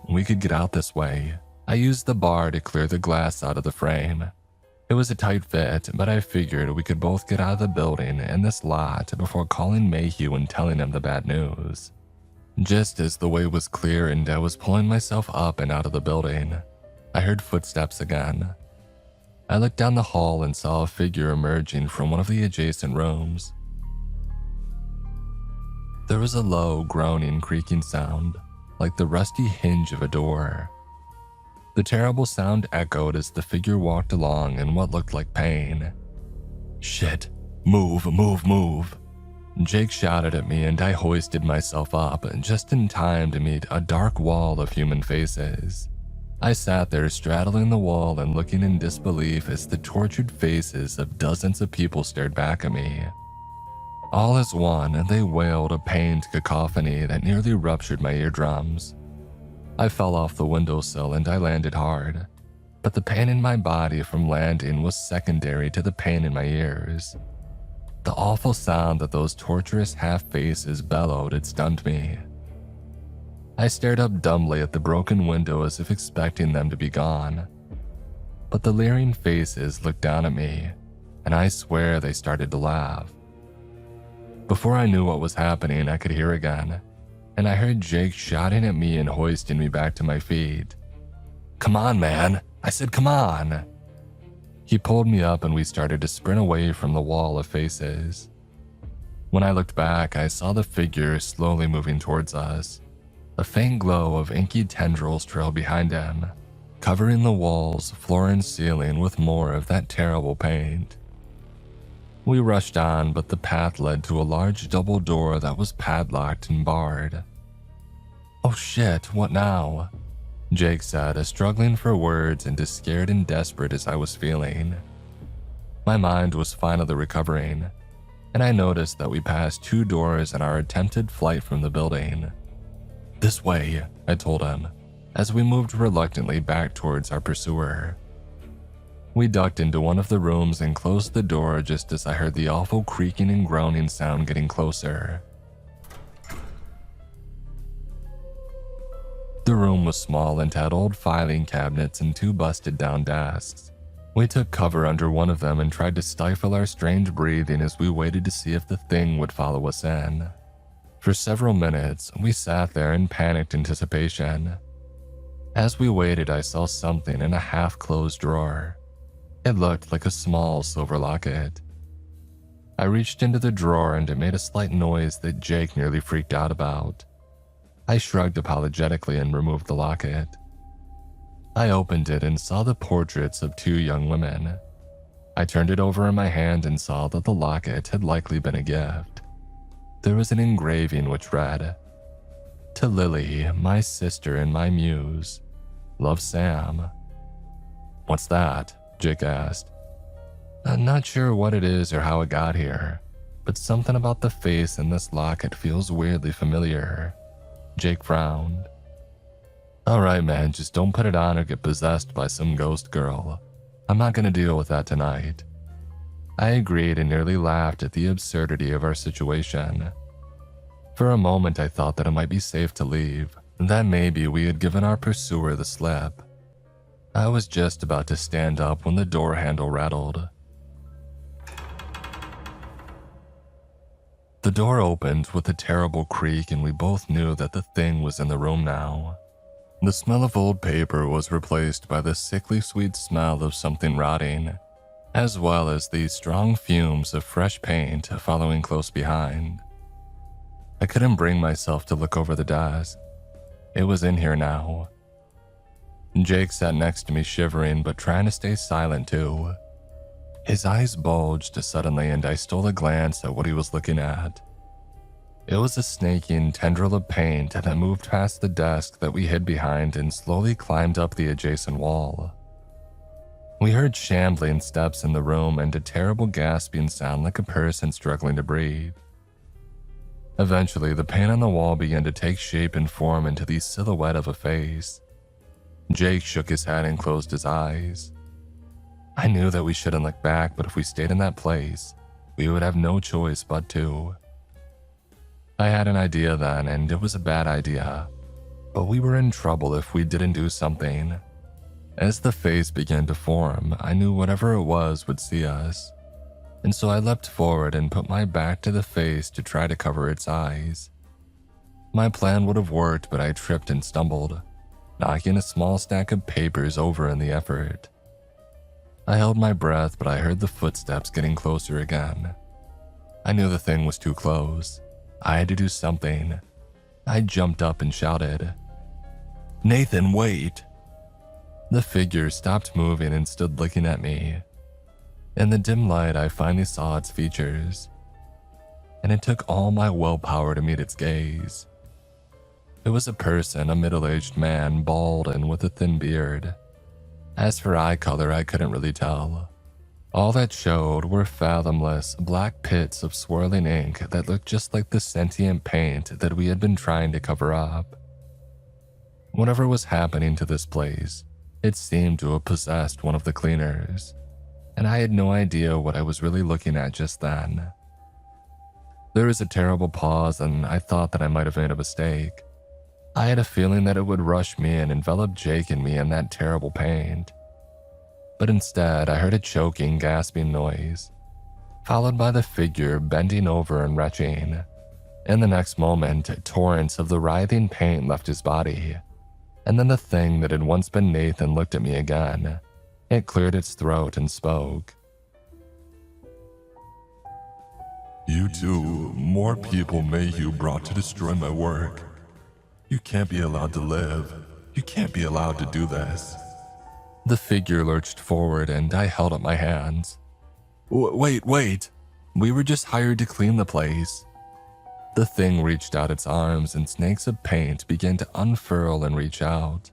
We could get out this way. I used the bar to clear the glass out of the frame. It was a tight fit, but I figured we could both get out of the building and this lot before calling Mayhew and telling him the bad news. Just as the way was clear and I was pulling myself up and out of the building, I heard footsteps again. I looked down the hall and saw a figure emerging from one of the adjacent rooms. There was a low, groaning, creaking sound, like the rusty hinge of a door. The terrible sound echoed as the figure walked along in what looked like pain. "Shit, move, move, move." Jake shouted at me and I hoisted myself up just in time to meet a dark wall of human faces. I sat there straddling the wall and looking in disbelief as the tortured faces of dozens of people stared back at me. All as one, they wailed a pained cacophony that nearly ruptured my eardrums. I fell off the windowsill and I landed hard, but the pain in my body from landing was secondary to the pain in my ears. The awful sound that those torturous half-faces bellowed had stunned me. I stared up dumbly at the broken window as if expecting them to be gone. But the leering faces looked down at me, and I swear they started to laugh. Before I knew what was happening, I could hear again, and I heard Jake shouting at me and hoisting me back to my feet. "Come on, man. I said come on." He pulled me up and we started to sprint away from the wall of faces. When I looked back, I saw the figure slowly moving towards us. A faint glow of inky tendrils trailed behind him, covering the walls, floor, and ceiling with more of that terrible paint. We rushed on, but the path led to a large double door that was padlocked and barred. "Oh shit, what now?" Jake said, struggling for words and as scared and desperate as I was feeling. My mind was finally recovering, and I noticed that we passed 2 doors in our attempted flight from the building. "This way," I told him, as we moved reluctantly back towards our pursuer. We ducked into one of the rooms and closed the door just as I heard the awful creaking and groaning sound getting closer. The room was small and had old filing cabinets and 2 busted down desks. We took cover under one of them and tried to stifle our strange breathing as we waited to see if the thing would follow us in. For several minutes, we sat there in panicked anticipation. As we waited, I saw something in a half-closed drawer. It looked like a small silver locket. I reached into the drawer and it made a slight noise that Jake nearly freaked out about. I shrugged apologetically and removed the locket. I opened it and saw the portraits of 2 young women. I turned it over in my hand and saw that the locket had likely been a gift. There was an engraving which read, "To Lily, my sister and my muse. Love, Sam." "What's that?" Jake asked. "I'm not sure what it is or how it got here, but something about the face in this locket feels weirdly familiar." Jake frowned. "Alright man, just don't put it on or get possessed by some ghost girl. I'm not gonna deal with that tonight." I agreed and nearly laughed at the absurdity of our situation. For a moment I thought that it might be safe to leave, that maybe we had given our pursuer the slip. I was just about to stand up when the door handle rattled. The door opened with a terrible creak and we both knew that the thing was in the room now. The smell of old paper was replaced by the sickly sweet smell of something rotting, as well as the strong fumes of fresh paint following close behind. I couldn't bring myself to look over the desk. It was in here now. Jake sat next to me shivering but trying to stay silent too. His eyes bulged suddenly and I stole a glance at what he was looking at. It was a snaking tendril of paint that moved past the desk that we hid behind and slowly climbed up the adjacent wall. We heard shambling steps in the room and a terrible gasping sound like a person struggling to breathe. Eventually, the paint on the wall began to take shape and form into the silhouette of a face. Jake shook his head and closed his eyes. I knew that we shouldn't look back, but if we stayed in that place, we would have no choice but to. I had an idea then, and it was a bad idea, but we were in trouble if we didn't do something. As the face began to form, I knew whatever it was would see us, and so I leapt forward and put my back to the face to try to cover its eyes. My plan would have worked, but I tripped and stumbled, knocking a small stack of papers over in the effort. I held my breath, but I heard the footsteps getting closer again. I knew the thing was too close. I had to do something. I jumped up and shouted, "Nathan, wait!" The figure stopped moving and stood looking at me. In the dim light, I finally saw its features, and it took all my willpower to meet its gaze. It was a person, a middle-aged man, bald and with a thin beard. As for eye color, I couldn't really tell. All that showed were fathomless black pits of swirling ink that looked just like the sentient paint that we had been trying to cover up. Whatever was happening to this place, it seemed to have possessed one of the cleaners, and I had no idea what I was really looking at just then. There was a terrible pause, and I thought that I might have made a mistake. I had a feeling that it would rush me and envelop Jake and me in that terrible paint. But instead, I heard a choking, gasping noise, followed by the figure bending over and retching. In the next moment, torrents of the writhing paint left his body, and then the thing that had once been Nathan looked at me again. It cleared its throat and spoke. "You two, more people Mayhew brought to destroy my work. You can't be allowed to live. You can't be allowed to do this." The figure lurched forward and I held up my hands. Wait. We were just hired to clean the place." The thing reached out its arms and snakes of paint began to unfurl and reach out.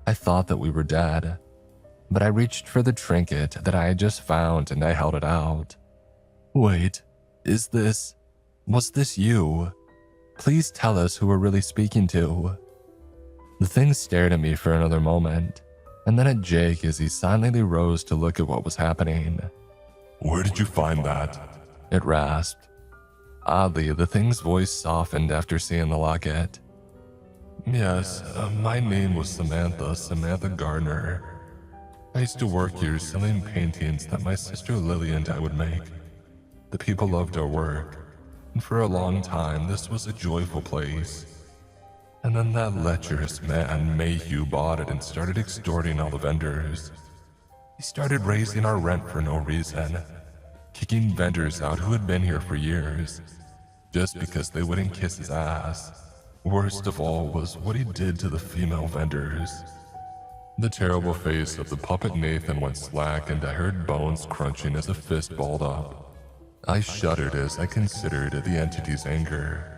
I thought that we were dead, but I reached for the trinket that I had just found and I held it out. "Wait, was this you? Please tell us who we're really speaking to." The thing stared at me for another moment, and then at Jake as he silently rose to look at what was happening. "Where did you find that?" it rasped. Oddly, the thing's voice softened after seeing the locket. "Yes, my name was Samantha Gardner. I used to work here selling paintings that my sister Lily and I would make. The people loved our work, and for a long time this was a joyful place. And then that lecherous man, Mayhew, bought it and started extorting all the vendors. He started raising our rent for no reason, kicking vendors out who had been here for years, just because they wouldn't kiss his ass. Worst of all was what he did to the female vendors. The terrible face of the puppet Nathan went slack, and I heard bones crunching as a fist balled up. I shuddered as I considered the entity's anger.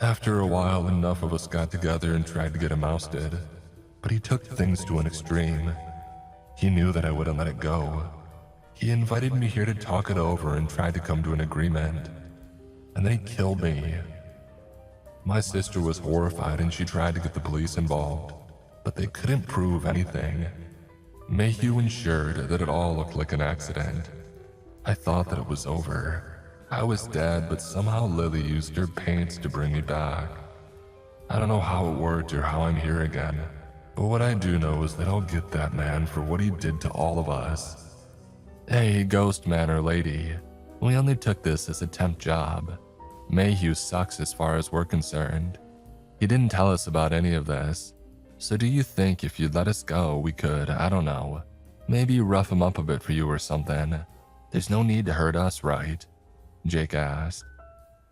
After a while, enough of us got together and tried to get him ousted, but he took things to an extreme. He knew that I wouldn't let it go. He invited me here to talk it over and tried to come to an agreement, and then he killed me. My sister was horrified and she tried to get the police involved, but they couldn't prove anything. Mayhew ensured that it all looked like an accident. I thought that it was over. I was dead, but somehow Lily used her paints to bring me back. I don't know how it worked or how I'm here again, but what I do know is that I'll get that man for what he did to all of us. Hey, ghost man or lady, we only took this as a temp job. Mayhew sucks as far as we're concerned. He didn't tell us about any of this, so do you think if you'd let us go, we could, I don't know, maybe rough him up a bit for you or something? There's no need to hurt us, right? Jake asked.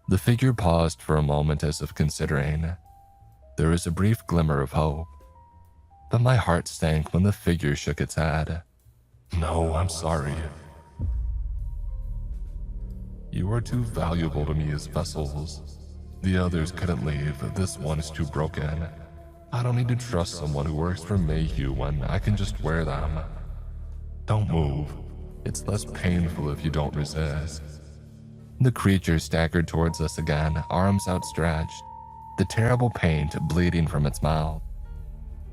The figure paused for a moment as if considering. There was a brief glimmer of hope, but my heart sank when the figure shook its head. No, I'm sorry. You are too valuable to me as vessels. The others couldn't leave, this one is too broken. I don't need to trust someone who works for Mayhew when I can just wear them. Don't move. It's less painful if you don't resist. The creature staggered towards us again, arms outstretched, the terrible paint bleeding from its mouth.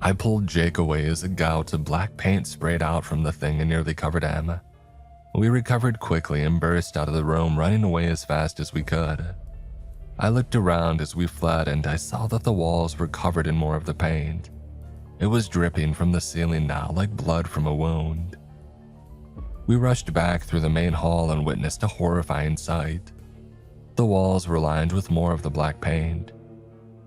I pulled Jake away as a gout of black paint sprayed out from the thing and nearly covered him. We recovered quickly and burst out of the room, running away as fast as we could. I looked around as we fled and I saw that the walls were covered in more of the paint. It was dripping from the ceiling now like blood from a wound. We rushed back through the main hall and witnessed a horrifying sight. The walls were lined with more of the black paint.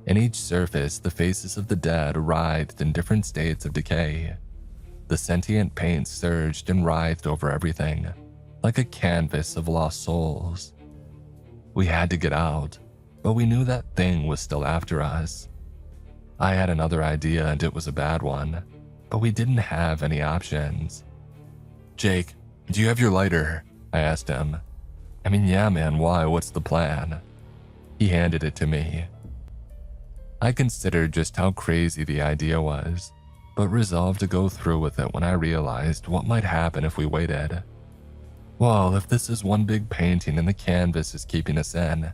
In each surface, the faces of the dead writhed in different states of decay. The sentient paint surged and writhed over everything, like a canvas of lost souls. We had to get out, but we knew that thing was still after us. I had another idea and it was a bad one, but we didn't have any options. Jake, do you have your lighter? I asked him. I mean, yeah man, why? What's the plan? He handed it to me. I considered just how crazy the idea was, but resolved to go through with it when I realized what might happen if we waited. Well, if this is one big painting and the canvas is keeping us in,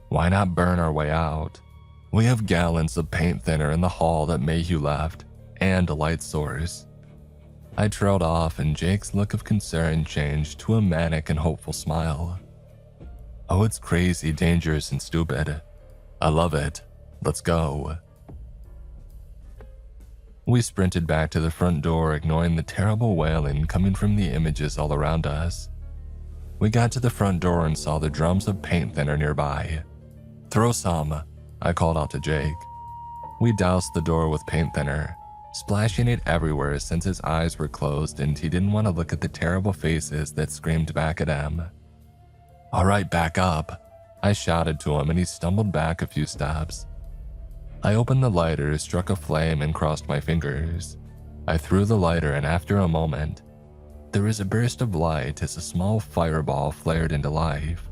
why not burn our way out? We have gallons of paint thinner in the hall that Mayhew left, and a light source. I trailed off and Jake's look of concern changed to a manic and hopeful smile. Oh, it's crazy, dangerous, and stupid. I love it. Let's go. We sprinted back to the front door, ignoring the terrible wailing coming from the images all around us. We got to the front door and saw the drums of paint thinner nearby. Throw some, I called out to Jake. We doused the door with paint thinner, splashing it everywhere since his eyes were closed and he didn't want to look at the terrible faces that screamed back at him. All right, back up, I shouted to him and he stumbled back a few steps. I opened the lighter, struck a flame, and crossed my fingers. I threw the lighter, and after a moment, there was a burst of light as a small fireball flared into life.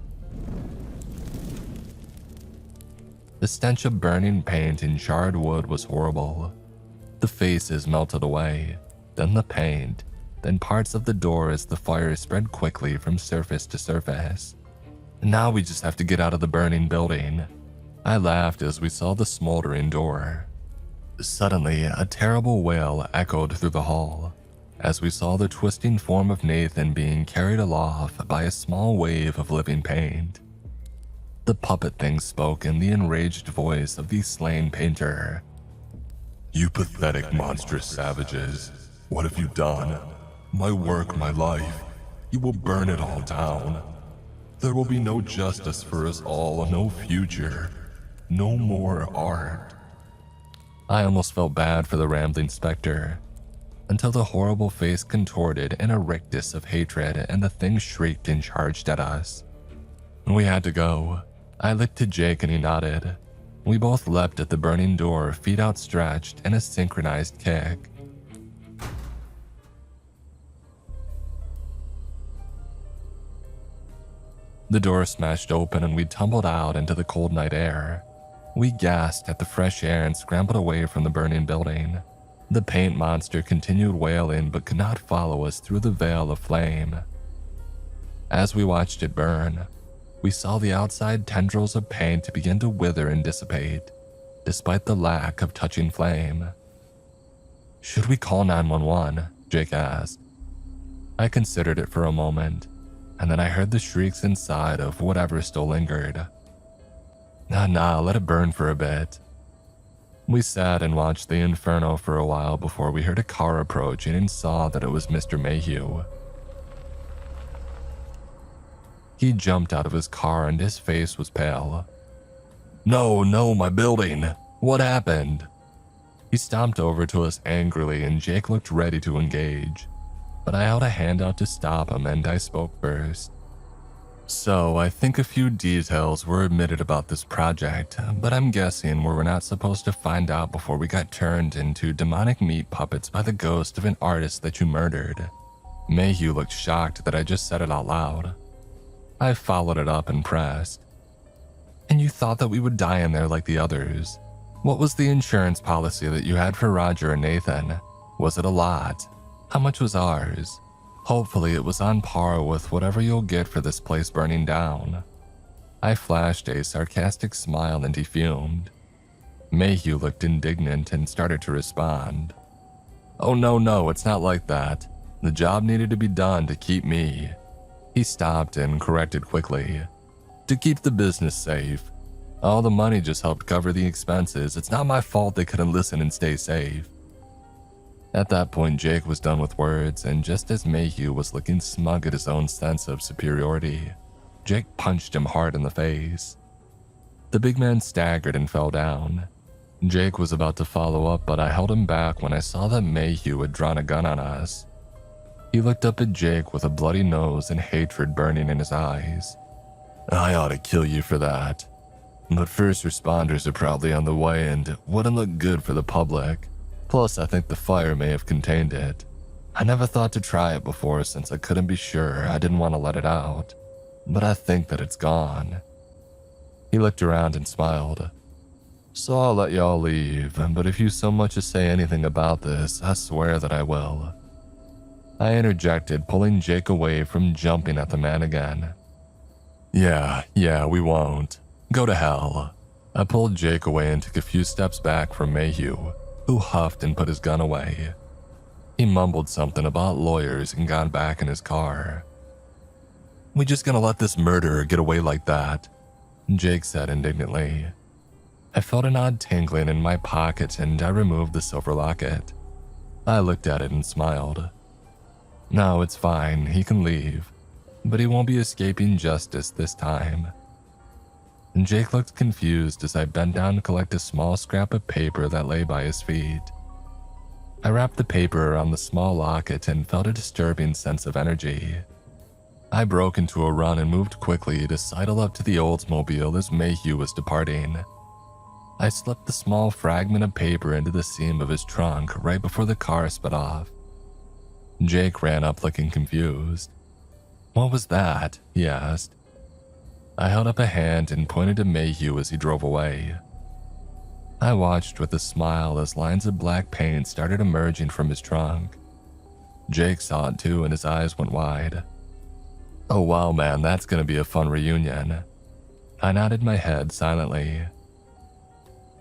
The stench of burning paint and charred wood was horrible. The faces melted away, then the paint, then parts of the door as the fire spread quickly from surface to surface. Now we just have to get out of the burning building. I laughed as we saw the smoldering door. Suddenly, a terrible wail echoed through the hall, as we saw the twisting form of Nathan being carried aloft by a small wave of living paint. The puppet thing spoke in the enraged voice of the slain painter. You pathetic, monstrous savages, what have you done? My work, my life, you will burn it all down. There will be no justice for us all, no future. No more art. I almost felt bad for the rambling specter, until the horrible face contorted in a rictus of hatred and the thing shrieked and charged at us. We had to go. I looked to Jake and he nodded. We both leapt at the burning door, feet outstretched in a synchronized kick. The door smashed open and we tumbled out into the cold night air. We gasped at the fresh air and scrambled away from the burning building. The paint monster continued wailing but could not follow us through the veil of flame. As we watched it burn, we saw the outside tendrils of paint begin to wither and dissipate, despite the lack of touching flame. "Should we call 911?" Jake asked. I considered it for a moment, and then I heard the shrieks inside of whatever still lingered. Nah, let it burn for a bit. We sat and watched the inferno for a while before we heard a car approaching and saw that it was Mr. Mayhew. He jumped out of his car and his face was pale. No, my building. What happened?" He stomped over to us angrily and Jake looked ready to engage, but I held a hand out to stop him and I spoke first. "So, I think a few details were omitted about this project, but I'm guessing we were not supposed to find out before we got turned into demonic meat puppets by the ghost of an artist that you murdered." Mayhew looked shocked that I just said it out loud. I followed it up and pressed. "And you thought that we would die in there like the others? What was the insurance policy that you had for Roger and Nathan? Was it a lot? How much was ours? Hopefully it was on par with whatever you'll get for this place burning down." I flashed a sarcastic smile and he fumed. Mayhew looked indignant and started to respond. "Oh no, it's not like that. The job needed to be done to keep me." He stopped and corrected quickly. "To keep the business safe. All the money just helped cover the expenses. It's not my fault they couldn't listen and stay safe." At that point, Jake was done with words, and just as Mayhew was looking smug at his own sense of superiority, Jake punched him hard in the face. The big man staggered and fell down. Jake was about to follow up, but I held him back when I saw that Mayhew had drawn a gun on us. He looked up at Jake with a bloody nose and hatred burning in his eyes. "I ought to kill you for that. But first responders are probably on the way and wouldn't look good for the public. Plus, I think the fire may have contained it. I never thought to try it before since I couldn't be sure. I didn't want to let it out. But I think that it's gone." He looked around and smiled. "So I'll let y'all leave, but if you so much as say anything about this, I swear that I will." I interjected, pulling Jake away from jumping at the man again. Yeah, we won't. Go to hell." I pulled Jake away and took a few steps back from Mayhew, who huffed and put his gun away. He mumbled something about lawyers and got back in his car. "We just gonna let this murderer get away like that?" Jake said indignantly. I felt an odd tingling in my pocket and I removed the silver locket. I looked at it and smiled. "No, it's fine, he can leave, but he won't be escaping justice this time." And Jake looked confused as I bent down to collect a small scrap of paper that lay by his feet. I wrapped the paper around the small locket and felt a disturbing sense of energy. I broke into a run and moved quickly to sidle up to the Oldsmobile as Mayhew was departing. I slipped the small fragment of paper into the seam of his trunk right before the car sped off. Jake ran up looking confused. "What was that?" he asked. I held up a hand and pointed to Mayhew as he drove away. I watched with a smile as lines of black paint started emerging from his trunk. Jake saw it too and his eyes went wide. "Oh wow, man, that's gonna be a fun reunion." I nodded my head silently.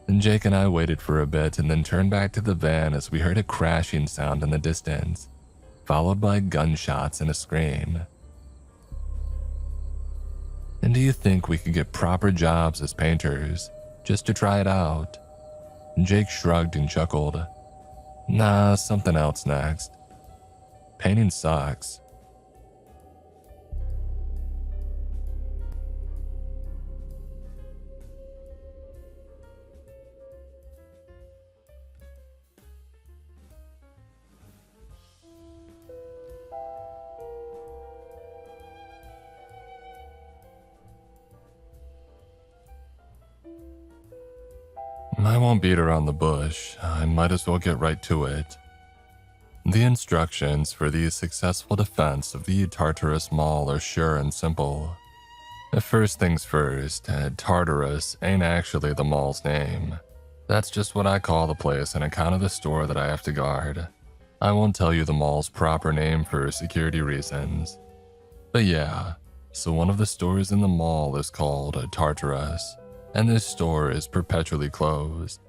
And Jake and I waited for a bit and then turned back to the van as we heard a crashing sound in the distance, followed by gunshots and a scream. "And do you think we could get proper jobs as painters, just to try it out?" Jake shrugged and chuckled. "Nah, something else next. Painting sucks." I won't beat around the bush. I might as well get right to it. The instructions for the successful defense of the Tartarus Mall are sure and simple. First things first, Tartarus ain't actually the mall's name. That's just what I call the place on account of the store that I have to guard. I won't tell you the mall's proper name for security reasons. But yeah, so one of the stores in the mall is called Tartarus, and this store is perpetually closed.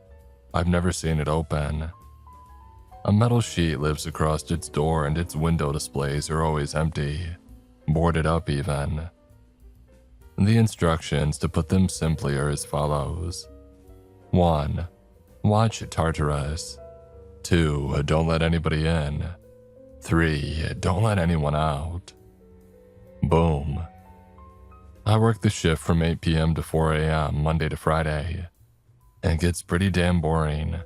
I've never seen it open. A metal sheet lives across its door and its window displays are always empty, boarded up even. The instructions, to put them simply, are as follows. 1. Watch Tartarus. 2. Don't let anybody in. 3. Don't let anyone out. Boom. I work the shift from 8 p.m. to 4 a.m. Monday to Friday. It gets pretty damn boring.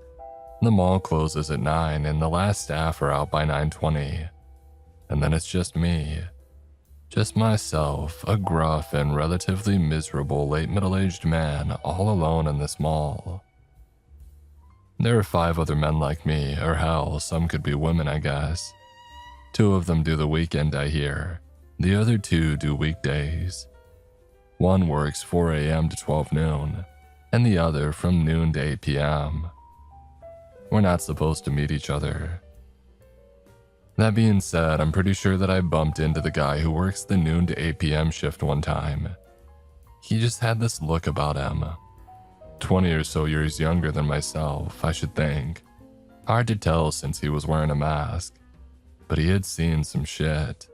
The mall closes at 9 and the last staff are out by 9:20. And then it's just me. Just myself, a gruff and relatively miserable late middle-aged man all alone in this mall. There are 5 other men like me, or hell, some could be women, I guess. 2 of them do the weekend, I hear. The other 2 do weekdays. One works 4 a.m. to 12 noon, and the other from noon to 8 p.m. We're not supposed to meet each other. That being said, I'm pretty sure that I bumped into the guy who works the noon to 8 p.m. shift one time. He just had this look about him. 20 or so years younger than myself, I should think. Hard to tell since he was wearing a mask, but he had seen some shit.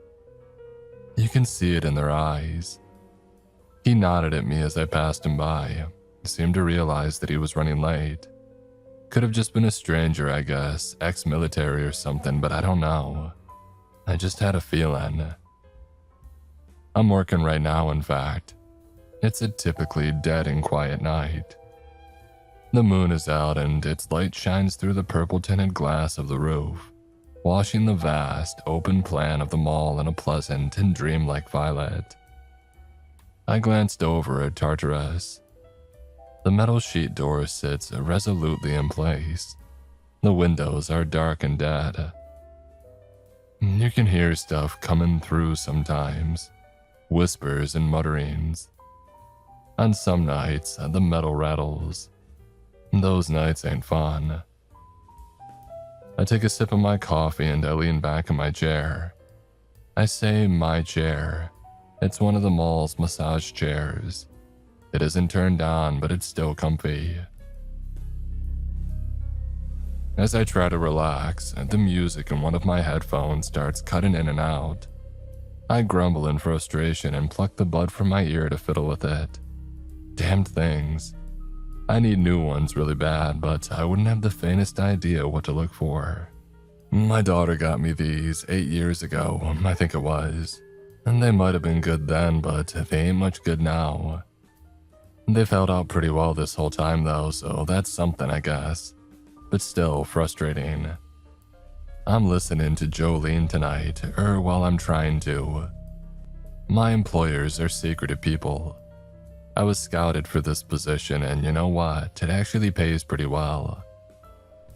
You can see it in their eyes. He nodded at me as I passed him by, seemed to realize that he was running late. Could have just been a stranger, I guess, ex-military or something, but I don't know. I just had a feeling. I'm working right now, in fact. It's a typically dead and quiet night. The moon is out and its light shines through the purple-tinted glass of the roof, washing the vast, open plan of the mall in a pleasant and dreamlike violet. I glanced over at Tartarus. The metal sheet door sits resolutely in place. The windows are dark and dead. You can hear stuff coming through sometimes, whispers and mutterings. On some nights, the metal rattles. Those nights ain't fun. I take a sip of my coffee and I lean back in my chair. I say my chair. It's one of the mall's massage chairs. It isn't turned on, but it's still comfy. As I try to relax, the music in one of my headphones starts cutting in and out. I grumble in frustration and pluck the bud from my ear to fiddle with it. Damned things. I need new ones really bad, but I wouldn't have the faintest idea what to look for. My daughter got me these 8 years ago, I think it was. And they might have been good then, but they ain't much good now. They've held out pretty well this whole time though, so that's something, I guess. But still frustrating. I'm listening to Jolene tonight, or while I'm trying to. My employers are secretive people. I was scouted for this position, and you know what? It actually pays pretty well.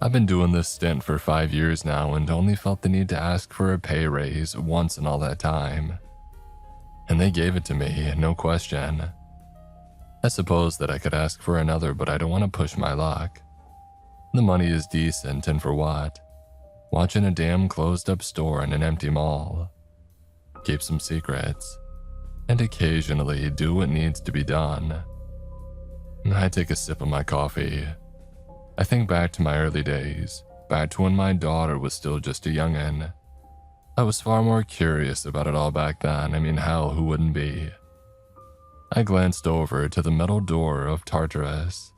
I've been doing this stint for 5 years now and only felt the need to ask for a pay raise once in all that time. And they gave it to me, no question. I suppose that I could ask for another, but I don't want to push my luck. The money is decent, and for what? Watching a damn closed-up store in an empty mall. Keep some secrets. And occasionally do what needs to be done. I take a sip of my coffee. I think back to my early days, back to when my daughter was still just a youngin'. I was far more curious about it all back then. I mean, hell, who wouldn't be? I glanced over to the metal door of Tartarus.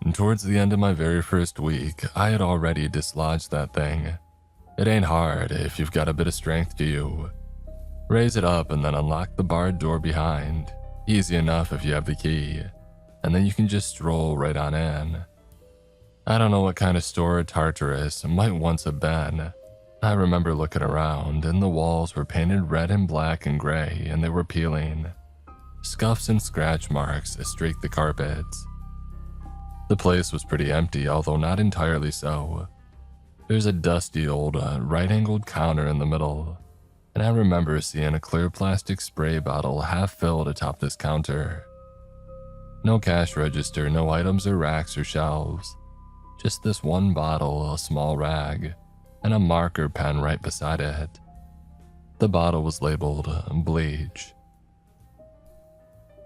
And towards the end of my very first week, I had already dislodged that thing. It ain't hard if you've got a bit of strength to you. Raise it up and then unlock the barred door behind. Easy enough if you have the key. And then you can just stroll right on in. I don't know what kind of store Tartarus might once have been. I remember looking around, and the walls were painted red and black and gray, and they were peeling. Scuffs and scratch marks streaked the carpets. The place was pretty empty, although not entirely so. There's a dusty old right-angled counter in the middle, and I remember seeing a clear plastic spray bottle half filled atop this counter. No cash register, no items or racks or shelves. Just this one bottle, a small rag, and a marker pen right beside it. The bottle was labeled bleach.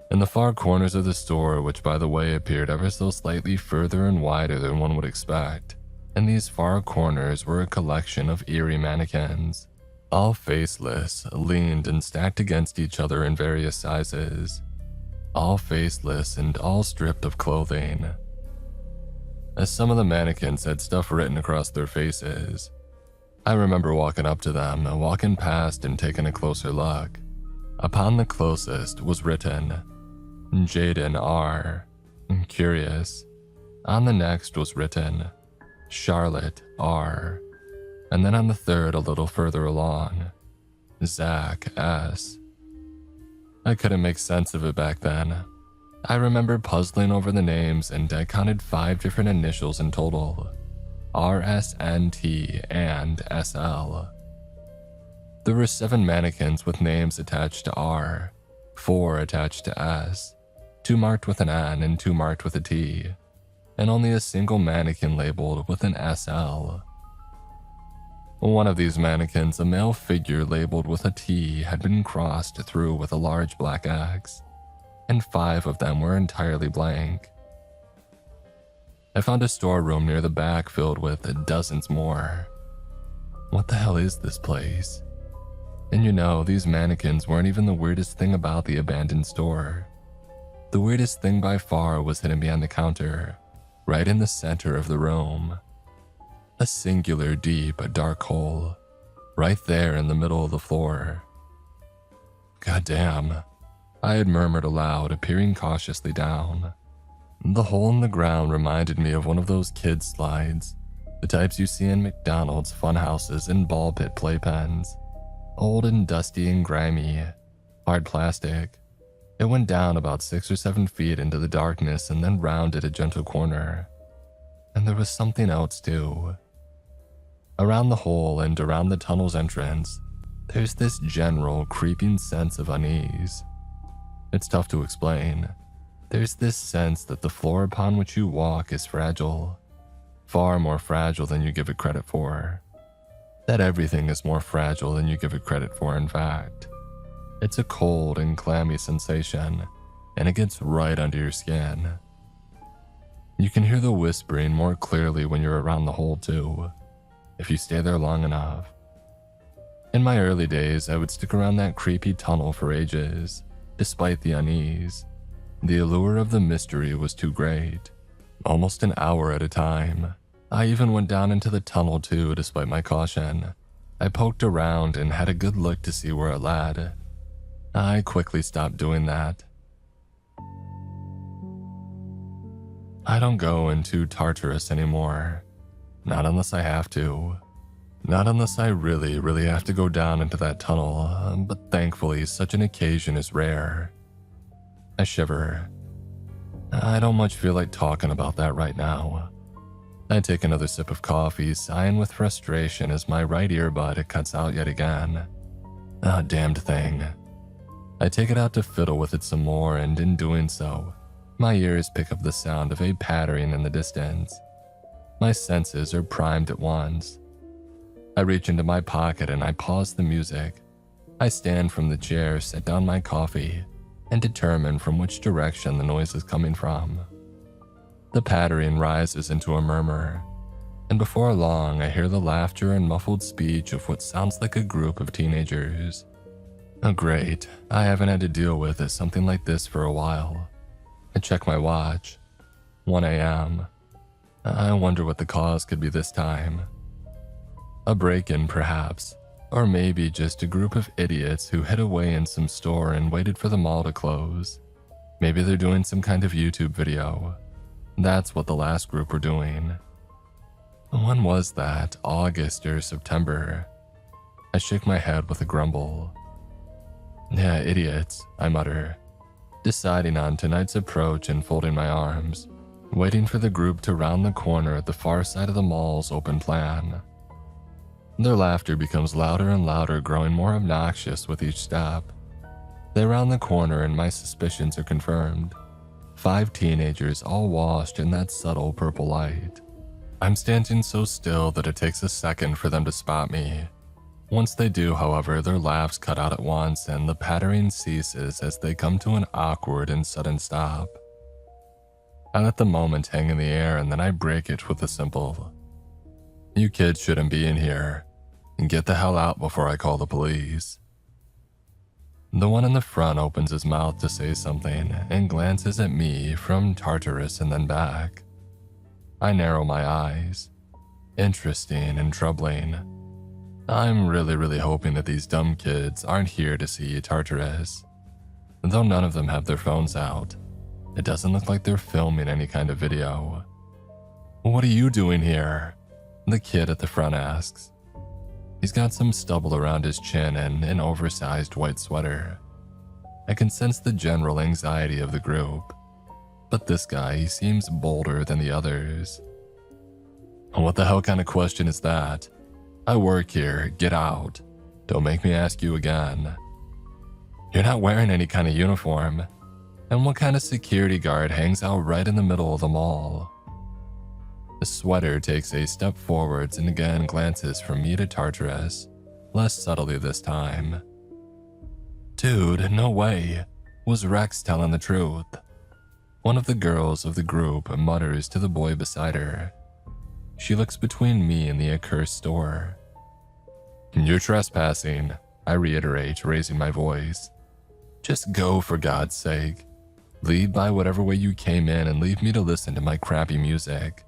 In the far corners of the store, which by the way appeared ever so slightly further and wider than one would expect, in these far corners were a collection of eerie mannequins, all faceless, leaned and stacked against each other in various sizes, all faceless and all stripped of clothing. As some of the mannequins had stuff written across their faces, I remember walking up to them, walking past and taking a closer look. Upon the closest was written, Jaden R. Curious. On the next was written, Charlotte R. And then on the third, a little further along, Zach S. I couldn't make sense of it back then. I remember puzzling over the names, and I counted 5 different initials in total, RSNT and SL. There were 7 mannequins with names attached to R, 4 attached to S, 2 marked with an N and 2 marked with a T, and only a single mannequin labeled with an SL. One of these mannequins, a male figure labeled with a T, had been crossed through with a large black X, and 5 of them were entirely blank. I found a storeroom near the back filled with dozens more. What the hell is this place? And you know, these mannequins weren't even the weirdest thing about the abandoned store. The weirdest thing by far was hidden behind the counter, right in the center of the room. A singular, deep, dark hole, right there in the middle of the floor. Goddamn, I had murmured aloud, peering cautiously down. The hole in the ground reminded me of one of those kids' slides, the types you see in McDonald's funhouses and ball pit playpens. Old and dusty and grimy, hard plastic. It went down about 6 or 7 feet into the darkness and then rounded a gentle corner. And there was something else too. Around the hole and around the tunnel's entrance, there's this general creeping sense of unease. It's tough to explain. There's this sense that the floor upon which you walk is fragile, far more fragile than you give it credit for. That everything is more fragile than you give it credit for, in fact. It's a cold and clammy sensation, and it gets right under your skin. You can hear the whispering more clearly when you're around the hole too, if you stay there long enough. In my early days, I would stick around that creepy tunnel for ages, despite the unease. The allure of the mystery was too great, almost an hour at a time. I even went down into the tunnel too, despite my caution. I poked around and had a good look to see where it led. I quickly stopped doing that. I don't go into Tartarus anymore. Not unless I have to. Not unless I really have to go down into that tunnel, but thankfully such an occasion is rare. I shiver. I don't much feel like talking about that right now. I take another sip of coffee, sighing with frustration as my right earbud cuts out yet again. Ah, damned thing. I take it out to fiddle with it some more, and in doing so, my ears pick up the sound of a pattering in the distance. My senses are primed at once. I reach into my pocket and I pause the music. I stand from the chair, set down my coffee, and determine from which direction the noise is coming from. The pattering rises into a murmur, and before long I hear the laughter and muffled speech of what sounds like a group of teenagers. Oh great, I haven't had to deal with something like this for a while. I check my watch. 1 a.m. I wonder what the cause could be this time. A break-in perhaps, or maybe just a group of idiots who hid away in some store and waited for the mall to close. Maybe they're doing some kind of YouTube video. That's what the last group were doing. When was that? August or September? I shake my head with a grumble. Yeah, idiots, I mutter, deciding on tonight's approach and folding my arms. waiting for the group to round the corner at the far side of the mall's open plan. Their laughter becomes louder and louder, growing more obnoxious with each step. They round the corner and my suspicions are confirmed. 5 teenagers all washed in that subtle purple light. I'm standing so still that it takes a second for them to spot me. Once they do, however, their laughs cut out at once and the pattering ceases as they come to an awkward and sudden stop. I let the moment hang in the air and then I break it with a simple, "You kids shouldn't be in here. And get the hell out before I call the police." The one in the front opens his mouth to say something and glances at me from Tartarus and then back. I narrow my eyes. Interesting and troubling. I'm really hoping that these dumb kids aren't here to see Tartarus. Though none of them have their phones out, it doesn't look like they're filming any kind of video. "What are you doing here?" the kid at the front asks. He's got some stubble around his chin and an oversized white sweater. I can sense the general anxiety of the group, but this guy, he seems bolder than the others. "What the hell kind of question is that? I work here, get out. Don't make me ask you again. You're not wearing any kind of uniform. And what kind of security guard hangs out right in the middle of the mall?" The sweater takes a step forwards and again glances from me to Tartarus, less subtly this time. "Dude, no way. Was Rex telling the truth?" One of the girls of the group mutters to the boy beside her. She looks between me and the accursed store. "You're trespassing," I reiterate, raising my voice. "Just go, for God's sake. Leave by whatever way you came in and leave me to listen to my crappy music."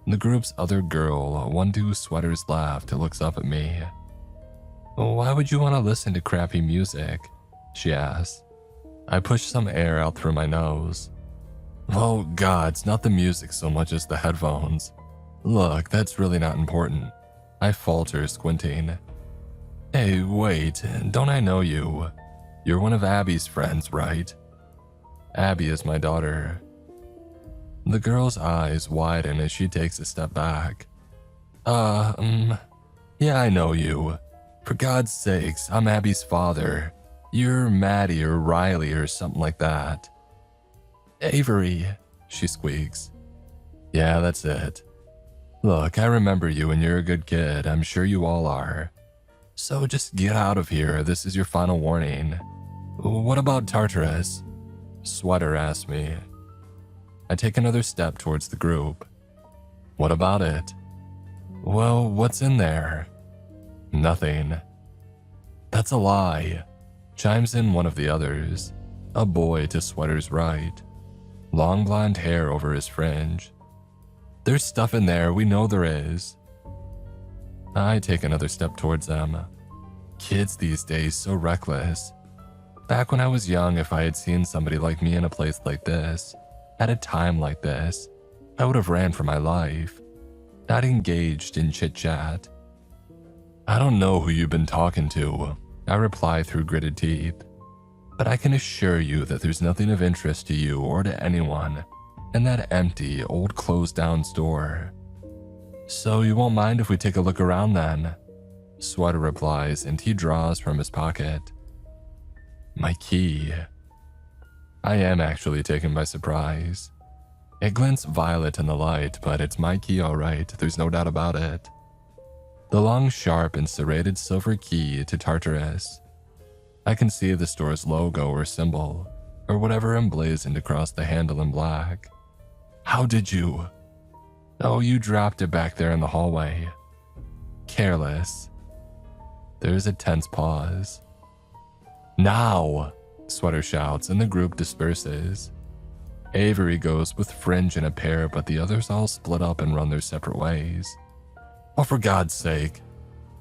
The group's other girl, one whose sweaters laughed, looks up at me. "Why would you want to listen to crappy music?" she asks. I push some air out through my nose. "Oh God, it's not the music so much as the headphones. Look, that's really not important," I falter, squinting. "Hey, wait, don't I know you? You're one of Abby's friends, right?" "Abby is my daughter." The girl's eyes widen as she takes a step back. Yeah, I know you. For God's sakes, I'm Abby's father. You're Maddie or Riley or something like that." "Avery," she squeaks. "Yeah, that's it. Look, I remember you and you're a good kid. I'm sure you all are. So just get out of here. This is your final warning." "What about Tartarus?" Sweater asks me. I take another step towards the group. "What about it?" "Well, what's in there?" "Nothing." "That's a lie," chimes in one of the others, a boy to Sweater's right. Long blonde hair over his fringe. "There's stuff in there, we know there is." I take another step towards them. Kids these days so reckless. Back when I was young, if I had seen somebody like me in a place like this, at a time like this, I would have ran for my life, not engaged in chit-chat. "I don't know who you've been talking to," I reply through gritted teeth, "but I can assure you that there's nothing of interest to you or to anyone in that empty, old closed-down store. So you won't mind if we take a look around then?" Sweater replies, and he draws from his pocket my key. I am actually taken by surprise. It glints violet in the light, but it's my key all right, there's no doubt about it. The long, sharp, and serrated silver key to Tartarus. I can see the store's logo or symbol, or whatever emblazoned across the handle in black. "How did you?" "Oh, you dropped it back there in the hallway." "Careless." There's a tense pause. "Now!" Sweater shouts and the group disperses. Avery goes with Fringe and a pair, but the others all split up and run their separate ways. "Oh, for God's sake!"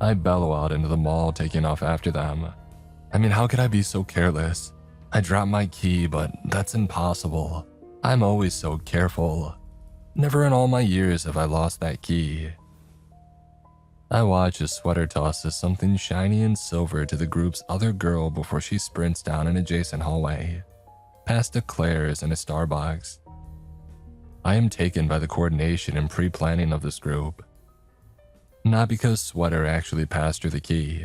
I bellow out into the mall, taking off after them. I mean, how could I be so careless? I dropped my key, but that's impossible. I'm always so careful. Never in all my years have I lost that key. I watch as Sweater tosses something shiny and silver to the group's other girl before she sprints down an adjacent hallway, past a Claire's and a Starbucks. I am taken by the coordination and pre-planning of this group. Not because Sweater actually passed her the key,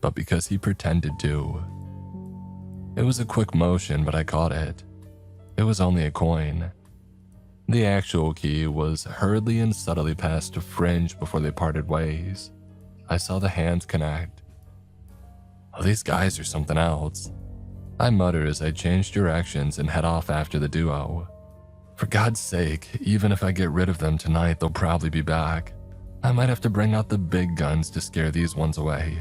but because he pretended to. It was a quick motion, but I caught it. It was only a coin. The actual key was hurriedly and subtly passed to Fringe before they parted ways. I saw the hands connect. Oh, these guys are something else. I mutter as I change directions and head off after the duo. For God's sake, even if I get rid of them tonight, they'll probably be back. I might have to bring out the big guns to scare these ones away.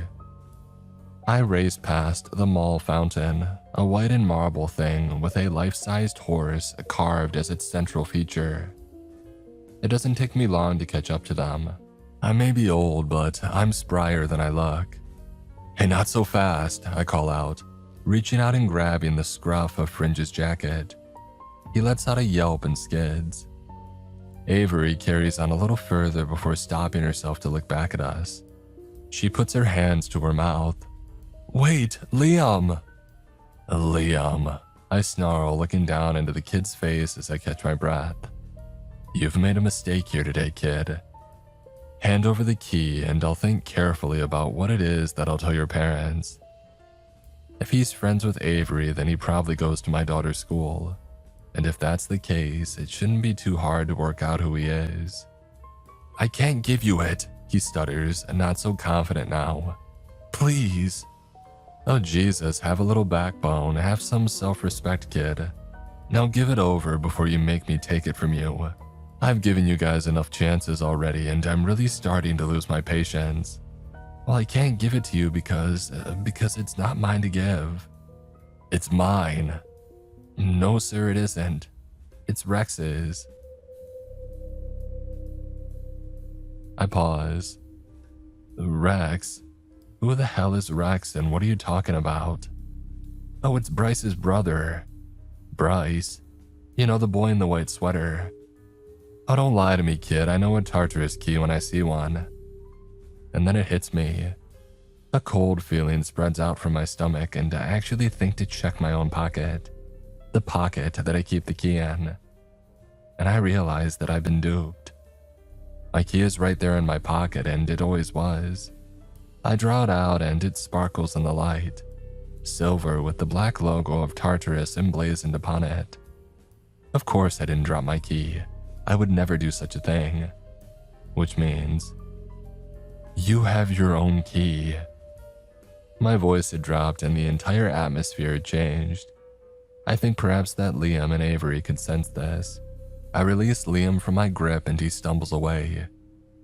I race past the mall fountain, a white and marble thing with a life-sized horse carved as its central feature. It doesn't take me long to catch up to them. I may be old, but I'm sprier than I look. Hey, not so fast, I call out, reaching out and grabbing the scruff of Fringe's jacket. He lets out a yelp and skids. Avery carries on a little further before stopping herself to look back at us. She puts her hands to her mouth. Wait, Liam! Liam, I snarl, looking down into the kid's face as I catch my breath. You've made a mistake here today, kid. Hand over the key and I'll think carefully about what it is that I'll tell your parents. If he's friends with Avery, then he probably goes to my daughter's school. And if that's the case, it shouldn't be too hard to work out who he is. I can't give you it, he stutters, not so confident now. Please. Oh Jesus, have a little backbone, have some self-respect, kid. Now give it over before you make me take it from you. I've given you guys enough chances already and I'm really starting to lose my patience. Well, I can't give it to you because it's not mine to give. It's mine. No sir, it isn't. It's Rex's. I pause. Rex? Who the hell is Rex and what are you talking about? Oh, it's Bryce's brother. Bryce? You know, the boy in the white sweater. Oh, don't lie to me, kid. I know a Tartarus key when I see one. And then it hits me. A cold feeling spreads out from my stomach and I actually think to check my own pocket. The pocket that I keep the key in. And I realize that I've been duped. My key is right there in my pocket and it always was. I draw it out and it sparkles in the light. Silver with the black logo of Tartarus emblazoned upon it. Of course I didn't drop my key. I would never do such a thing. Which means, you have your own key. My voice had dropped and the entire atmosphere had changed. I think perhaps that Liam and Avery could sense this. I release Liam from my grip and he stumbles away.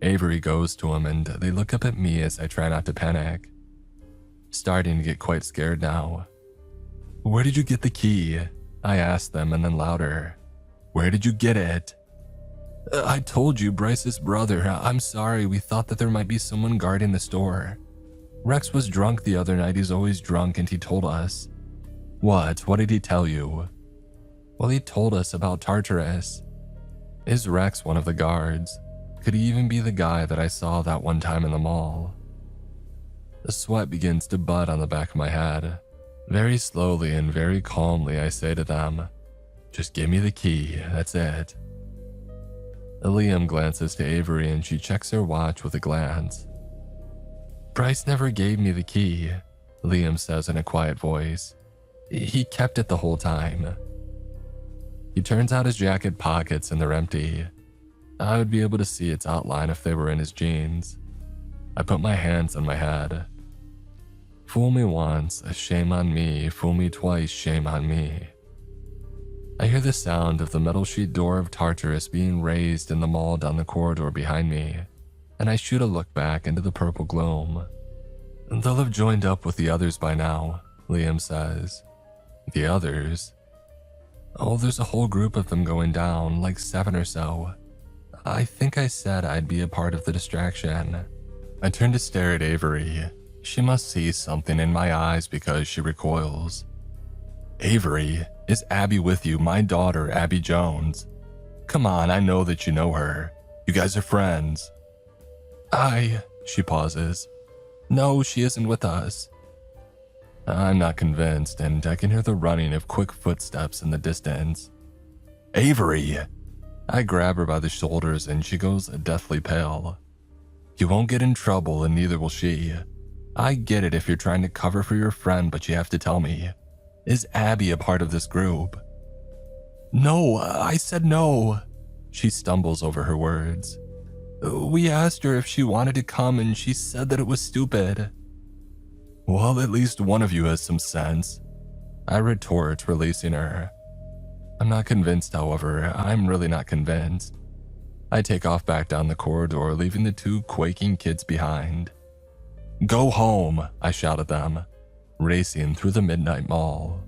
Avery goes to him and they look up at me as I try not to panic. Starting to get quite scared now. Where did you get the key? I asked them and then louder. Where did you get it? I told you, Bryce's brother. I'm sorry, we thought that there might be someone guarding the store. Rex was drunk the other night, he's always drunk and he told us. What? What did he tell you? Well, he told us about Tartarus. Is Rex one of the guards? Could he even be the guy that I saw that one time in the mall? The sweat begins to bud on the back of my head. Very slowly and very calmly I say to them, just give me the key, that's it. Liam glances to Avery and she checks her watch with a glance. Bryce never gave me the key, Liam says in a quiet voice. He kept it the whole time. He turns out his jacket pockets and they're empty. I would be able to see its outline if they were in his jeans. I put my hands on my head. Fool me once, shame on me. Fool me twice, shame on me. I hear the sound of the metal sheet door of Tartarus being raised in the mall down the corridor behind me, and I shoot a look back into the purple gloom. They'll have joined up with the others by now, Liam says. The others? Oh, there's a whole group of them going down, like 7 or so. I think I said I'd be a part of the distraction. I turn to stare at Avery. She must see something in my eyes because she recoils. Avery, is Abby with you? My daughter, Abby Jones. Come on, I know that you know her. You guys are friends. She pauses. No, she isn't with us. I'm not convinced, and I can hear the running of quick footsteps in the distance. Avery! I grab her by the shoulders and she goes deathly pale. You won't get in trouble and neither will she. I get it if you're trying to cover for your friend, but you have to tell me. Is Abby a part of this group? No, I said no. She stumbles over her words. We asked her if she wanted to come and she said that it was stupid. Well, at least one of you has some sense. I retort, releasing her. I'm not convinced, however. I'm really not convinced. I take off back down the corridor, leaving the two quaking kids behind. Go home, I shout at them, racing through the midnight mall.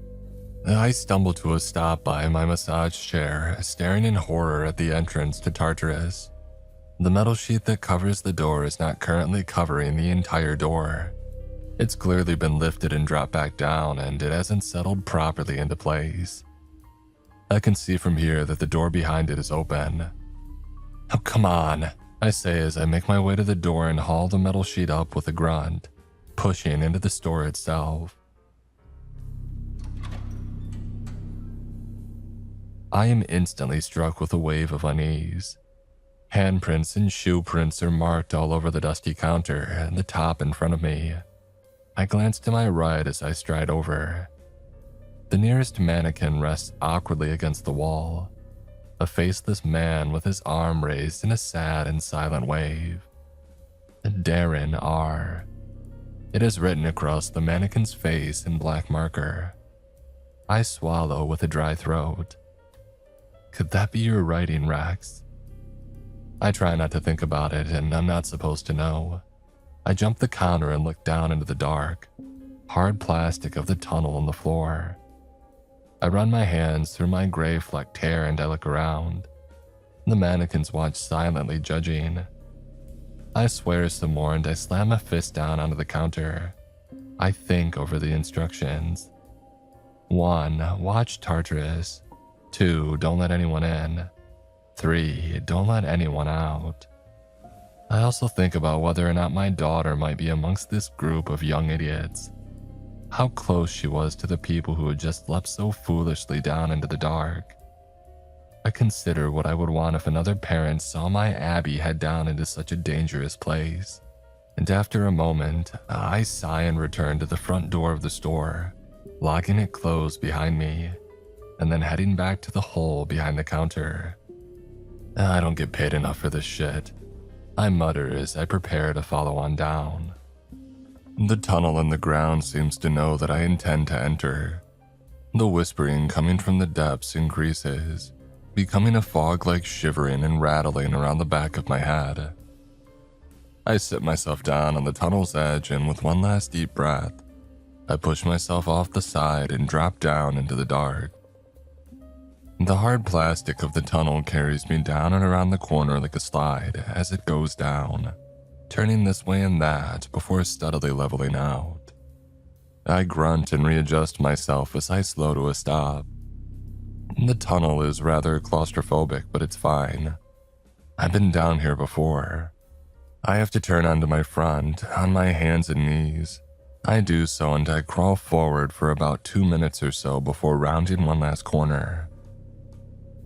I stumble to a stop by my massage chair, staring in horror at the entrance to Tartarus. The metal sheet that covers the door is not currently covering the entire door. It's clearly been lifted and dropped back down, and it hasn't settled properly into place. I can see from here that the door behind it is open. Oh, come on, I say as I make my way to the door and haul the metal sheet up with a grunt, pushing into the store itself. I am instantly struck with a wave of unease. Handprints and shoe prints are marked all over the dusty counter and the top in front of me. I glance to my right as I stride over. The nearest mannequin rests awkwardly against the wall, a faceless man with his arm raised in a sad and silent wave. Darren R. It is written across the mannequin's face in black marker. I swallow with a dry throat. Could that be your writing, Rex? I try not to think about it, and I'm not supposed to know. I jump the counter and look down into the dark, hard plastic of the tunnel on the floor. I run my hands through my gray flecked hair and I look around. The mannequins watch silently, judging. I swear some more and I slam a fist down onto the counter. I think over the instructions. 1. Watch Tartarus. 2. Don't let anyone in. 3. Don't let anyone out. I also think about whether or not my daughter might be amongst this group of young idiots. How close she was to the people who had just leapt so foolishly down into the dark. I consider what I would want if another parent saw my Abby head down into such a dangerous place. And after a moment, I sigh and return to the front door of the store, locking it closed behind me, and then heading back to the hole behind the counter. I don't get paid enough for this shit, I mutter as I prepare to follow on down. The tunnel in the ground seems to know that I intend to enter. The whispering coming from the depths increases, becoming a fog-like shivering and rattling around the back of my head. I sit myself down on the tunnel's edge and with one last deep breath, I push myself off the side and drop down into the dark. The hard plastic of the tunnel carries me down and around the corner like a slide as it goes down, turning this way and that before steadily leveling out. I grunt and readjust myself as I slow to a stop. The tunnel is rather claustrophobic, but it's fine. I've been down here before. I have to turn onto my front, on my hands and knees. I do so and I crawl forward for about 2 minutes or so before rounding one last corner.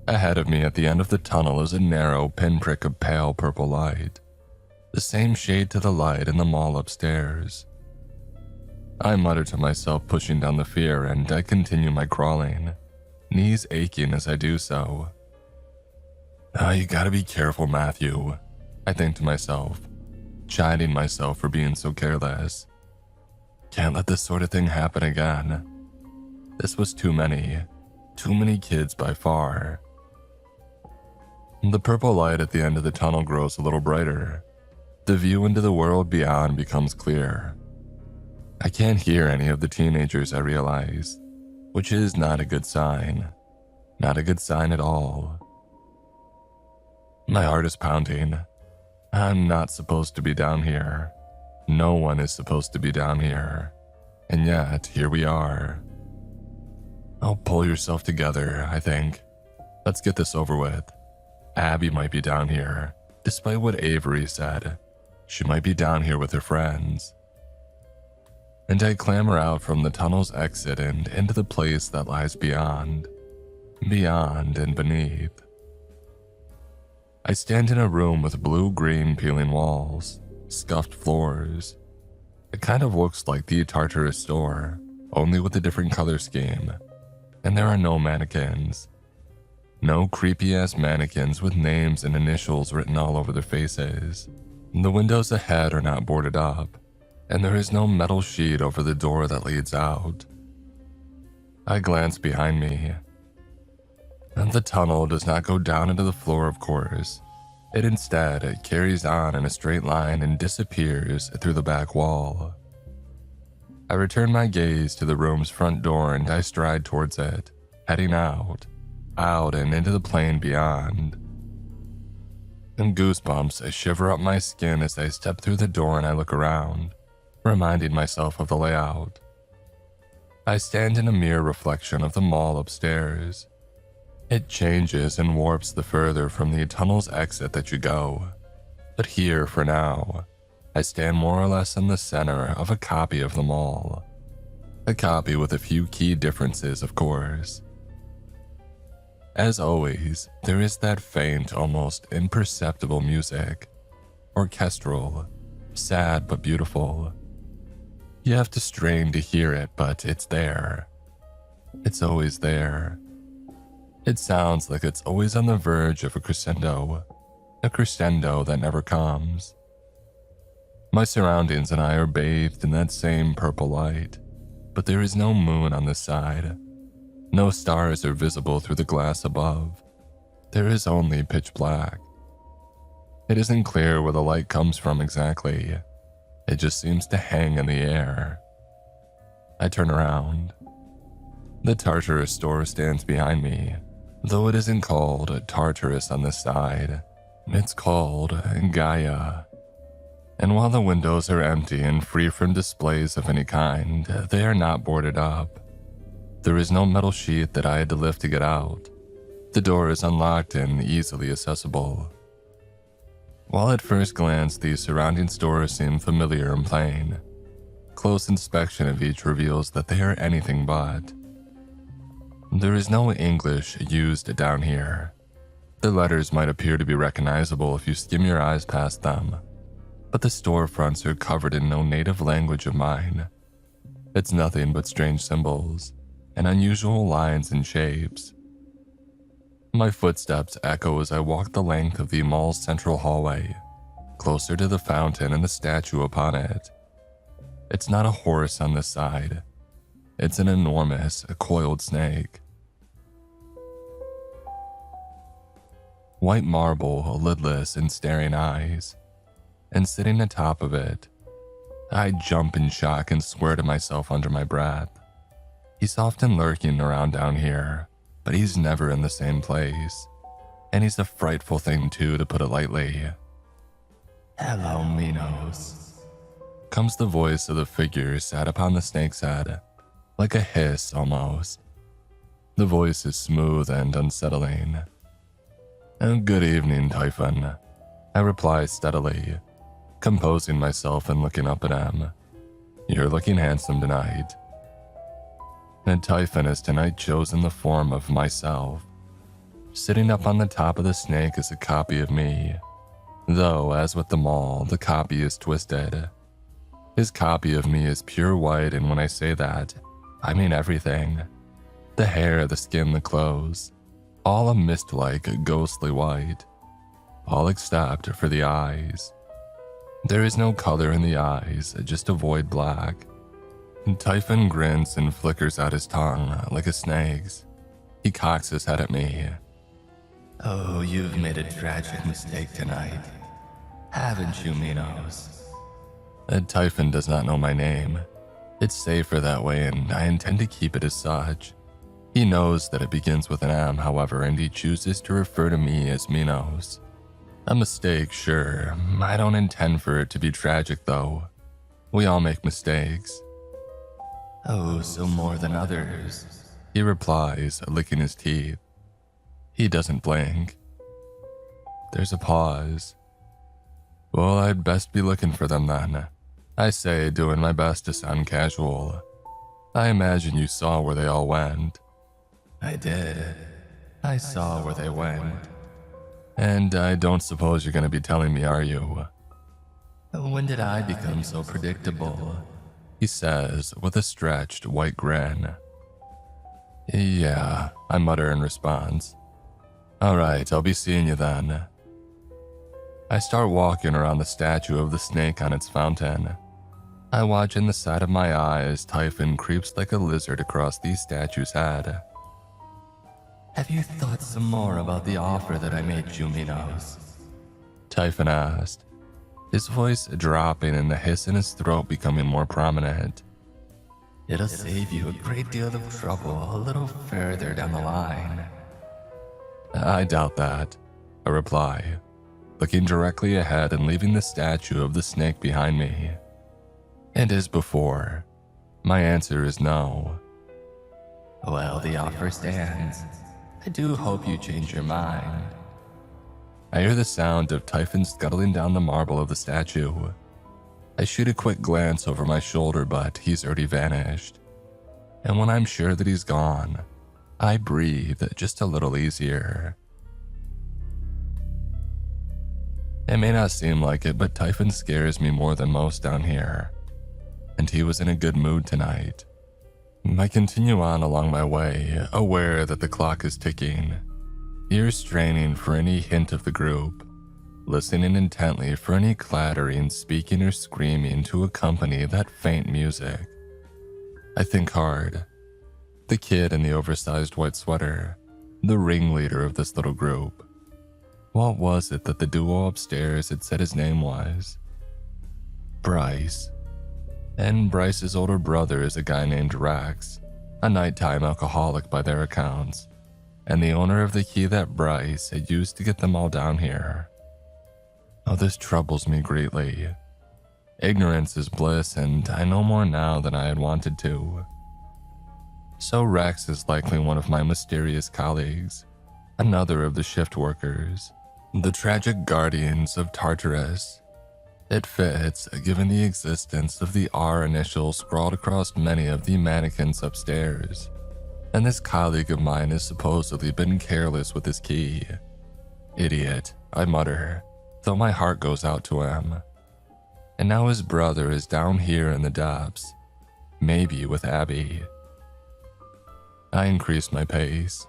Ahead of me at the end of the tunnel is a narrow pinprick of pale purple light, the same shade to the light in the mall upstairs. I mutter to myself, pushing down the fear, and I continue my crawling, knees aching as I do so. You gotta be careful, Matthew, I think to myself, chiding myself for being so careless. Can't let this sort of thing happen again. This was too many kids by far. The purple light at the end of the tunnel grows a little brighter. The view into the world beyond becomes clear. I can't hear any of the teenagers, I realize, which is not a good sign. Not a good sign at all. My heart is pounding. I'm not supposed to be down here. No one is supposed to be down here. And yet, here we are. Oh, pull yourself together, I think. Let's get this over with. Abby might be down here, despite what Avery said. She might be down here with her friends. And I clamber out from the tunnel's exit and into the place that lies beyond. Beyond and beneath. I stand in a room with blue-green peeling walls, scuffed floors. It kind of looks like the Tartarus store, only with a different color scheme. And there are no mannequins. No creepy-ass mannequins with names and initials written all over their faces. The windows ahead are not boarded up, and there is no metal sheet over the door that leads out. I glance behind me. And the tunnel does not go down into the floor, of course. It instead carries on in a straight line and disappears through the back wall. I return my gaze to the room's front door and I stride towards it, heading out and into the plain beyond. And goosebumps shiver up my skin as I step through the door and I look around, reminding myself of the layout. I stand in a mirror reflection of the mall upstairs. It changes and warps the further from the tunnel's exit that you go. But here, for now, I stand more or less in the center of a copy of the mall. A copy with a few key differences, of course. As always, there is that faint, almost imperceptible music. Orchestral, sad but beautiful. You have to strain to hear it, but it's there. It's always there. It sounds like it's always on the verge of a crescendo that never comes. My surroundings and I are bathed in that same purple light, but there is no moon on this side. No stars are visible through the glass above. There is only pitch black. It isn't clear where the light comes from exactly. It just seems to hang in the air. I turn around. The Tartarus store stands behind me, though it isn't called Tartarus on this side. It's called Gaia. And while the windows are empty and free from displays of any kind, they are not boarded up. There is no metal sheet that I had to lift to get out. The door is unlocked and easily accessible. While at first glance the surrounding stores seem familiar and plain, close inspection of each reveals that they are anything but. There is no English used down here. The letters might appear to be recognizable if you skim your eyes past them, but the storefronts are covered in no native language of mine. It's nothing but strange symbols and unusual lines and shapes. My footsteps echo as I walk the length of the mall's central hallway, closer to the fountain and the statue upon it. It's not a horse on this side. It's an enormous, coiled snake. White marble, lidless and staring eyes. And sitting atop of it, I jump in shock and swear to myself under my breath. He's often lurking around down here, but he's never in the same place. And he's a frightful thing too, to put it lightly. "Hello, Minos," comes the voice of the figure sat upon the snake's head, like a hiss almost. The voice is smooth and unsettling. "Good evening, Typhon," I reply steadily, composing myself and looking up at him. "You're looking handsome tonight." And Typhon has tonight chosen the form of myself. Sitting up on the top of the snake is a copy of me, though as with them all, the copy is twisted. His copy of me is pure white, and when I say that, I mean everything. The hair, the skin, the clothes, all a mist-like, ghostly white. All except for the eyes. There is no color in the eyes, just a void black. And Typhon grins and flickers out his tongue like a snake's. He cocks his head at me. "Oh, you've made a tragic mistake tonight, haven't you, Minos?" Typhon does not know my name. It's safer that way, and I intend to keep it as such. He knows that it begins with an M, however, and he chooses to refer to me as Minos. A mistake, sure. I don't intend for it to be tragic, though. We all make mistakes. "Oh, so more than others," he replies, licking his teeth. He doesn't blink. There's a pause. "Well, I'd best be looking for them then," I say, doing my best to sound casual. "I imagine you saw where they all went." "I did. I saw where they went." And I don't suppose you're going to be telling me, are you? When did I become so predictable? He says with a stretched white grin. Yeah, I mutter in response. Alright, I'll be seeing you then. I start walking around the statue of the snake on its fountain. I watch in the side of my eye as Typhon creeps like a lizard across the statue's head. Have you thought some more about the offer that I made Juminos? Typhon asked, his voice dropping and the hiss in his throat becoming more prominent. It'll save you a great deal of trouble a little further down the line. I doubt that, I reply, looking directly ahead and leaving the statue of the snake behind me. And as before, my answer is no. Well, the offer stands. I do hope you change your mind. I hear the sound of Typhon scuttling down the marble of the statue. I shoot a quick glance over my shoulder, but he's already vanished. And when I'm sure that he's gone, I breathe just a little easier. It may not seem like it, but Typhon scares me more than most down here. And he was in a good mood tonight. I continue on along my way, aware that the clock is ticking, ears straining for any hint of the group, listening intently for any clattering, speaking, or screaming to accompany that faint music. I think hard. The kid in the oversized white sweater, the ringleader of this little group. What was it that the duo upstairs had said his name was? Bryce. And Bryce's older brother is a guy named Rex, a nighttime alcoholic by their accounts, and the owner of the key that Bryce had used to get them all down here. Oh, this troubles me greatly. Ignorance is bliss, and I know more now than I had wanted to. So Rex is likely one of my mysterious colleagues, another of the shift workers, the tragic guardians of Tartarus. It fits, given the existence of the R initial scrawled across many of the mannequins upstairs. And this colleague of mine has supposedly been careless with his key. Idiot, I mutter, though my heart goes out to him. And now his brother is down here in the depths, maybe with Abby. I increase my pace.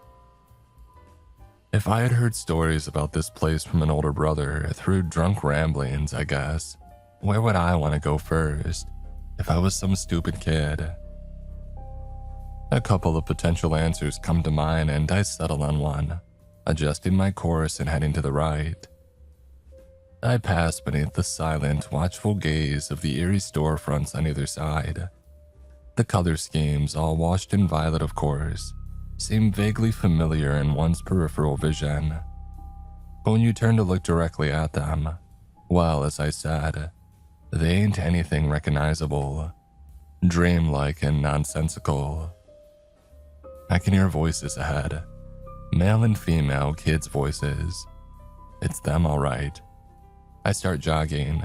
If I had heard stories about this place from an older brother through drunk ramblings, I guess, where would I want to go first if I was some stupid kid? A couple of potential answers come to mind and I settle on one, adjusting my course and heading to the right. I pass beneath the silent, watchful gaze of the eerie storefronts on either side. The color schemes, all washed in violet of course, seem vaguely familiar in one's peripheral vision. But when you turn to look directly at them, well, as I said, they ain't anything recognizable, dreamlike and nonsensical. I can hear voices ahead, male and female kids' voices. It's them all right. I start jogging.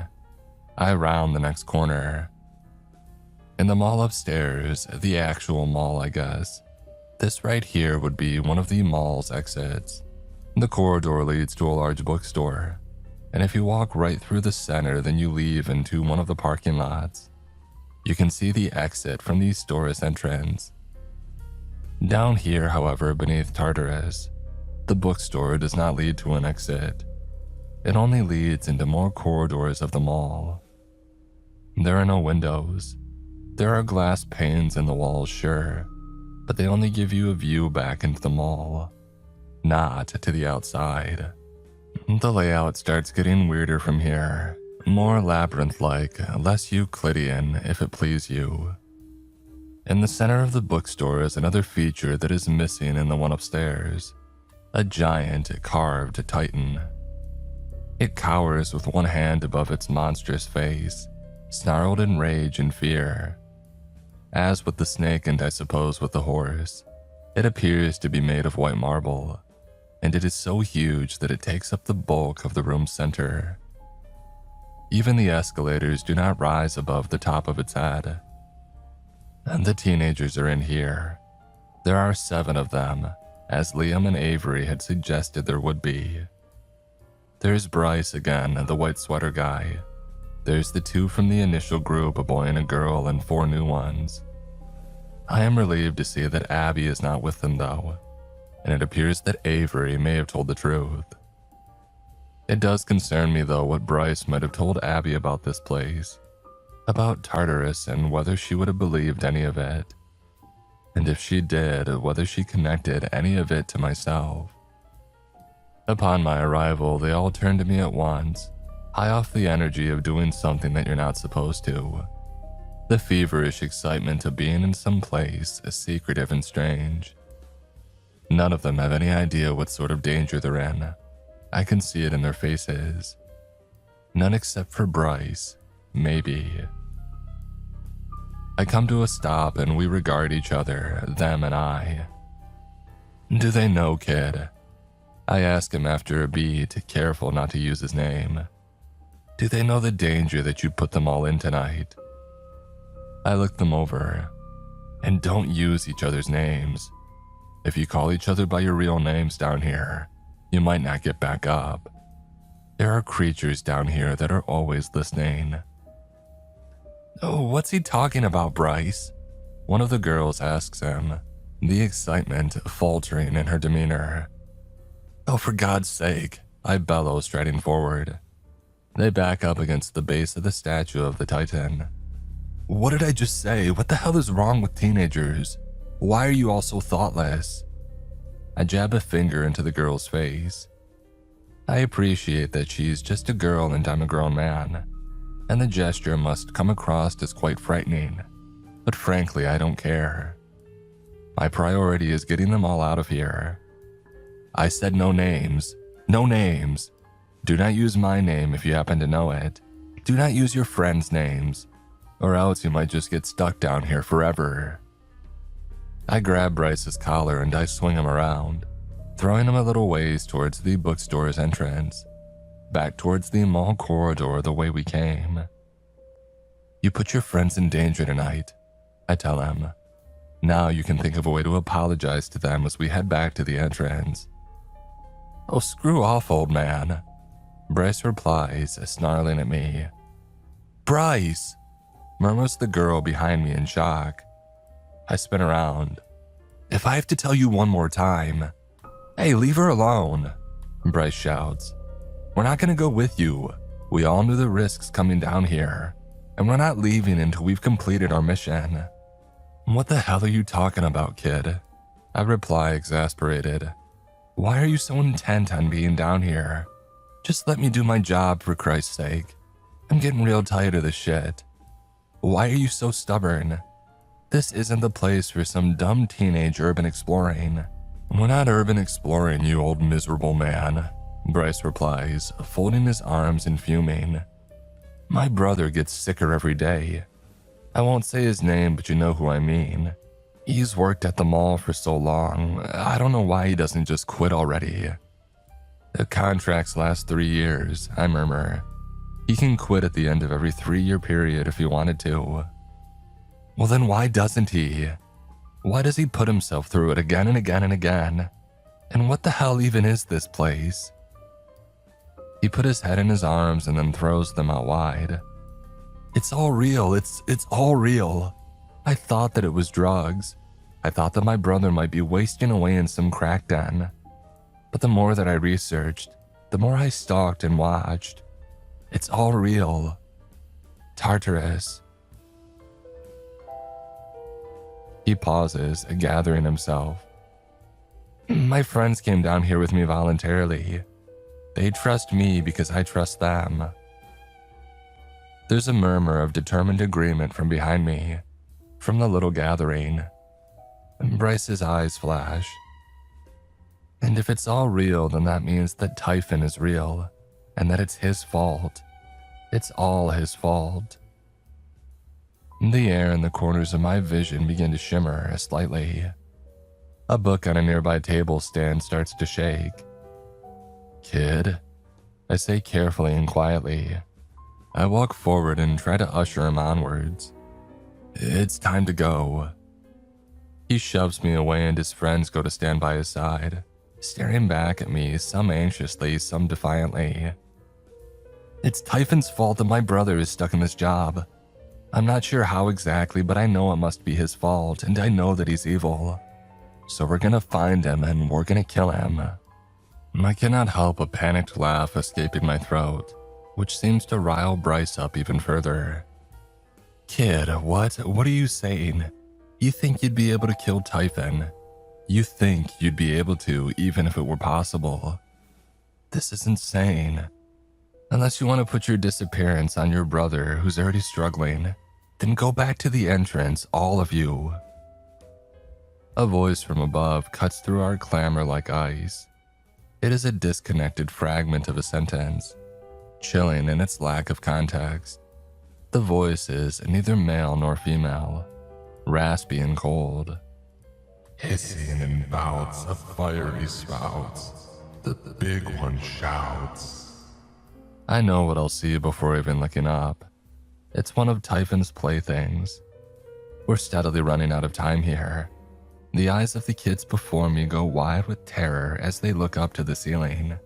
I round the next corner. In the mall upstairs, the actual mall, I guess, this right here would be one of the mall's exits. The corridor leads to a large bookstore, and if you walk right through the center, then you leave into one of the parking lots. You can see the exit from the store's entrance. Down here, however, beneath Tartarus, the bookstore does not lead to an exit. It only leads into more corridors of the mall. There are no windows. There are glass panes in the walls, sure, but they only give you a view back into the mall, not to the outside. The layout starts getting weirder from here, more labyrinth-like, less Euclidean, if it please you. In the center of the bookstore is another feature that is missing in the one upstairs, a giant carved titan. It cowers with one hand above its monstrous face, snarled in rage and fear. As with the snake and I suppose with the horse, it appears to be made of white marble, and it is so huge that it takes up the bulk of the room's center. Even the escalators do not rise above the top of its head. And the teenagers are in here. There are 7 of them, as Liam and Avery had suggested there would be. There's Bryce again, the white sweater guy. There's the two from the initial group, a boy and a girl, and 4 new ones. I am relieved to see that Abby is not with them though, and it appears that Avery may have told the truth. It does concern me though what Bryce might have told Abby about this place, about Tartarus, and whether she would have believed any of it. And if she did, whether she connected any of it to myself. Upon my arrival, they all turned to me at once, high off the energy of doing something that you're not supposed to. The feverish excitement of being in some place secretive and strange. None of them have any idea what sort of danger they're in. I can see it in their faces. None except for Bryce, maybe. I come to a stop and we regard each other, them and I. Do they know, kid? I ask him after a beat, careful not to use his name. Do they know the danger that you put them all in tonight? I look them over. And don't use each other's names. If you call each other by your real names down here, you might not get back up. There are creatures down here that are always listening. Oh, what's he talking about, Bryce? One of the girls asks him, the excitement faltering in her demeanor. Oh, for God's sake, I bellow, striding forward. They back up against the base of the statue of the Titan. What did I just say? What the hell is wrong with teenagers? Why are you all so thoughtless? I jab a finger into the girl's face. I appreciate that she's just a girl and I'm a grown man, and the gesture must come across as quite frightening, but frankly, I don't care. My priority is getting them all out of here. I said no names. No names. Do not use my name if you happen to know it. Do not use your friends' names, or else you might just get stuck down here forever. I grab Bryce's collar and I swing him around, throwing him a little ways towards the bookstore's entrance, back towards the mall corridor the way we came. You put your friends in danger tonight, I tell him. Now you can think of a way to apologize to them as we head back to the entrance. Oh, screw off, old man, Bryce replies, snarling at me. Bryce, murmurs the girl behind me in shock. I spin around. If I have to tell you one more time. Hey, leave her alone, Bryce shouts. We're not gonna go with you. We all knew the risks coming down here, and we're not leaving until we've completed our mission. What the hell are you talking about, kid? I reply, exasperated. Why are you so intent on being down here? Just let me do my job, for Christ's sake. I'm getting real tired of this shit. Why are you so stubborn? This isn't the place for some dumb teenage urban exploring. We're not urban exploring, you old miserable man, Bryce replies, folding his arms and fuming. My brother gets sicker every day. I won't say his name, but you know who I mean. He's worked at the mall for so long, I don't know why he doesn't just quit already. The contracts last 3 years, I murmur. He can quit at the end of every 3-year period if he wanted to. Well then why doesn't he? Why does he put himself through it again and again and again? And what the hell even is this place? He put his head in his arms and then throws them out wide. It's all real, it's all real. I thought that it was drugs. I thought that my brother might be wasting away in some crack den. But the more that I researched, the more I stalked and watched. It's all real. Tartarus. He pauses, gathering himself. My friends came down here with me voluntarily. They trust me because I trust them. There's a murmur of determined agreement from behind me, from the little gathering. Bryce's eyes flash. And if it's all real, then that means that Typhon is real, and that it's his fault. It's all his fault. The air in the corners of my vision begin to shimmer slightly. A book on a nearby table stand starts to shake. Kid, I say carefully and quietly. I walk forward and try to usher him onwards. It's time to go. He shoves me away and his friends go to stand by his side, staring back at me, some anxiously, some defiantly. It's Typhon's fault that my brother is stuck in this job. I'm not sure how exactly, but I know it must be his fault, and I know that he's evil. So we're gonna find him and we're gonna kill him. I cannot help a panicked laugh escaping my throat, which seems to rile Bryce up even further. Kid, what are you saying? You think you'd be able to kill Typhon? You think you'd be able to, even if it were possible? This is insane. Unless you want to put your disappearance on your brother who's already struggling, then go back to the entrance, all of you. A voice from above cuts through our clamor like ice. It is a disconnected fragment of a sentence, chilling in its lack of context. The voice is neither male nor female, raspy and cold. Hissing in bouts of fiery spouts, the big one shouts. I know what I'll see before even looking up. It's one of Typhon's playthings. We're steadily running out of time here. The eyes of the kids before me go wide with terror as they look up to the ceiling.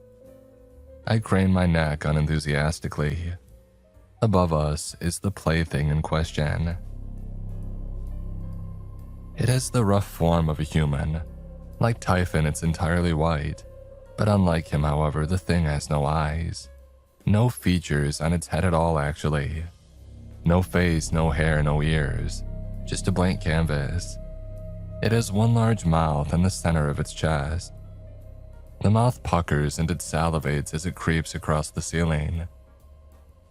I crane my neck unenthusiastically. Above us is the plaything in question. It has the rough form of a human. Like Typhon, it's entirely white. But unlike him, however, the thing has no eyes. No features on its head at all, actually. No face, no hair, no ears. Just a blank canvas. It has one large mouth in the center of its chest. The mouth puckers and it salivates as it creeps across the ceiling.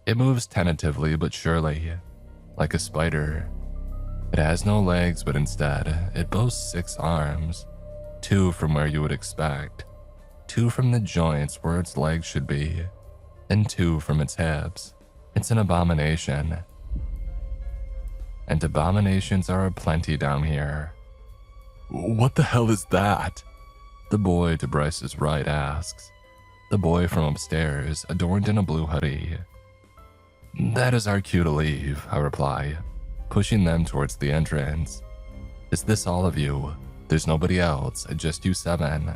It moves tentatively but surely, like a spider. It has no legs, but instead, it boasts 6 arms. 2 from where you would expect, 2 from the joints where its legs should be, and 2 from its hips. It's an abomination. And abominations are aplenty down here. What the hell is that? The boy to Bryce's right asks. The boy from upstairs, adorned in a blue hoodie. That is our cue to leave, I reply, pushing them towards the entrance. Is this all of you? There's nobody else, just you 7.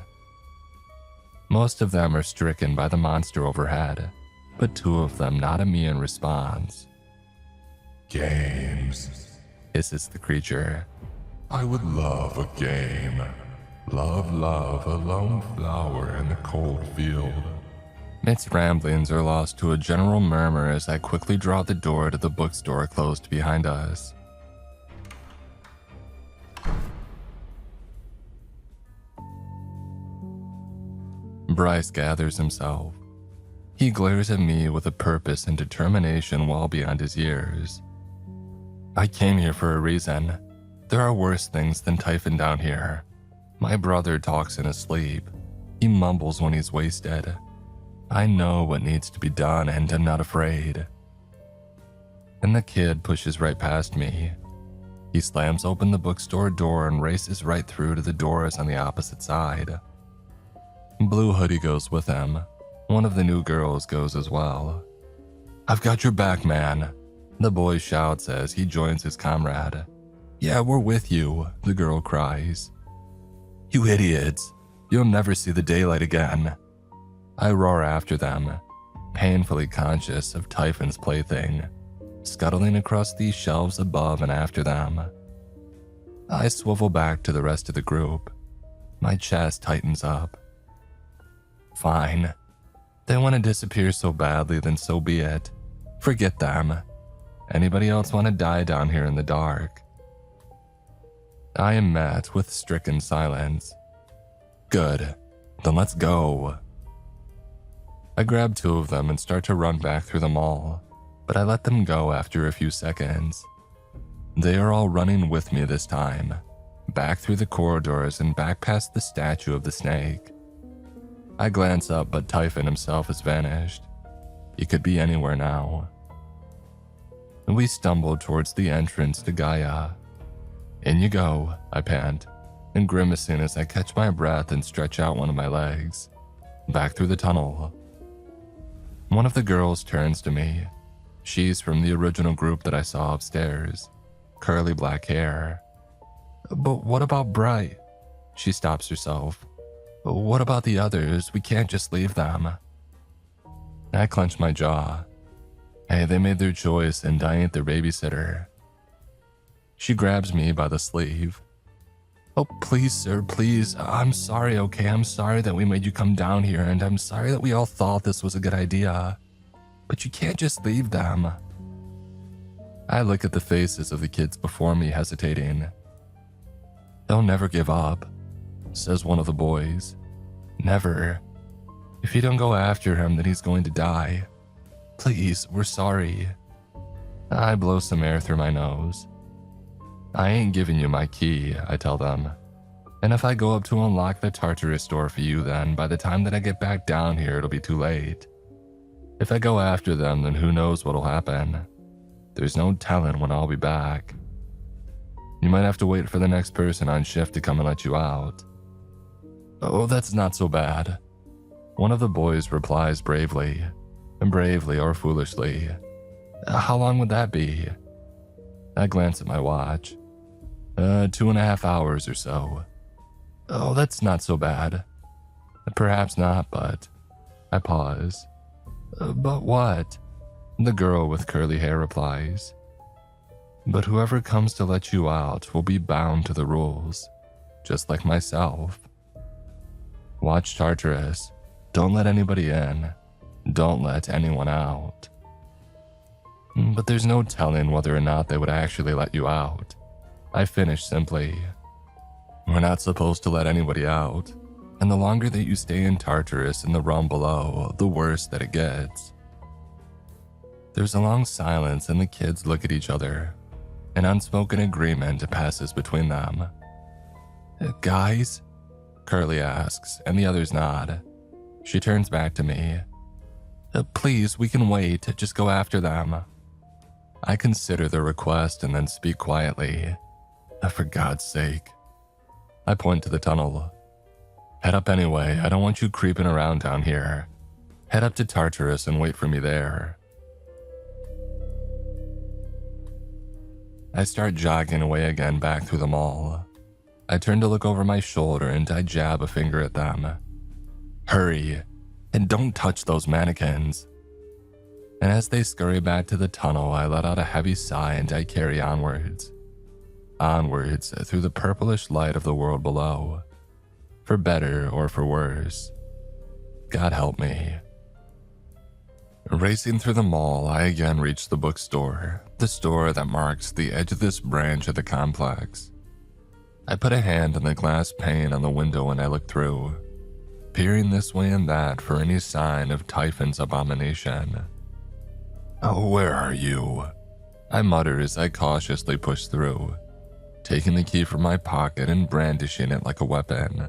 Most of them are stricken by the monster overhead, but 2 of them nod at me in response. Games, hisses the creature. I would love a game. Love, love, a lone flower in the cold field. Its ramblings are lost to a general murmur as I quickly draw the door to the bookstore closed behind us. Bryce gathers himself. He glares at me with a purpose and determination well beyond his years. I came here for a reason. There are worse things than Typhon down here. My brother talks in his sleep. He mumbles when he's wasted. I know what needs to be done and I'm not afraid. And the kid pushes right past me. He slams open the bookstore door and races right through to the doors on the opposite side. Blue Hoodie goes with him. One of the new girls goes as well. I've got your back, man, the boy shouts as he joins his comrade. Yeah, we're with you, the girl cries. You idiots, you'll never see the daylight again. I roar after them, painfully conscious of Typhon's plaything, scuttling across these shelves above and after them. I swivel back to the rest of the group. My chest tightens up. Fine. They want to disappear so badly, then so be it. Forget them. Anybody else want to die down here in the dark? I am met with stricken silence. Good. Then let's go. I grab 2 of them and start to run back through the mall, but I let them go after a few seconds. They are all running with me this time, back through the corridors and back past the statue of the snake. I glance up, but Typhon himself has vanished. He could be anywhere now. We stumble towards the entrance to Gaia. In you go, I pant, and grimacing as I catch my breath and stretch out one of my legs. Back through the tunnel. One of the girls turns to me. She's from the original group that I saw upstairs. Curly black hair. But what about Bright? She stops herself. What about the others? We can't just leave them. I clenched my jaw. Hey, they made their choice and I ain't their babysitter. She grabs me by the sleeve. Oh, please, sir, please. I'm sorry, okay? I'm sorry that we made you come down here, and I'm sorry that we all thought this was a good idea. But you can't just leave them. I look at the faces of the kids before me, hesitating. They'll never give up, says one of the boys. Never. If you don't go after him, then he's going to die. Please, we're sorry. I blow some air through my nose. I ain't giving you my key, I tell them. And if I go up to unlock the Tartarus door for you, then by the time that I get back down here, it'll be too late. If I go after them, then who knows what'll happen. There's no telling when I'll be back. You might have to wait for the next person on shift to come and let you out. Oh, that's not so bad. One of the boys replies bravely or foolishly. How long would that be? I glance at my watch. 2.5 hours or so. Oh, that's not so bad. Perhaps not, but... I pause. But what? The girl with curly hair replies. But whoever comes to let you out will be bound to the rules, just like myself. Watch Tartarus. Don't let anybody in. Don't let anyone out. But there's no telling whether or not they would actually let you out. I finish simply. We're not supposed to let anybody out, and the longer that you stay in Tartarus in the realm below, the worse that it gets. There's a long silence and the kids look at each other. An unspoken agreement passes between them. Guys? Curly asks, and the others nod. She turns back to me. Please, we can wait. Just go after them. I consider the request and then speak quietly. For God's sake. I point to the tunnel. Head up anyway. I don't want you creeping around down here. Head up to Tartarus and wait for me there. I start jogging away again back through the mall. I turn to look over my shoulder and I jab a finger at them. Hurry, and don't touch those mannequins. And as they scurry back to the tunnel, I let out a heavy sigh and I carry onwards. Onwards through the purplish light of the world below. For better or for worse. God help me. Racing through the mall, I again reach the bookstore, the store that marks the edge of this branch of the complex. I put a hand on the glass pane on the window and I look through, peering this way and that for any sign of Typhon's abomination. Oh, where are you? I mutter as I cautiously push through, taking the key from my pocket and brandishing it like a weapon.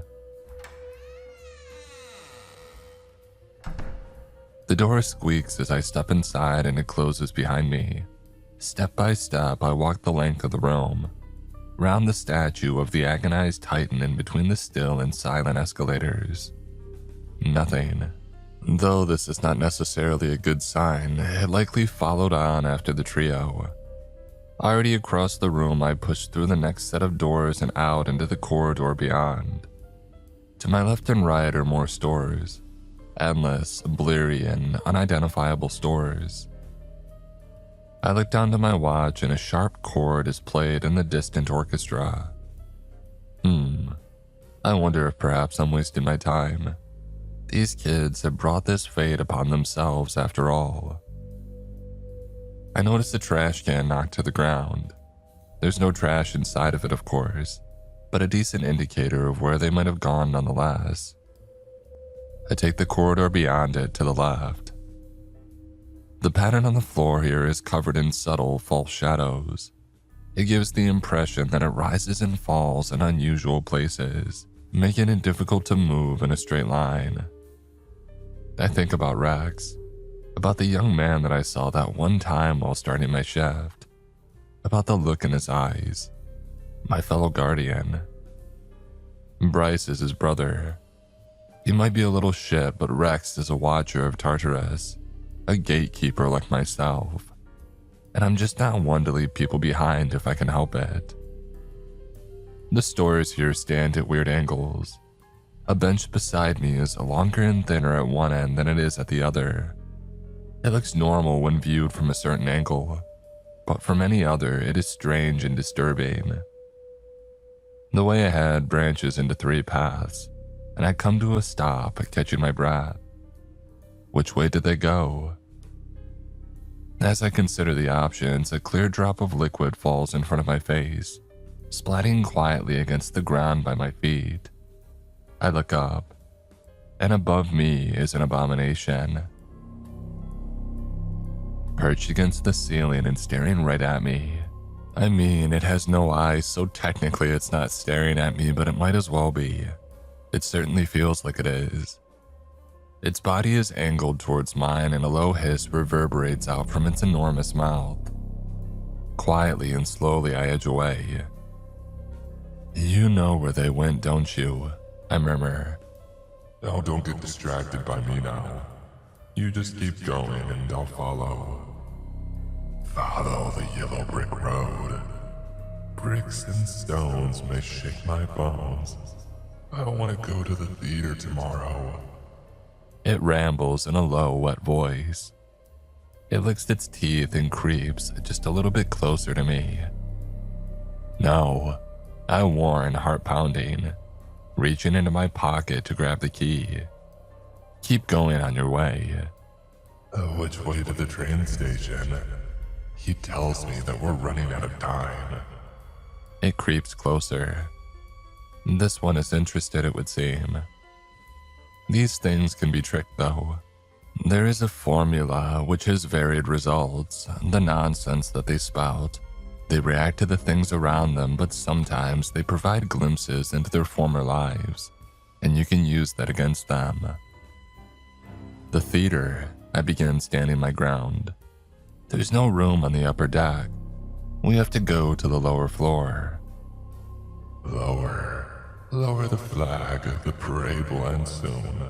The door squeaks as I step inside and it closes behind me. Step by step, I walk the length of the room, round the statue of the agonized Titan in between the still and silent escalators. Nothing. Though this is not necessarily a good sign, it likely followed on after the trio. Already across the room, I push through the next set of doors and out into the corridor beyond. To my left and right are more stores. Endless, bleary, and unidentifiable stores. I look down to my watch and a sharp chord is played in the distant orchestra. I wonder if perhaps I'm wasting my time. These kids have brought this fate upon themselves after all. I notice a trash can knocked to the ground. There's no trash inside of it, of course, but a decent indicator of where they might have gone nonetheless. I take the corridor beyond it to the left. The pattern on the floor here is covered in subtle, false shadows. It gives the impression that it rises and falls in unusual places, making it difficult to move in a straight line. I think about Rex, about the young man that I saw that one time while starting my shift, about the look in his eyes, my fellow guardian. Bryce is his brother. He might be a little shit, but Rex is a watcher of Tartarus, a gatekeeper like myself, and I'm just not one to leave people behind if I can help it. The stores here stand at weird angles. A bench beside me is longer and thinner at one end than it is at the other. It looks normal when viewed from a certain angle, but from any other, it is strange and disturbing. The way ahead branches into 3 paths, and I come to a stop, catching my breath. Which way did they go? As I consider the options, a clear drop of liquid falls in front of my face, splatting quietly against the ground by my feet. I look up, and above me is an abomination, perched against the ceiling and staring right at me. I mean, it has no eyes, so technically it's not staring at me, but it might as well be. It certainly feels like it is. Its body is angled towards mine, and a low hiss reverberates out from its enormous mouth. Quietly and slowly I edge away. "You know where they went, don't you?" I murmur. Now don't get distracted by me now. You just keep going and I'll follow. Follow the yellow brick road. Bricks and stones may shake my bones. I don't want to go to the theater tomorrow. It rambles in a low, wet voice. It licks its teeth and creeps just a little bit closer to me. "No," I warn, heart pounding, reaching into my pocket to grab the key. "Keep going on your way." Which way to the train station? He tells me that we're running out of time. It creeps closer. This one is interested, it would seem. These things can be tricked, though. There is a formula which has varied results. The nonsense that they spout. They react to the things around them, but sometimes they provide glimpses into their former lives, and you can use that against them. The theater, I begin standing my ground. There's no room on the upper deck. We have to go to the lower floor. Lower the flag. The parade will end soon.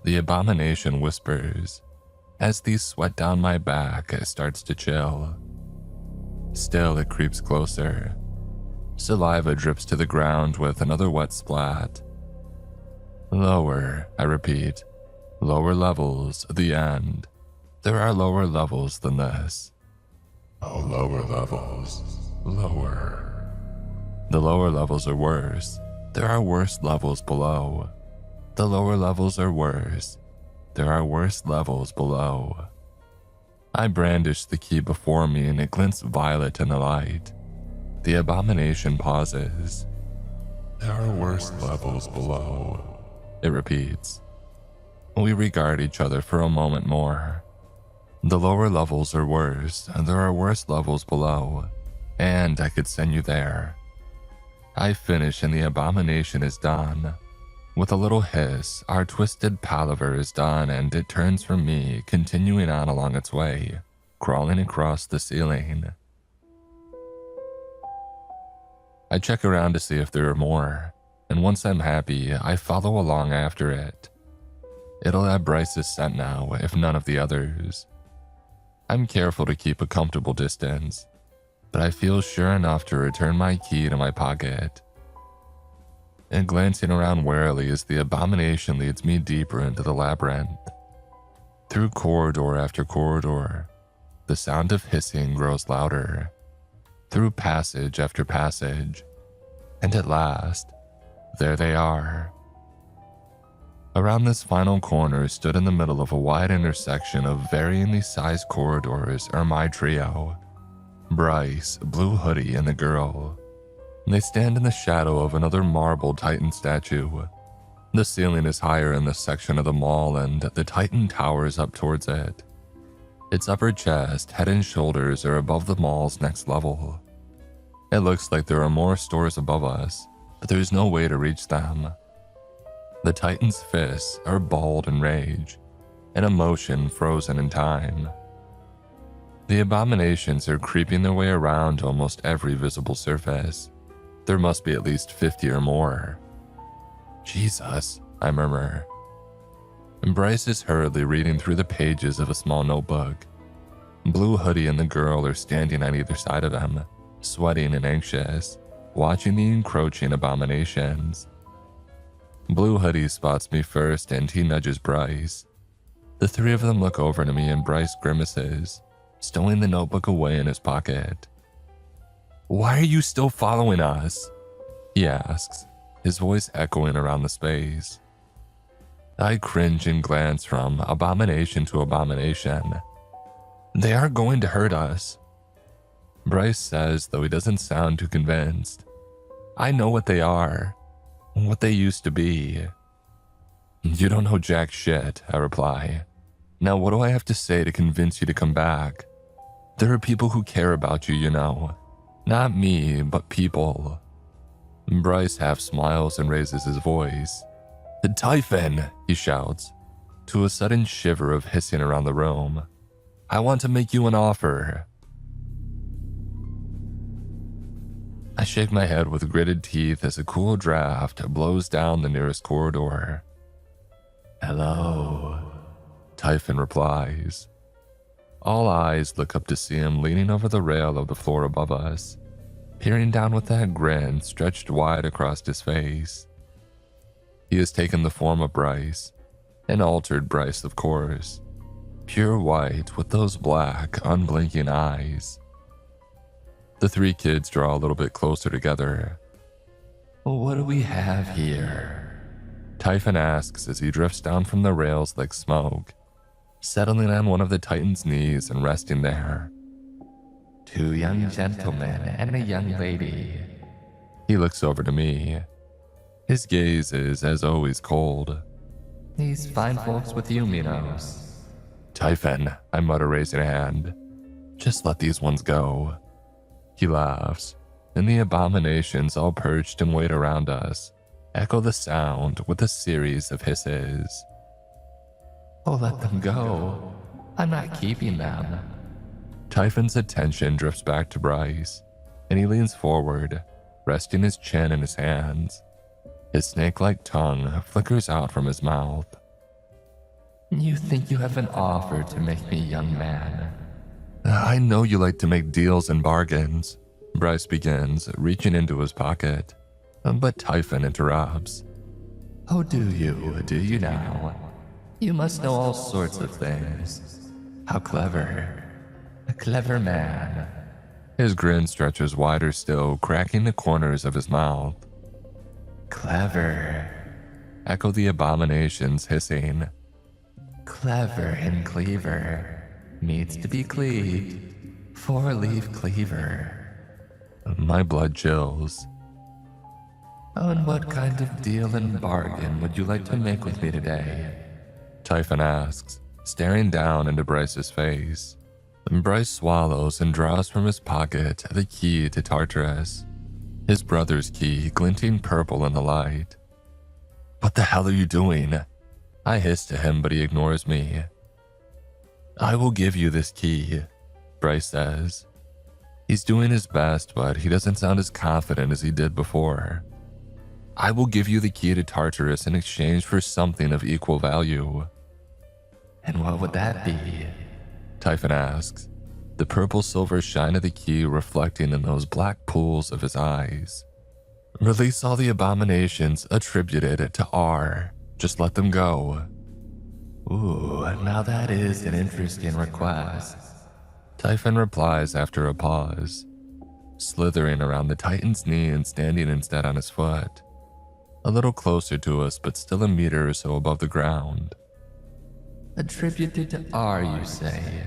The abomination whispers, as the sweat down my back starts to chill. Still, it creeps closer. Saliva drips to the ground with another wet splat. "Lower," I repeat. "Lower levels, the end. There are lower levels than this." Oh, lower levels. Lower. "The lower levels are worse. There are worse levels below. The lower levels are worse. There are worse levels below." I brandish the key before me and it glints violet in the light. The abomination pauses. There are worse levels below. It repeats. We regard each other for a moment more. "The lower levels are worse, and there are worse levels below, and I could send you there." I finish and the abomination is done. With a little hiss, our twisted palaver is done and it turns from me, continuing on along its way, crawling across the ceiling. I check around to see if there are more, and once I'm happy, I follow along after it. It'll have Bryce's scent now, if none of the others. I'm careful to keep a comfortable distance, but I feel sure enough to return my key to my pocket. And glancing around warily as the abomination leads me deeper into the labyrinth. Through corridor after corridor, the sound of hissing grows louder. Through passage after passage, and at last, there they are. Around this final corner stood in the middle of a wide intersection of varyingly sized corridors are my trio. Bryce, Blue Hoodie, and the girl. They stand in the shadow of another marble Titan statue. The ceiling is higher in this section of the mall and the Titan towers up towards it. Its upper chest, head and shoulders are above the mall's next level. It looks like there are more stores above us, but there's no way to reach them. The Titan's fists are balled in rage, an emotion frozen in time. The abominations are creeping their way around almost every visible surface. There must be at least 50 or more. "Jesus," I murmur. And Bryce is hurriedly reading through the pages of a small notebook. Blue Hoodie and the girl are standing on either side of him, sweating and anxious, watching the encroaching abominations. Blue Hoodie spots me first and he nudges Bryce. The three of them look over to me and Bryce grimaces, stowing the notebook away in his pocket. "Why are you still following us?" he asks, his voice echoing around the space. I cringe and glance from abomination to abomination. "They aren't going to hurt us," Bryce says, though he doesn't sound too convinced. "I know what they are, what they used to be." "You don't know jack shit," I reply. "Now what do I have to say to convince you to come back? There are people who care about you, you know. Not me, but people." Bryce half smiles and raises his voice. "Typhon," he shouts, to a sudden shiver of hissing around the room. "I want to make you an offer." I shake my head with gritted teeth as a cool draft blows down the nearest corridor. "Hello," Typhon replies. All eyes look up to see him leaning over the rail of the floor above us, peering down with that grin stretched wide across his face. He has taken the form of Bryce, an altered Bryce, of course, pure white with those black, unblinking eyes. The three kids draw a little bit closer together. "What do we have here?" Typhon asks as he drifts down from the rails like smoke, settling on one of the Titan's knees and resting there. "Two young gentlemen and a young lady." He looks over to me. His gaze is, as always, cold. "These fine folks with you, Minos." "Typhon," I mutter, raising a hand. "Just let these ones go." He laughs, and the abominations all perched and wait around us echo the sound with a series of hisses. "Oh, let them go. I'm not keeping them." Typhon's attention drifts back to Bryce, and he leans forward, resting his chin in his hands. His snake-like tongue flickers out from his mouth. "You think you have an offer to make me, young man?" "I know you like to make deals and bargains," Bryce begins, reaching into his pocket. But Typhon interrupts. "Oh, do you now? You must know all sorts of things. How clever. A clever man." His grin stretches wider still, cracking the corners of his mouth. "Clever," echo the abominations, hissing. "Clever and cleaver needs to be cleaved. Four-leaf cleaver." My blood chills. "Oh, and what kind of deal and bargain would you like to make with me today?" Typhon asks, staring down into Bryce's face. Bryce swallows and draws from his pocket the key to Tartarus, his brother's key glinting purple in the light. "What the hell are you doing?" I hiss to him, but he ignores me. "I will give you this key," Bryce says. He's doing his best, but he doesn't sound as confident as he did before. "I will give you the key to Tartarus in exchange for something of equal value." "And what would that be?" Typhon asks, the purple-silver shine of the key reflecting in those black pools of his eyes. "Release all the abominations attributed to R. Just let them go." "Ooh, now that is an interesting request," Typhon replies after a pause, slithering around the Titan's knee and standing instead on his foot, a little closer to us but still a meter or so above the ground. "Attributed to R, you say?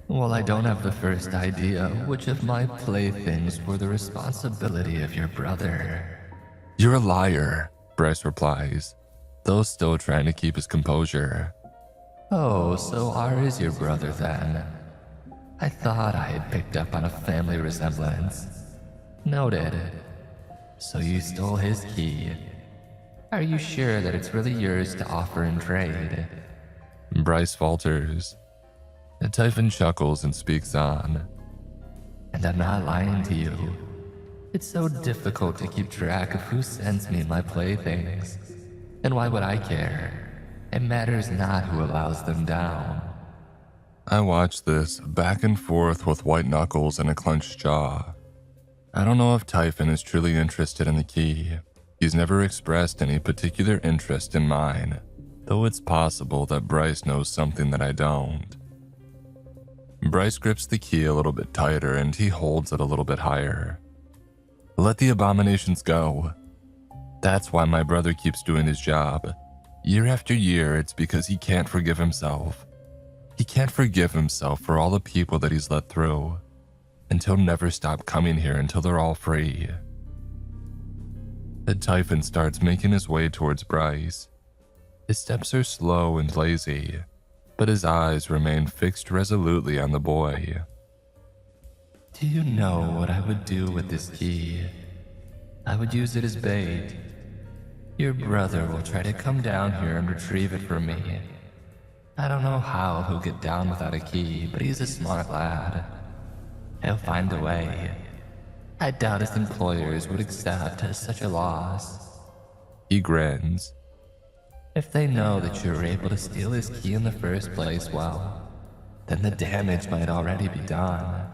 Well, I don't have the first idea which of my playthings were the responsibility of your brother." "You're a liar," Bryce replies, though still trying to keep his composure. "Oh, so R is your brother then? I thought I had picked up on a family resemblance. Noted. So you stole his key. Are you sure that it's really yours to offer in trade?" Bryce falters. Typhon chuckles and speaks on. "And I'm not lying to you. It's so difficult to keep track of who sends me my playthings. And why would I care? It matters not who allows them down." I watch this back and forth with white knuckles and a clenched jaw. I don't know if Typhon is truly interested in the key, He's never expressed any particular interest in mine, though it's possible that Bryce knows something that I don't. Bryce grips the key a little bit tighter and he holds it a little bit higher. Let the abominations go. That's why my brother keeps doing his job. Year after year, it's because he can't forgive himself. He can't forgive himself for all the people that he's let through, and he'll never stop coming here until they're all free. The Typhon starts making his way towards Bryce. His steps are slow and lazy, but his eyes remain fixed resolutely on the boy. Do you know what I would do with this key? I would use it as bait. Your brother will try to come down here and retrieve it from me. I don't know how he'll get down without a key, but he's a smart lad. He'll find a way. I doubt his employers would accept such a loss. He grins. If they know that you were able to steal his key in the first place, well, then the damage might already be done.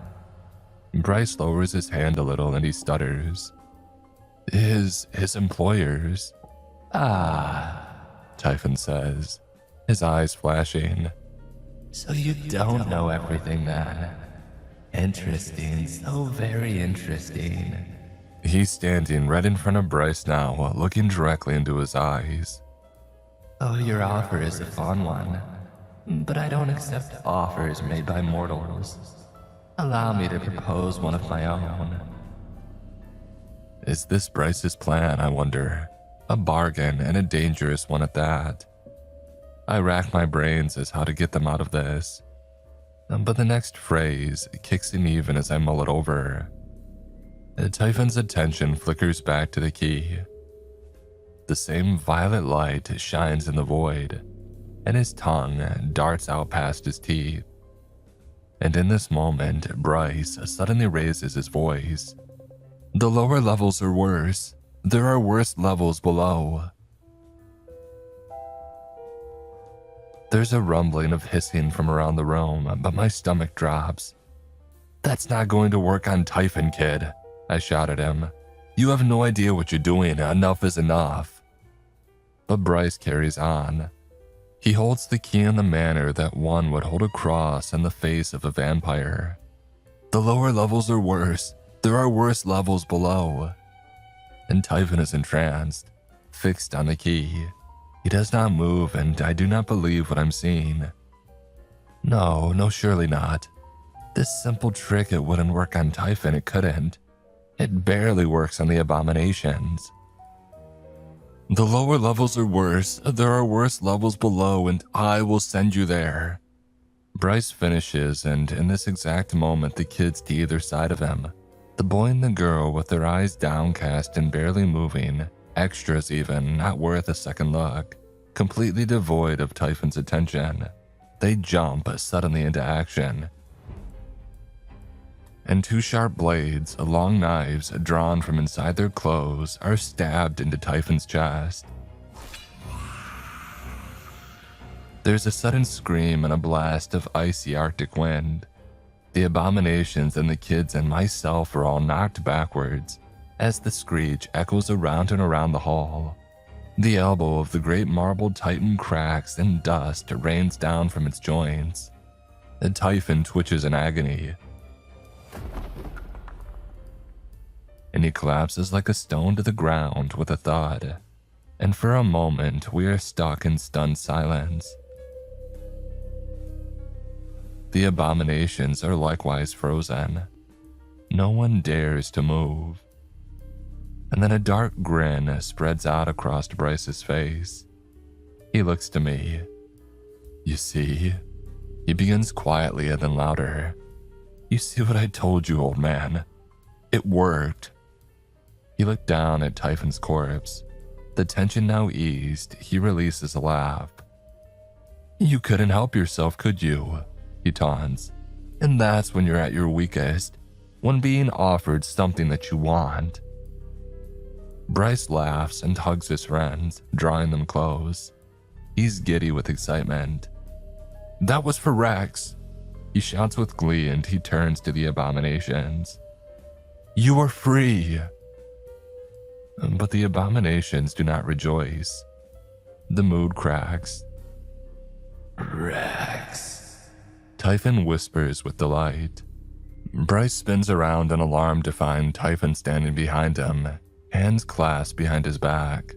Bryce lowers his hand a little and he stutters. His employers? Typhon says, his eyes flashing. So you don't know everything then? Interesting, so very interesting. He's standing right in front of Bryce now, looking directly into his eyes. Oh, your offer is a fun one, but I don't accept offers made by mortals. Allow me to propose one of my own. Is this Bryce's plan, I wonder? A bargain, and a dangerous one at that. I rack my brains as how to get them out of this. But the next phrase kicks in even as I mull it over. Typhon's attention flickers back to the key. The same violet light shines in the void, and his tongue darts out past his teeth. And in this moment, Bryce suddenly raises his voice. The lower levels are worse. There are worse levels below. There's a rumbling of hissing from around the room, but my stomach drops. That's not going to work on Typhon, kid, I shout at him. You have no idea what you're doing. Enough is enough. But Bryce carries on. He holds the key in the manner that one would hold a cross in the face of a vampire. The lower levels are worse. There are worse levels below. And Typhon is entranced, fixed on the key. He does not move, and I do not believe what I'm seeing. No, surely not. This simple trick, it wouldn't work on Typhon, it couldn't. It barely works on the abominations. The lower levels are worse. There are worse levels below, and I will send you there. Bryce finishes, and in this exact moment, the kids to either side of him, the boy and the girl with their eyes downcast and barely moving, extras even, not worth a second look, completely devoid of Typhon's attention. They jump suddenly into action. And two sharp blades, long knives drawn from inside their clothes, are stabbed into Typhon's chest. There's a sudden scream and a blast of icy Arctic wind. The abominations and the kids and myself are all knocked backwards as the screech echoes around and around the hall. The elbow of the great marble Titan cracks and dust rains down from its joints. The Typhon twitches in agony, and he collapses like a stone to the ground with a thud. And for a moment, we are stuck in stunned silence. The abominations are likewise frozen. No one dares to move. And then a dark grin spreads out across Bryce's face. He looks to me. You see? He begins quietly and then louder. You see what I told you, old man? It worked. He looked down at Typhon's corpse. The tension now eased, he releases a laugh. You couldn't help yourself, could you? He taunts. And that's when you're at your weakest, when being offered something that you want. Bryce laughs and hugs his friends, drawing them close. He's giddy with excitement. That was for Rex! He shouts with glee and he turns to the abominations. You are free! But the abominations do not rejoice. The mood cracks. "Rex," Typhon whispers with delight. Bryce spins around in alarm to find Typhon standing behind him, hands clasped behind his back.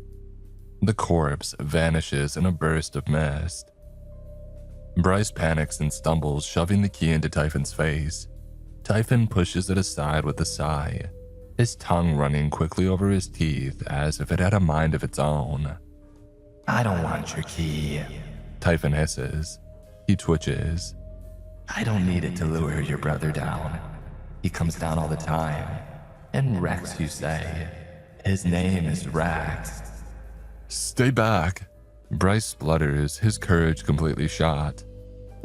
The corpse vanishes in a burst of mist. Bryce panics and stumbles, shoving the key into Typhon's face. Typhon pushes it aside with a sigh, his tongue running quickly over his teeth as if it had a mind of its own. "I don't want your key." Typhon hisses. He twitches. "I don't need it to lure your brother down. He comes down all the time. And Rex, you say? His name is Rex." "Stay back." Bryce splutters, his courage completely shot.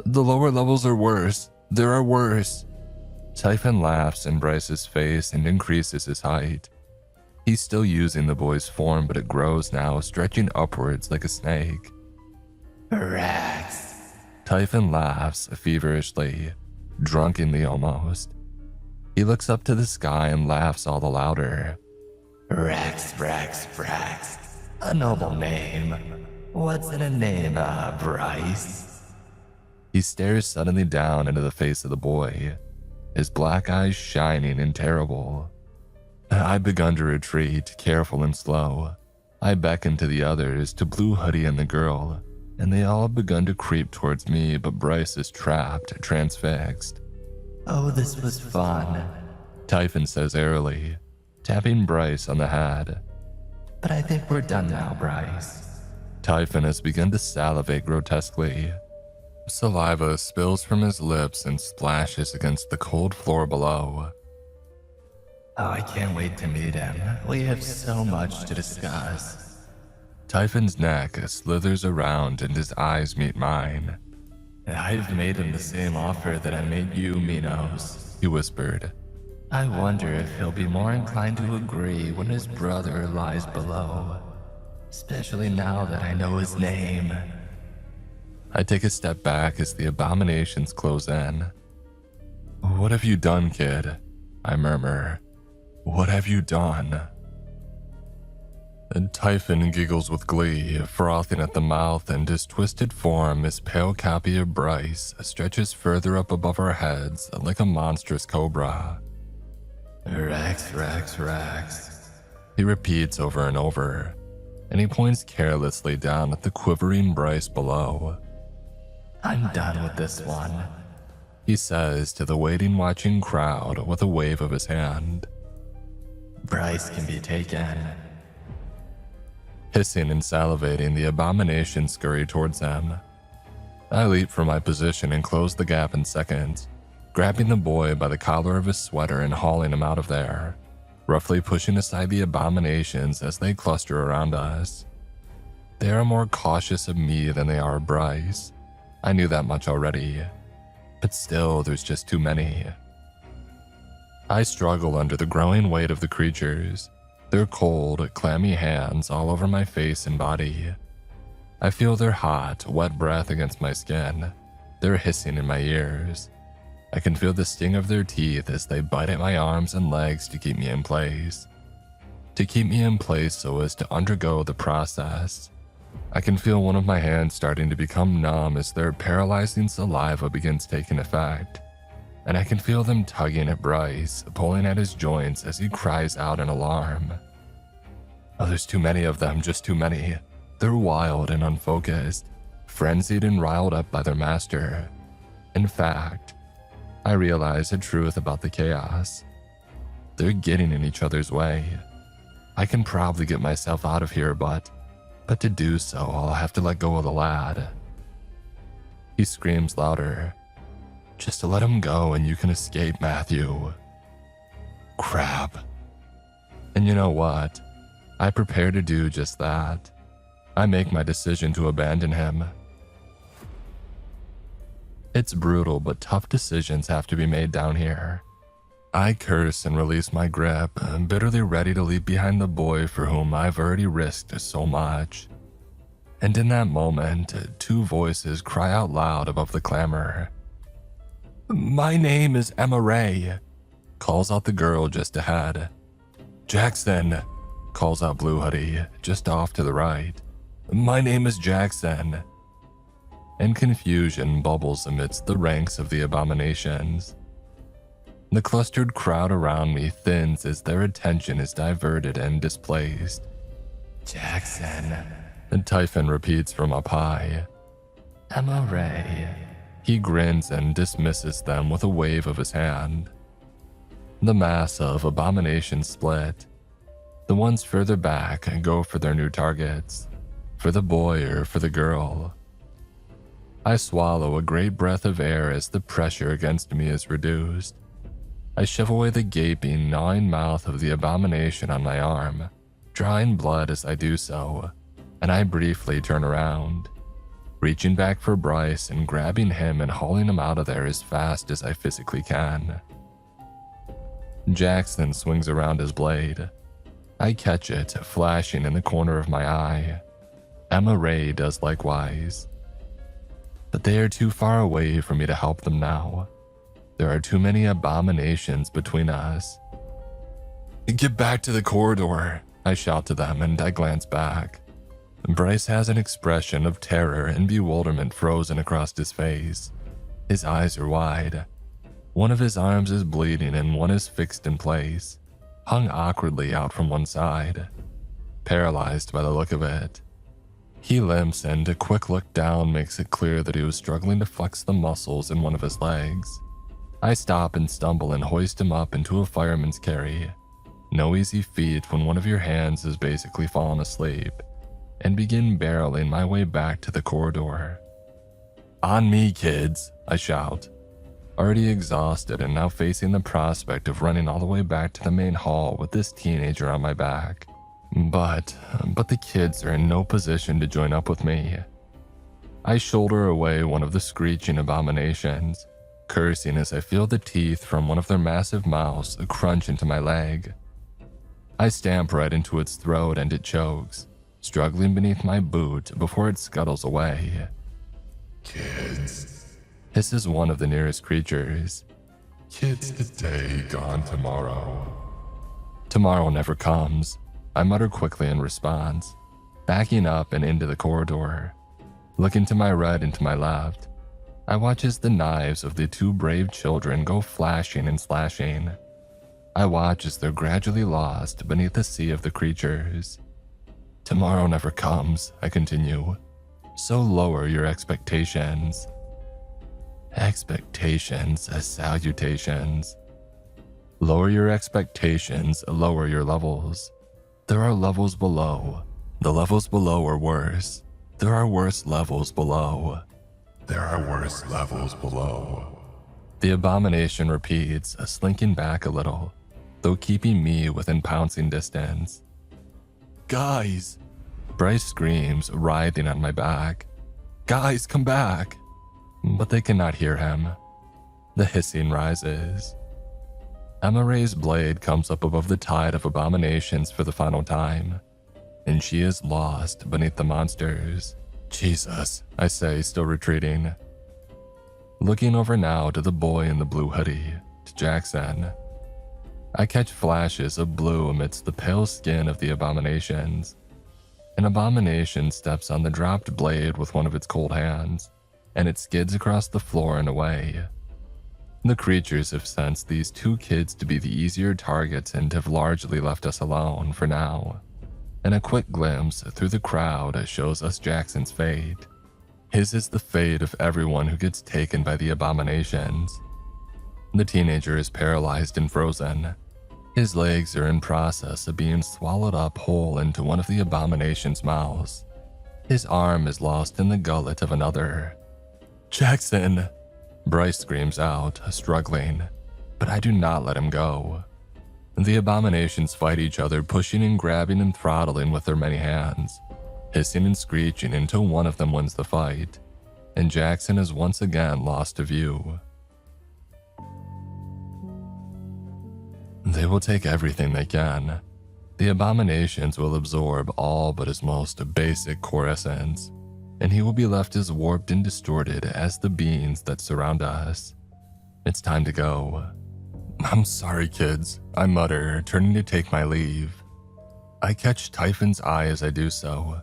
"The lower levels are worse. There are worse." Typhon laughs in Bryce's face and increases his height. He's still using the boy's form, but it grows now, stretching upwards like a snake. "Rex." Typhon laughs feverishly, drunkenly almost. He looks up to the sky and laughs all the louder. "Rex, Rex, Rex. A noble name. What's in a name, Bryce?" He stares suddenly down into the face of the boy, his black eyes shining and terrible. I've begun to retreat, careful and slow. I beckon to the others, to Blue Hoodie and the girl, and they all have begun to creep towards me, but Bryce is trapped, transfixed. "Oh, this was fun." Typhon says airily, tapping Bryce on the head. "But I think we're done now, Bryce." Typhon has begun to salivate grotesquely. Saliva spills from his lips and splashes against the cold floor below. "Oh, I can't wait to meet him. We have so much to discuss." Typhon's neck slithers around and his eyes meet mine. "I've made him the same offer that I made you, Minos," He whispered. "I wonder if he'll be more inclined to agree when his brother lies below. Especially now that I know his name." I take a step back as the abominations close in. "What have you done, kid?" I murmur. "What have you done?" And Typhon giggles with glee, frothing at the mouth, and his twisted form, his pale copy of Bryce, stretches further up above our heads like a monstrous cobra. "Rex, Rex, Rex." He repeats over and over, and he points carelessly down at the quivering Bryce below. "I'm done with this one." He says to the waiting, watching crowd with a wave of his hand. "Bryce can be taken." Hissing and salivating, the abominations scurry towards him. I leap from my position and close the gap in seconds, grabbing the boy by the collar of his sweater and hauling him out of there, roughly pushing aside the abominations as they cluster around us. They are more cautious of me than they are of Bryce. I knew that much already, but still there's just too many. I struggle under the growing weight of the creatures, their cold, clammy hands all over my face and body. I feel their hot, wet breath against my skin, their hissing in my ears. I can feel the sting of their teeth as they bite at my arms and legs to keep me in place. To keep me in place so as to undergo the process. I can feel one of my hands starting to become numb as their paralyzing saliva begins taking effect. And I can feel them tugging at Bryce, pulling at his joints as he cries out in alarm. Oh, there's too many of them, just too many. They're wild and unfocused, frenzied and riled up by their master. In fact, I realize a truth about the chaos. They're getting in each other's way. I can probably get myself out of here, but to do so, I'll have to let go of the lad. He screams louder. Just to let him go and you can escape, Matthew. Crap. And you know what? I prepare to do just that. I make my decision to abandon him. It's brutal, but tough decisions have to be made down here. I curse and release my grip, bitterly ready to leave behind the boy for whom I've already risked so much. And in that moment, two voices cry out loud above the clamor. "My name is Emma Ray," calls out the girl just ahead. "Jackson," calls out Blue Hoodie, just off to the right. "My name is Jackson." And confusion bubbles amidst the ranks of the abominations. The clustered crowd around me thins as their attention is diverted and displaced. Jackson. And Typhon repeats from up high. Emma Ray. He grins and dismisses them with a wave of his hand. The mass of abominations split. The ones further back go for their new targets, for the boy or for the girl. I swallow a great breath of air as the pressure against me is reduced. I shove away the gaping, gnawing mouth of the abomination on my arm, drawing blood as I do so, and I briefly turn around, reaching back for Bryce and grabbing him and hauling him out of there as fast as I physically can. Jackson swings around his blade. I catch it, flashing in the corner of my eye. Emma Ray does likewise. But they are too far away for me to help them now. There are too many abominations between us. "Get back to the corridor," I shout to them, and I glance back. Bryce has an expression of terror and bewilderment frozen across his face. His eyes are wide. One of his arms is bleeding and one is fixed in place, hung awkwardly out from one side, paralyzed by the look of it. He limps, and a quick look down makes it clear that he was struggling to flex the muscles in one of his legs. I stop and stumble and hoist him up into a fireman's carry. No easy feat when one of your hands has basically fallen asleep, and begin barreling my way back to the corridor. "On me, kids," I shout, already exhausted and now facing the prospect of running all the way back to the main hall with this teenager on my back. But the kids are in no position to join up with me. I shoulder away one of the screeching abominations, cursing as I feel the teeth from one of their massive mouths crunch into my leg. I stamp right into its throat and it chokes, struggling beneath my boot before it scuttles away. Kids. Hisses one of the nearest creatures. Kids today, gone tomorrow. Tomorrow never comes, I mutter quickly in response, backing up and into the corridor. Looking to my right and to my left, I watch as the knives of the two brave children go flashing and slashing. I watch as they're gradually lost beneath the sea of the creatures. Tomorrow never comes, I continue, so lower your expectations. Expectations as salutations. Lower your expectations, lower your levels. There are levels below. The levels below are worse. There are worse levels below. There are worse levels below. The abomination repeats, slinking back a little, though keeping me within pouncing distance. "Guys!" Bryce screams, writhing on my back. "Guys, come back!" But they cannot hear him. The hissing rises. Emma Ray's blade comes up above the tide of abominations for the final time, and she is lost beneath the monsters. "Jesus," I say, still retreating. Looking over now to the boy in the blue hoodie, to Jackson. I catch flashes of blue amidst the pale skin of the abominations. An abomination steps on the dropped blade with one of its cold hands, and it skids across the floor and away. The creatures have sensed these two kids to be the easier targets and have largely left us alone for now. And a quick glimpse through the crowd shows us Jackson's fate. His is the fate of everyone who gets taken by the abominations. The teenager is paralyzed and frozen. His legs are in process of being swallowed up whole into one of the abomination's mouths. His arm is lost in the gullet of another. "Jackson!" Bryce screams out, struggling, but I do not let him go. The abominations fight each other, pushing and grabbing and throttling with their many hands, hissing and screeching until one of them wins the fight, and Jackson is once again lost to view. They will take everything they can. The abominations will absorb all but his most basic core essence, and he will be left as warped and distorted as the beings that surround us. It's time to go. "I'm sorry, kids," I mutter, turning to take my leave. I catch Typhon's eye as I do so.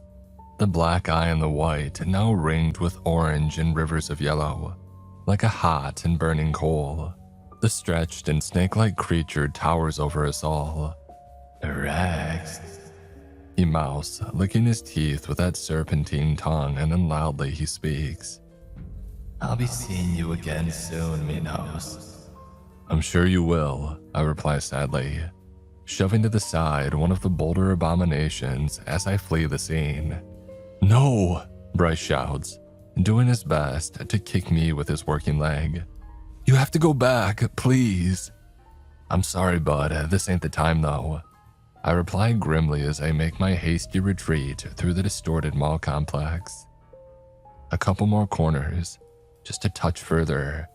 The black eye and the white, now ringed with orange and rivers of yellow, like a hot and burning coal. The stretched and snake-like creature towers over us all. Rex. He mouths, licking his teeth with that serpentine tongue, and then loudly he speaks. I'll be seeing you again soon, Minos. I'm sure you will, I reply sadly, shoving to the side one of the bolder abominations as I flee the scene. No, Bryce shouts, doing his best to kick me with his working leg. You have to go back, please. I'm sorry, bud, this ain't the time though. I reply grimly as I make my hasty retreat through the distorted mall complex. A couple more corners, just a touch further,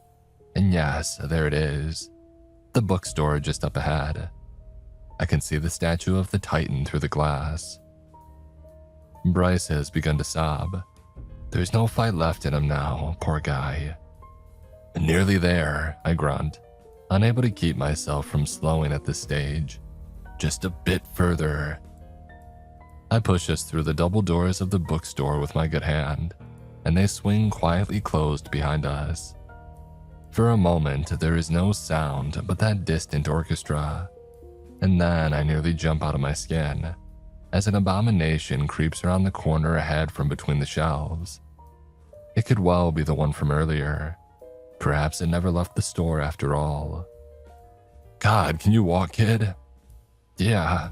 and yes, there it is. The bookstore just up ahead. I can see the statue of the Titan through the glass. Bryce has begun to sob. There's no fight left in him now, poor guy. Nearly there, I grunt, unable to keep myself from slowing at this stage. Just a bit further. I push us through the double doors of the bookstore with my good hand, and they swing quietly closed behind us. For a moment, there is no sound but that distant orchestra, and then I nearly jump out of my skin as an abomination creeps around the corner ahead from between the shelves. It could well be the one from earlier. Perhaps it never left the store after all. God, can you walk, kid? Yeah,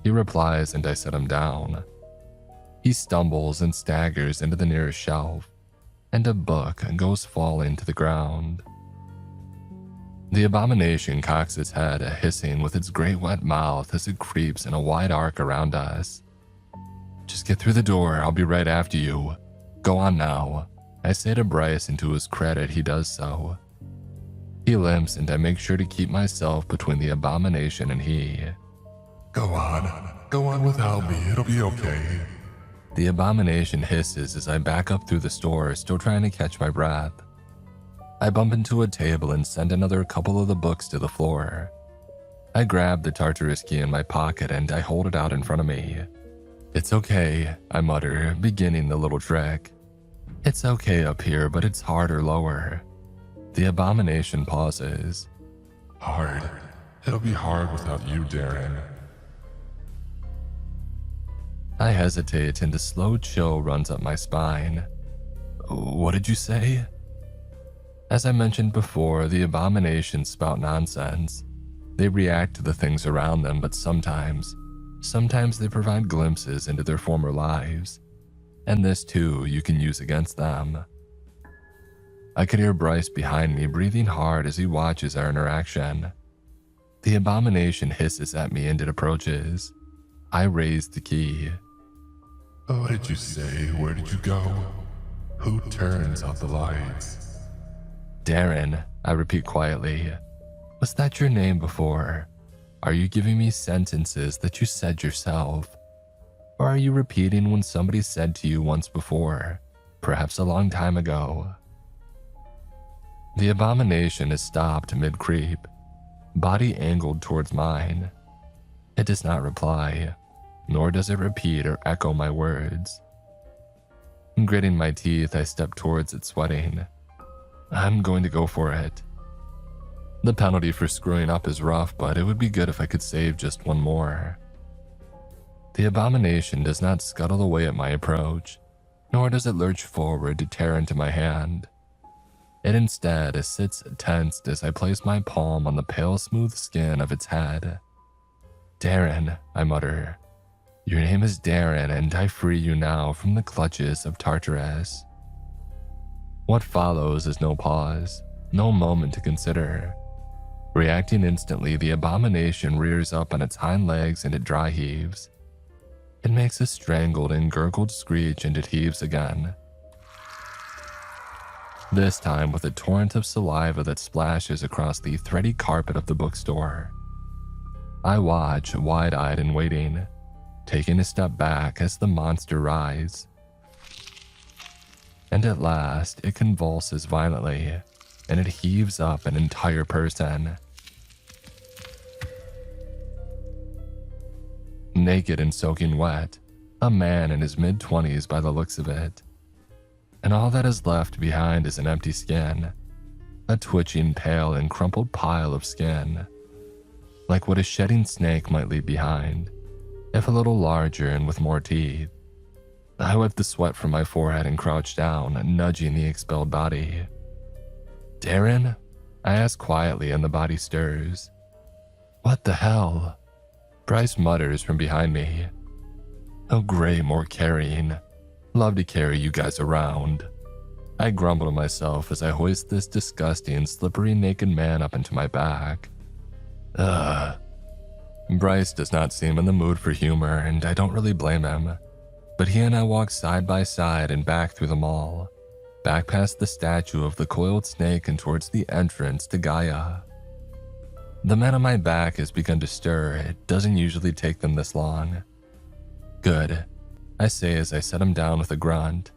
he replies, and I set him down. He stumbles and staggers into the nearest shelf, and a book goes falling to the ground. The abomination cocks its head, hissing with its great wet mouth as it creeps in a wide arc around us. Just get through the door, I'll be right after you. Go on now, I say to Bryce, and to his credit, he does so. He limps, and I make sure to keep myself between the abomination and he. Go on without me, it'll be okay. The abomination hisses as I back up through the store, still trying to catch my breath. I bump into a table and send another couple of the books to the floor. I grab the Tartarus key in my pocket and I hold it out in front of me. It's okay, I mutter, beginning the little trick. It's okay up here, but it's harder lower. The abomination pauses. Hard. It'll be hard without you, Darren. I hesitate and a slow chill runs up my spine. What did you say? As I mentioned before, the abominations spout nonsense. They react to the things around them, but sometimes they provide glimpses into their former lives. And this too you can use against them. I can hear Bryce behind me breathing hard as he watches our interaction. The abomination hisses at me and it approaches. I raise the key. What did you say? Where did you go? Who turns out the lights? Darren, I repeat quietly. Was that your name before? Are you giving me sentences that you said yourself? Or are you repeating when somebody said to you once before, perhaps a long time ago? The abomination is stopped mid-creep, body angled towards mine. It does not reply, nor does it repeat or echo my words. Gritting my teeth, I step towards it, sweating. I'm going to go for it. The penalty for screwing up is rough, but it would be good if I could save just one more. The abomination does not scuttle away at my approach, nor does it lurch forward to tear into my hand. It instead sits tensed as I place my palm on the pale smooth skin of its head. Darren, I mutter. Your name is Darren, and I free you now from the clutches of Tartarus. What follows is no pause, no moment to consider. Reacting instantly, the abomination rears up on its hind legs and it dry heaves. It makes a strangled and gurgled screech and it heaves again. This time with a torrent of saliva that splashes across the thready carpet of the bookstore. I watch, wide-eyed and waiting, taking a step back as the monster writhes. And at last, it convulses violently, and it heaves up an entire person. naked and soaking wet, a man in his mid-20s by the looks of it. And all that is left behind is an empty skin, a twitching, pale, and crumpled pile of skin, like what a shedding snake might leave behind, if a little larger and with more teeth. I wiped the sweat from my forehead and crouched down, nudging the expelled body. "Darren?" I ask quietly, and the body stirs. "What the hell?" Bryce mutters from behind me. "Oh great, more carrying. Love to carry you guys around." I grumble to myself as I hoist this disgusting, slippery, naked man up into my back. Ugh. Bryce does not seem in the mood for humor, and I don't really blame him. But he and I walk side by side and back through the mall, back past the statue of the coiled snake and towards the entrance to Gaia. The man on my back has begun to stir. It doesn't usually take them this long. "Good," I say as I set him down with a grunt.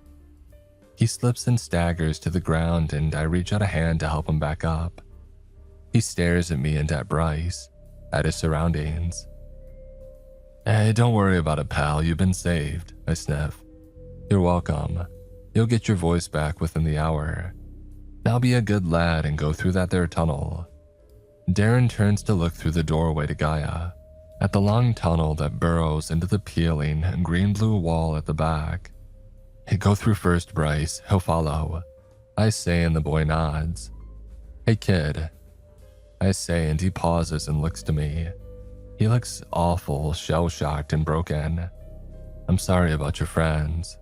He slips and staggers to the ground, and I reach out a hand to help him back up. He stares at me and at Bryce, at his surroundings. "Hey, don't worry about it, pal. You've been saved," I sniff. "You're welcome. You'll get your voice back within the hour. Now be a good lad and go through that there tunnel." Darren turns to look through the doorway to Gaia, at the long tunnel that burrows into the peeling green-blue wall at the back. "Hey, go through first, Bryce. He'll follow," I say, and the boy nods. "Hey, kid," I say, and he pauses and looks to me. He looks awful, shell-shocked and broken. "I'm sorry about your friends."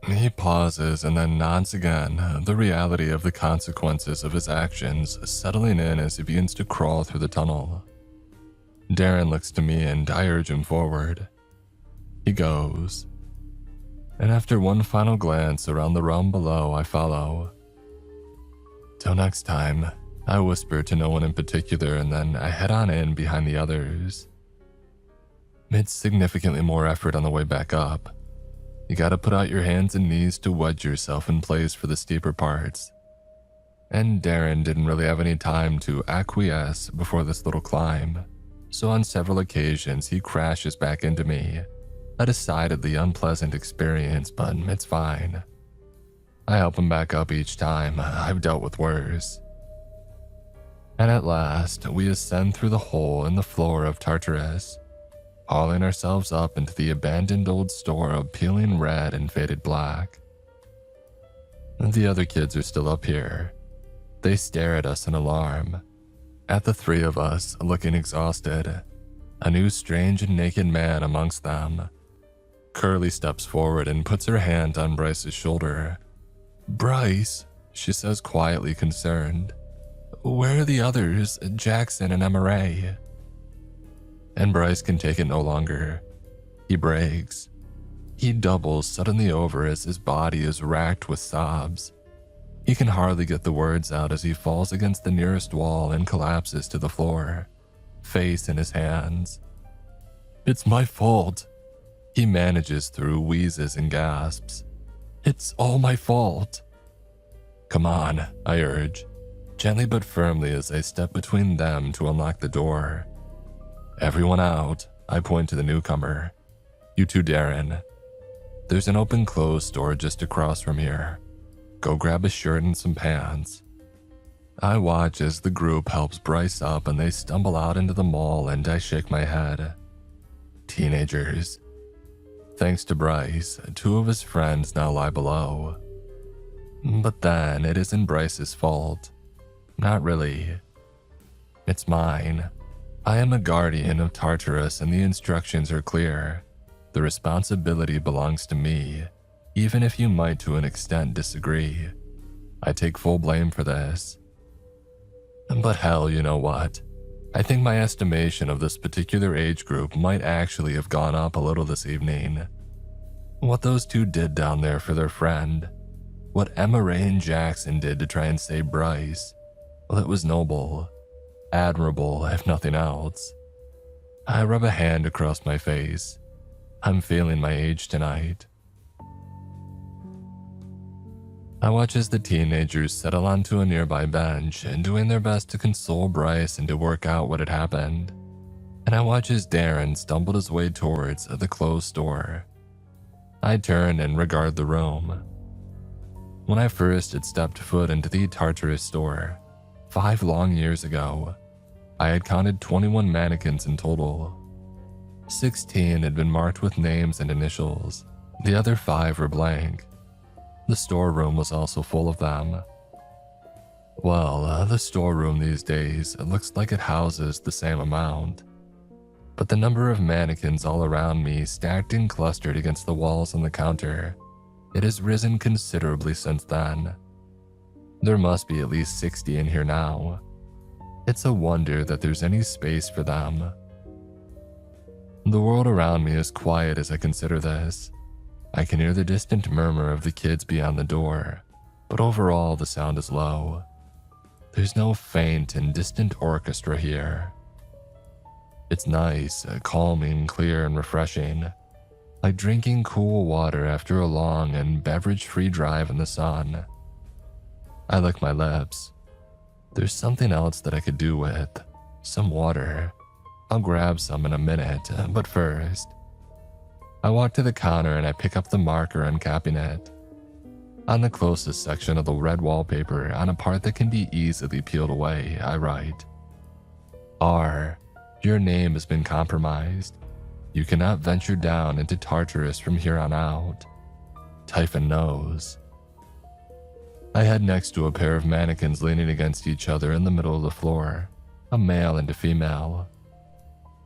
He pauses and then nods again, the reality of the consequences of his actions settling in as he begins to crawl through the tunnel. Darren looks to me and I urge him forward. He goes. And after one final glance around the realm below, I follow. "Till next time," I whisper to no one in particular, and then I head on in behind the others. It's significantly more effort on the way back up. You gotta put out your hands and knees to wedge yourself in place for the steeper parts. And Darren didn't really have any time to acquiesce before this little climb, so on several occasions he crashes back into me. A decidedly unpleasant experience, but it's fine. I help him back up each time. I've dealt with worse. And at last, we ascend through the hole in the floor of Tartarus, hauling ourselves up into the abandoned old store of peeling red and faded black. The other kids are still up here. They stare at us in alarm, at the three of us looking exhausted, a new strange and naked man amongst them. Curly steps forward and puts her hand on Bryce's shoulder. "Bryce," she says quietly concerned. "Where are the others, Jackson and Emma-Ray?" And Bryce can take it no longer. He breaks. He doubles suddenly over as his body is racked with sobs. He can hardly get the words out as he falls against the nearest wall and collapses to the floor, face in his hands. "It's my fault," he manages through wheezes and gasps. "It's all my fault." "Come on," I urge, gently but firmly as I step between them to unlock the door. "Everyone out," I point to the newcomer. "You too, Darren. There's an open-clothes store just across from here. Go grab a shirt and some pants." I watch as the group helps Bryce up and they stumble out into the mall, and I shake my head. Teenagers. Thanks to Bryce, two of his friends now lie below. But then, it isn't Bryce's fault. Not really. It's mine. I am a guardian of Tartarus and the instructions are clear. The responsibility belongs to me, even if you might to an extent disagree. I take full blame for this. But hell, you know what? I think my estimation of this particular age group might actually have gone up a little this evening. What those two did down there for their friend, what Emma-Ray and Jackson did to try and save Bryce, well, it was noble. Admirable, if nothing else. I rub a hand across my face. I'm feeling my age tonight. I watch as the teenagers settle onto a nearby bench and doing their best to console Bryce and to work out what had happened. and I watch as Darren stumbled his way towards the closed door. I turn and regard the room. When I first had stepped foot into the Tartarus store, 5 long years ago, I had counted 21 mannequins in total. 16 had been marked with names and initials. The other 5 were blank. The storeroom was also full of them. Well, the storeroom these days looks like it houses the same amount. But the number of mannequins all around me stacked and clustered against the walls on the counter, it has risen considerably since then. There must be at least 60 in here now. It's a wonder that there's any space for them. The world around me is quiet as I consider this. I can hear the distant murmur of the kids beyond the door, but overall the sound is low. There's no faint and distant orchestra here. It's nice, calming, clear, and refreshing, like drinking cool water after a long and beverage-free drive in the sun. I lick my lips. There's something else that I could do with. Some water. I'll grab some in a minute, but first, I walk to the counter and I pick up the marker uncapping it. On the closest section of the red wallpaper, on a part that can be easily peeled away, I write, R. Your name has been compromised. You cannot venture down into Tartarus from here on out. Typhon knows. I head next to a pair of mannequins leaning against each other in the middle of the floor, a male and a female.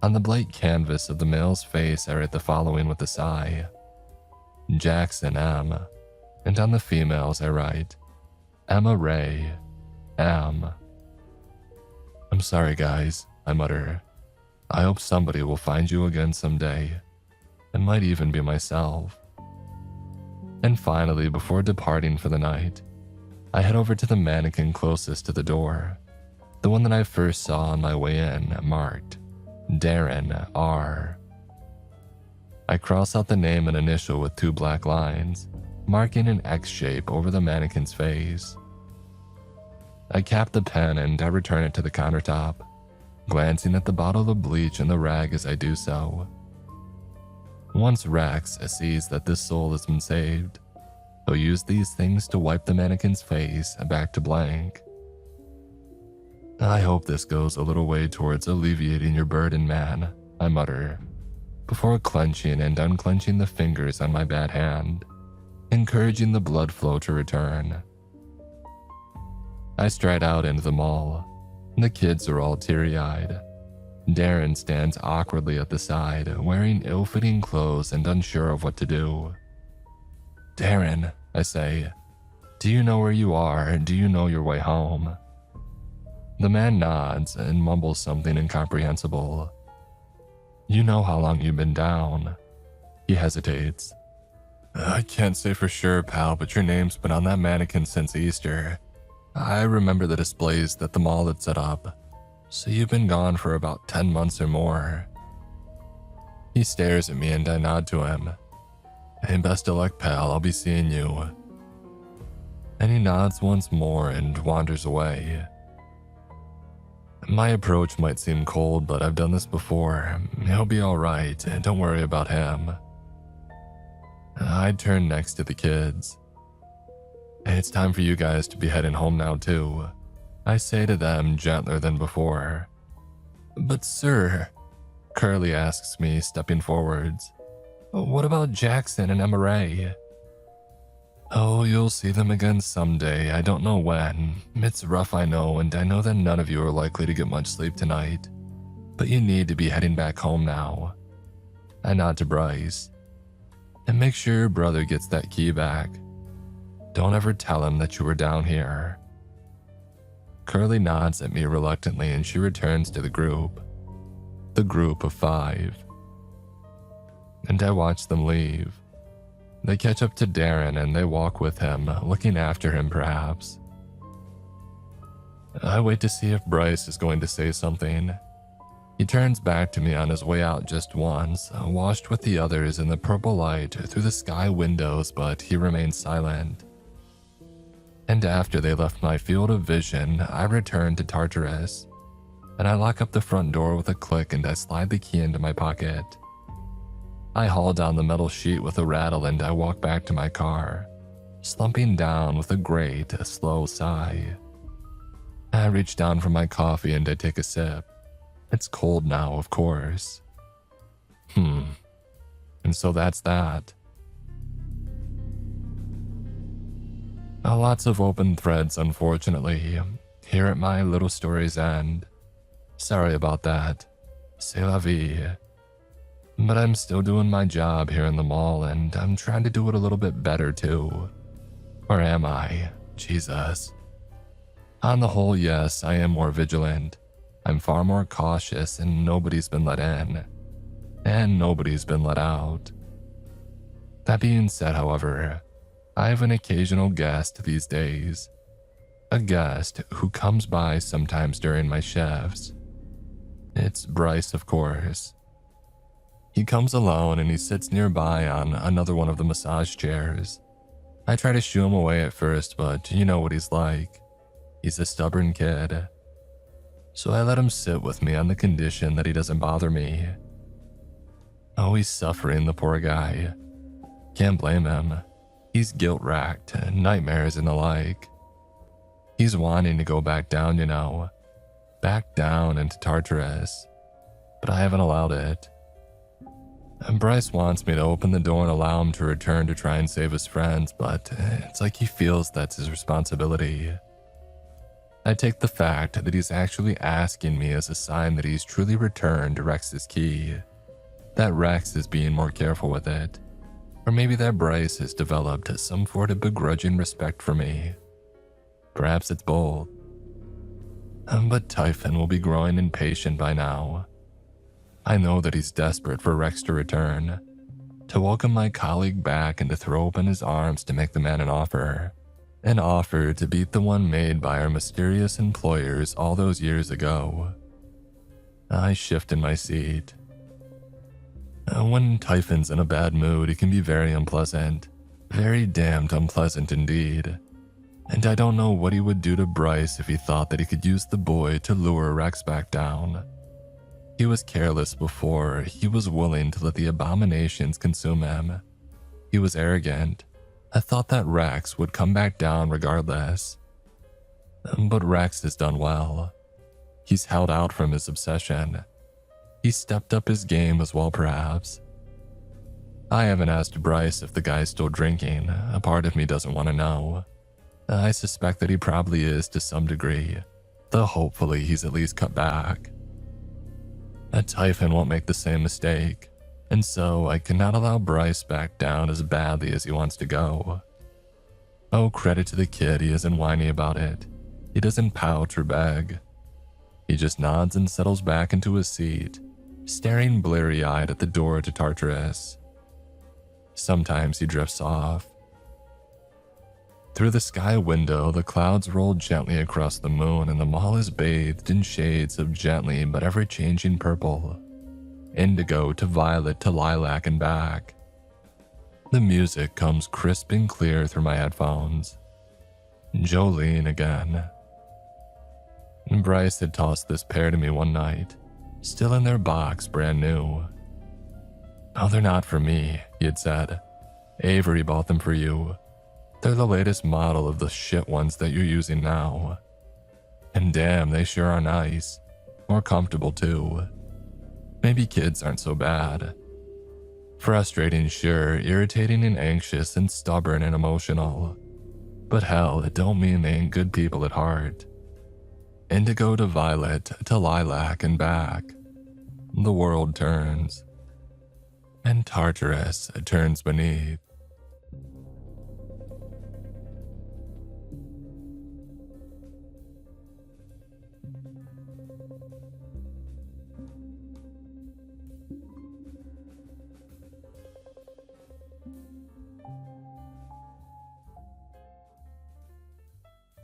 On the blank canvas of the male's face, I write the following with a sigh. Jackson M. And on the female's, I write, Emma Ray M. I'm sorry, guys, I mutter. I hope somebody will find you again someday. It might even be myself. And finally, before departing for the night, I head over to the mannequin closest to the door, the one that I first saw on my way in, marked Darren R. I cross out the name and initial with 2 black lines, marking an X shape over the mannequin's face. I cap the pen and I return it to the countertop, glancing at the bottle of bleach and the rag as I do so. Once Rex sees that this soul has been saved, he'll use these things to wipe the mannequin's face back to blank. I hope this goes a little way towards alleviating your burden, man, I mutter, before clenching and unclenching the fingers on my bad hand, encouraging the blood flow to return. I stride out into the mall. The kids are all teary-eyed. Darren stands awkwardly at the side, wearing ill-fitting clothes and unsure of what to do. Darren, I say, do you know where you are? Do you know your way home? The man nods and mumbles something incomprehensible. You know how long you've been down. He hesitates. I can't say for sure, pal, but your name's been on that mannequin since Easter. I remember the displays that the mall had set up, so you've been gone for about 10 months or more. He stares at me and I nod to him. Hey, best of luck, pal, I'll be seeing you. And he nods once more and wanders away. My approach might seem cold, but I've done this before. He'll be alright, don't worry about him. I turn next to the kids. It's time for you guys to be heading home now too, I say to them gentler than before. But sir, Curly asks me, stepping forwards. What about Jackson and Emma Ray? Oh, you'll see them again someday, I don't know when. It's rough, I know, and I know that none of you are likely to get much sleep tonight. But you need to be heading back home now. I nod to Bryce. And make sure your brother gets that key back. Don't ever tell him that you were down here. Curly nods at me reluctantly and she returns to the group. The group of 5. And I watch them leave. They catch up to Darren and they walk with him, looking after him perhaps. I wait to see if Bryce is going to say something. He turns back to me on his way out just once, washed with the others in the purple light through the sky windows, but he remains silent. And after they left my field of vision, I returned to Tartarus. and I lock up the front door with a click and I slide the key into my pocket. I haul down the metal sheet with a rattle and I walk back to my car, slumping down with a great, slow sigh. I reach down for my coffee and I take a sip. It's cold now, of course. And so that's that. Lots of open threads, unfortunately, here at my little story's end. Sorry about that. C'est la vie. But I'm still doing my job here in the mall, and I'm trying to do it a little bit better too. Or am I? Jesus. On the whole, yes, I am more vigilant. I'm far more cautious, and nobody's been let in. And nobody's been let out. That being said, however, I have an occasional guest these days. A guest who comes by sometimes during my shifts. It's Bryce, of course. He comes alone and he sits nearby on another one of the massage chairs. I try to shoo him away at first, but you know what he's like. He's a stubborn kid. So I let him sit with me on the condition that he doesn't bother me. Oh, he's suffering, the poor guy. Can't blame him. He's guilt-racked, nightmares and the like. He's wanting to go back down, you know. Back down into Tartarus. But I haven't allowed it. And Bryce wants me to open the door and allow him to return to try and save his friends, but it's like he feels that's his responsibility. I take the fact that he's actually asking me as a sign that he's truly returned Rex's key. That Rex is being more careful with it. Or maybe that Bryce has developed some sort of begrudging respect for me. Perhaps it's both. But Typhon will be growing impatient by now. I know that he's desperate for Rex to return, to welcome my colleague back and to throw open his arms to make the man an offer. An offer to beat the one made by our mysterious employers all those years ago. I shift in my seat. When Typhon's in a bad mood, he can be very unpleasant. Very damned unpleasant indeed. And I don't know what he would do to Bryce if he thought that he could use the boy to lure Rex back down. He was careless before. He was willing to let the abominations consume him. He was arrogant. I thought that Rex would come back down regardless. But Rex has done well. He's held out from his obsession. He stepped up his game as well, perhaps. I haven't asked Bryce if the guy's still drinking. A part of me doesn't want to know. I suspect that he probably is to some degree, though hopefully he's at least cut back. A Typhon won't make the same mistake, and so I cannot allow Bryce back down as badly as he wants to go. Oh, credit to the kid, he isn't whiny about it. He doesn't pout or beg. He just nods and settles back into his seat, staring bleary-eyed at the door to Tartarus. Sometimes he drifts off. Through the sky window, the clouds roll gently across the moon and the mall is bathed in shades of gently but ever-changing purple. Indigo to violet to lilac and back. The music comes crisp and clear through my headphones. Jolene again. Bryce had tossed this pair to me one night, still in their box, brand new. "Oh, they're not for me," he had said. "Avery bought them for you. They're the latest model of the shit ones that you're using now. And damn, they sure are nice. More comfortable too. Maybe kids aren't so bad. Frustrating, sure, irritating and anxious and stubborn and emotional. But hell, it don't mean they ain't good people at heart. Indigo to violet to lilac and back. The world turns. And Tartarus turns beneath.